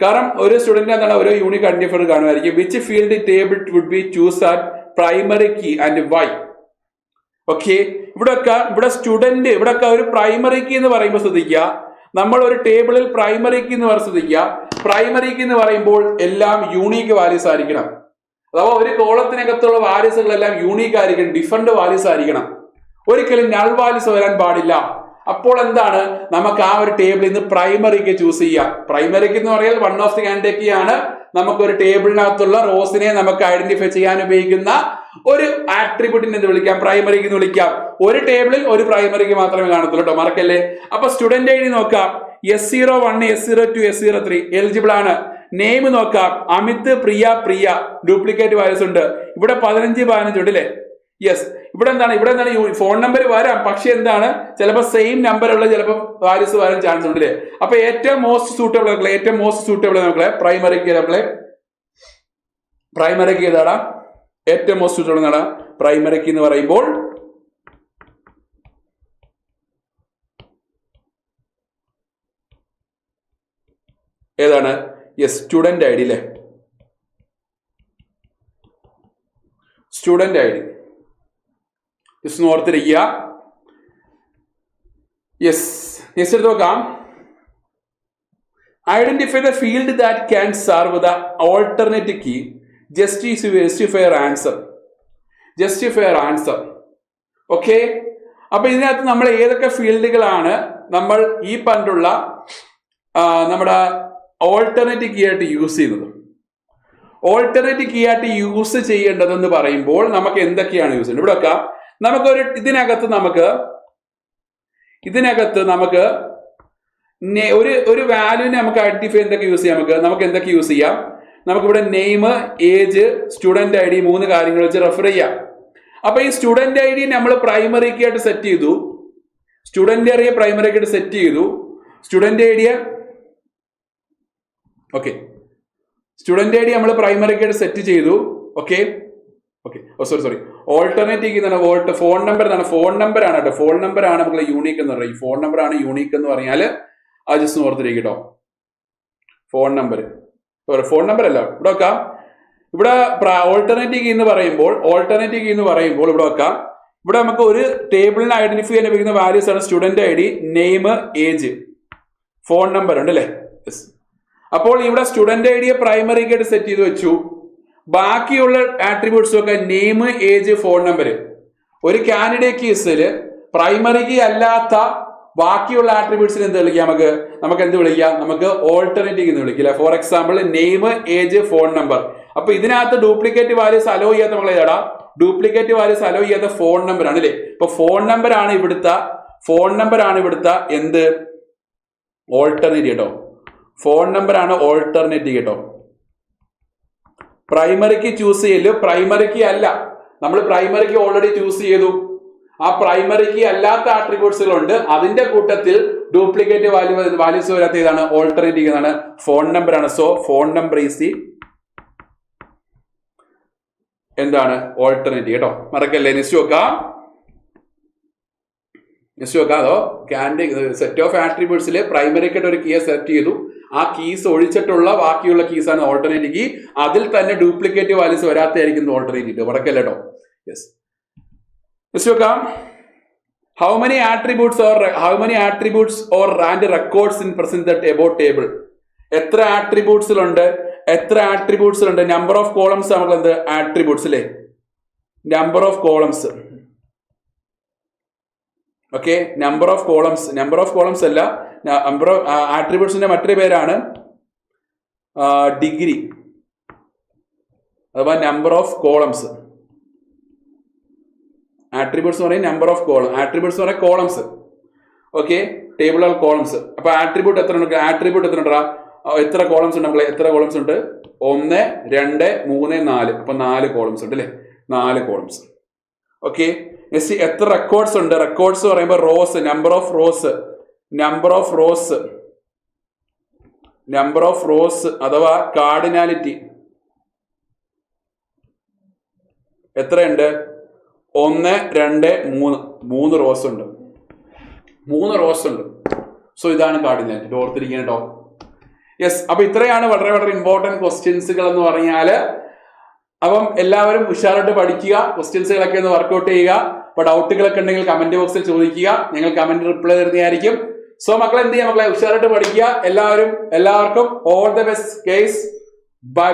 A: കാരണം ഒരു student എന്താണ് ഓരോ യൂണിക് ഐഡന്റിഫയർ കാണുമായിരിക്കും. Which field table would be choose at primary key and why. Okay, ഇവിടെ student ഇവിടെ ഒരു primary key എന്ന് പറയുമ്പോൾ ശ്രദ്ധിക്കുക. നമ്മൾ ഒരു ടേബിളിൽ പ്രൈമറി കീ എന്ന് ശ്രദ്ധിക്കുക. പ്രൈമറി കീ എന്ന് പറയുമ്പോൾ എല്ലാം യൂണീക്ക് വാല്യൂസ് ആയിരിക്കണം. അഥവാ ഒരു കോളത്തിനകത്തുള്ള വാല്യൂസുകളെല്ലാം യൂണീക്ക് ആയിരിക്കണം, ഡിഫറെന്റ് വാല്യൂസ് ആയിരിക്കണം. ഒരിക്കലും നൾ വാല്യൂസ് വരാൻ പാടില്ല. അപ്പോൾ എന്താണ്, നമുക്ക് ആ ഒരു ടേബിളിൽ നിന്ന് പ്രൈമറിക്ക് ചൂസ് ചെയ്യാം. പ്രൈമറിക്ക് എന്ന് പറയുന്നത് one of the candidate key ആണ്. നമുക്ക് ഒരു ടേബിളിനകത്തുള്ള റോസിനെ നമുക്ക് ഐഡന്റിഫൈ ചെയ്യാൻ ഉപയോഗിക്കുന്ന ഒരു ആട്രിബ്യൂട്ടിനെ എന്ത് വിളിക്കാം? പ്രൈമറിക്ക് എന്ന് വിളിക്കാം. ഒരു ടേബിളിൽ ഒരു പ്രൈമറിക്ക് മാത്രമേ കാണത്തുള്ളൂ കേട്ടോ, മറക്കല്ലേ. അപ്പൊ സ്റ്റുഡന്റ് ഐ ഡി നോക്കാം. S01, S02, S03 എലിജിബിൾ ആണ്. നെയിം നോക്കാം. അമിത്, പ്രിയ. ഡ്യൂപ്ലിക്കേറ്റ് വാല്യൂസ് ഉണ്ട്. ഇവിടെ 15, 15 ഉണ്ട് അല്ലേ. യെസ്, ഇവിടെ എന്താണ് ഫോൺ നമ്പർ വരാം, പക്ഷെ എന്താണ് ചിലപ്പോൾ സെയിം നമ്പർ ഉള്ള ചിലപ്പോൾ വാല്യൂസ് വരാൻ ചാൻസ് ഉണ്ട് അല്ലേ. അപ്പൊ ഏറ്റവും മോസ്റ്റ് സൂട്ടബിൾ നോക്കളെ പ്രൈമറിക്ക് ഏതാണ്? ഏറ്റവും മോസ്റ്റ് സൂട്ടബിൾ എന്നാണ് പ്രൈമറിക്ക് എന്ന് പറയുമ്പോൾ ഏതാണ്? യെസ്, സ്റ്റുഡന്റ് ഐ ഡി അല്ലേ? സ്റ്റുഡന്റ് ഐ ഡി ജസ്റ്റ് ഓർത്തിരിക്കുക. യെസ്, നെക്സ്റ്റ് എടുത്ത് നോക്കാം. Identify the field that can serve the alternative key. Justify answer. Justify answer. Okay, അപ്പൊ ഇതിനകത്ത് നമ്മൾ ഏതൊക്കെ ഫീൽഡുകളാണ് നമ്മൾ ഈ പറഞ്ഞിട്ടുള്ള നമ്മുടെ ഓൾട്ടർനേറ്റീവ് കീ ആയിട്ട് യൂസ് ചെയ്യുന്നത്? ഓൾട്ടർനേറ്റീവ് കീ ആയിട്ട് യൂസ് ചെയ്യേണ്ടതെന്ന് പറയുമ്പോൾ നമുക്ക് എന്തൊക്കെയാണ് യൂസ് ചെയ്യുന്നത്? ഇവിടെ വെക്കാം. നമുക്കൊരു ഇതിനകത്ത് നമുക്ക് ഒരു വാല്യൂവിനെ നമുക്ക് ഐഡന്റിഫൈ എന്തൊക്കെ യൂസ് ചെയ്യാം? നമുക്ക് എന്തൊക്കെ യൂസ് ചെയ്യാം? നമുക്കിവിടെ name, age, student I D 3 കാര്യങ്ങൾ വെച്ച് റെഫർ ചെയ്യാം. അപ്പൊ ഈ സ്റ്റുഡന്റ് ഐ ഡി നമ്മൾ പ്രൈമറി കീ ആയിട്ട് സെറ്റ് ചെയ്തു. Student I D primary key ആയിട്ട് സെറ്റ് ചെയ്തു. Student I D okay, student I D നമ്മൾ പ്രൈമറി കീ ആയിട്ട് സെറ്റ് ചെയ്തു. Okay okay sorry alternative key എന്നാണ് ഫോൺ നമ്പർ എന്നാണ്. ഫോൺ നമ്പർ ആണ് കേട്ടോ. ഫോൺ നമ്പർ ആണ് നമ്മൾ യൂണീക്ക് എന്ന് പറയുന്നത്. ഈ ഫോൺ നമ്പർ ആണ് യൂണീക്ക് എന്ന് പറഞ്ഞാൽ അത് ജസ്റ്റ് ഓർത്തിരിക്കും കേട്ടോ. ഫോൺ നമ്പർ അല്ല, ഇവിടെ വെക്കാം. ഇവിടെ ഓൾട്ടർനേറ്റീവ് കീ എന്ന് പറയുമ്പോൾ ഇവിടെ വെക്കാം. ഇവിടെ നമുക്ക് ഒരു ടേബിളിനെ ഐഡന്റിഫൈ ചെയ്യാൻ ഉപയോഗിക്കുന്ന വാല്യൂസ് ആണ് student I D, name, age, phone number ഉണ്ട് അല്ലേ? യെസ്. അപ്പോൾ ഇവിടെ സ്റ്റുഡന്റ് ഐ ഡിയെ പ്രൈമറി കീ ആയിട്ട് സെറ്റ് ചെയ്ത് വെച്ചു. ബാക്കിയുള്ള ആട്രിബ്യൂട്ട്സ് ഒക്കെ നെയിം, ഏജ്, ഫോൺ നമ്പർ. ഒരു കാൻഡിഡേറ്റ് കേസിൽ പ്രൈമറി കീ അല്ലാത്ത ബാക്കിയുള്ള ആട്രിബ്യൂട്ട്സിന് എന്ത് വിളിക്കാം? നമുക്ക് എന്ത് വിളിക്കാം? നമുക്ക് ഓൾട്ടർനേറ്റീവ് എന്ന് വിളിക്കില്ല. For example name, age, phone number. അപ്പൊ ഇതിനകത്ത് ഡ്യൂപ്ലിക്കേറ്റ് വാല്യൂസ് അലോ ചെയ്യാത്ത നമ്മൾ ഏതാടാ? ഡ്യൂപ്ലിക്കേറ്റ് വാല്യൂസ് അലോ ചെയ്യാത്ത ഫോൺ നമ്പർ ആണ് അല്ലേ? ഇപ്പൊ ഫോൺ നമ്പർ ആണ് ഇവിടുത്തെ എന്ത്? ഓൾട്ടർനേറ്റീവ് കേട്ടോ. ഫോൺ നമ്പർ ആണ് ഓൾട്ടർനേറ്റീവ് കേട്ടോ. പ്രൈമറിക്ക് ചൂസ് ചെയ്യല്. പ്രൈമറിക്ക് അല്ല, നമ്മൾ പ്രൈമറിക്ക് ഓൾറെഡി ചൂസ് ചെയ്തു. ആ പ്രൈമറിക്ക് അല്ലാത്ത ആട്രിബ്യൂട്ട്സുകളുണ്ട്. അതിന്റെ കൂട്ടത്തിൽ ഡ്യൂപ്ലിക്കേറ്റ് വാല്യൂസ് വരാത്ത ഏതാണ്? ഓൾട്ടർനേറ്റീവ് എന്നാണ്. ഫോൺ നമ്പർ ആണ്. So phone number is the എന്താണ്? ഓൾട്ടർനേറ്റീവ് കേട്ടോ. മറക്കല്ലേ. നെക്സ്റ്റ് നോക്കാം. അതോ സെറ്റ് ഓഫ് ആട്രിബ്യൂട്ട്സിൽ പ്രൈമറിക്കായിട്ട് ഒരു കീയെ സെലക്ട് ചെയ്തു. ആ കീസ് ഒഴിച്ചിട്ടുള്ള ബാക്കിയുള്ള കീസ് ആണ് ഓൾട്ടർനേറ്റീവ് കീ. അതിൽ തന്നെ ഡ്യൂപ്ലിക്കേറ്റ് വാല്യൂസ് വരാത്തായിരിക്കും ഓൾട്ടർനേറ്റീവ്. മറക്കല്ലേ കേട്ടോ. യെസ്, നോക്കാം. How many attributes or and records in present about table? എത്ര ആട്രിബ്യൂട്ട്സിലുണ്ട്? നമ്പർ ഓഫ് കോളംസ് നമുക്ക് എന്ത്? ആട്രിബ്യൂട്ട്സ് അല്ലേ? Number of columns. Okay, number of columns അല്ല, നമ്പർ ഓഫ് ആട്രിബ്യൂട്ട്സിന്റെ മറ്റൊരു പേരാണ് ഡിഗ്രി അഥവാ നമ്പർ ഓഫ് കോളംസ്. ആട്രിബ്യൂട്ട്സ് എന്ന് പറയും നമ്പർ ഓഫ് ആട്രിബ്യൂട്ട്സ് എന്ന് പറയാം columns. Okay, table of columns. അപ്പൊ ആട്രിബ്യൂട്ട് എത്ര ഉണ്ട്? എത്ര കോളംസ് ഉണ്ട്? നമ്മൾ എത്ര കോളംസ് ഉണ്ട്? 1, 2, 3, 4. അപ്പൊ 4 കോളംസ് ഉണ്ട് അല്ലെ? 4 കോളംസ്. ഓക്കെ, നെക്സ്റ്റ് എത്ര റെക്കോർഡ്സ് ഉണ്ട്? റെക്കോർഡ്സ് പറയുമ്പോൾ റോസ്, നമ്പർ ഓഫ് റോസ് അഥവാ കാർഡിനാലിറ്റി എത്രയുണ്ട്? 1, 2, 3 റോസ് ഉണ്ട്. 3 റോസ് ഉണ്ട്. സോ ഇതാണ് കാർഡിനാലിറ്റി. ഓർത്തിരിക്കുക കേട്ടോ. യെസ്, അപ്പൊ ഇത്രയാണ് വളരെ വളരെ ഇമ്പോർട്ടന്റ് ക്വസ്റ്റ്യൻസുകൾ എന്ന് പറഞ്ഞാൽ. അപ്പം എല്ലാവരും ഉഷാറായിട്ട് പഠിക്കുക. ക്വസ്റ്റ്യൻസുകളൊക്കെ ഒന്ന് വർക്ക്ഔട്ട് ചെയ്യുക. അപ്പൊ ഡൗട്ടുകളൊക്കെ ഉണ്ടെങ്കിൽ കമന്റ് ബോക്സിൽ ചോദിക്കുക. ഞങ്ങൾ കമന്റ് റിപ്ലൈ തരുന്നതായിരിക്കും. സോ മക്കളെ എന്ത് ചെയ്യാം? മക്കളെ ഉഷാറായിട്ട് പഠിക്കുക. എല്ലാവർക്കും all the best case. By.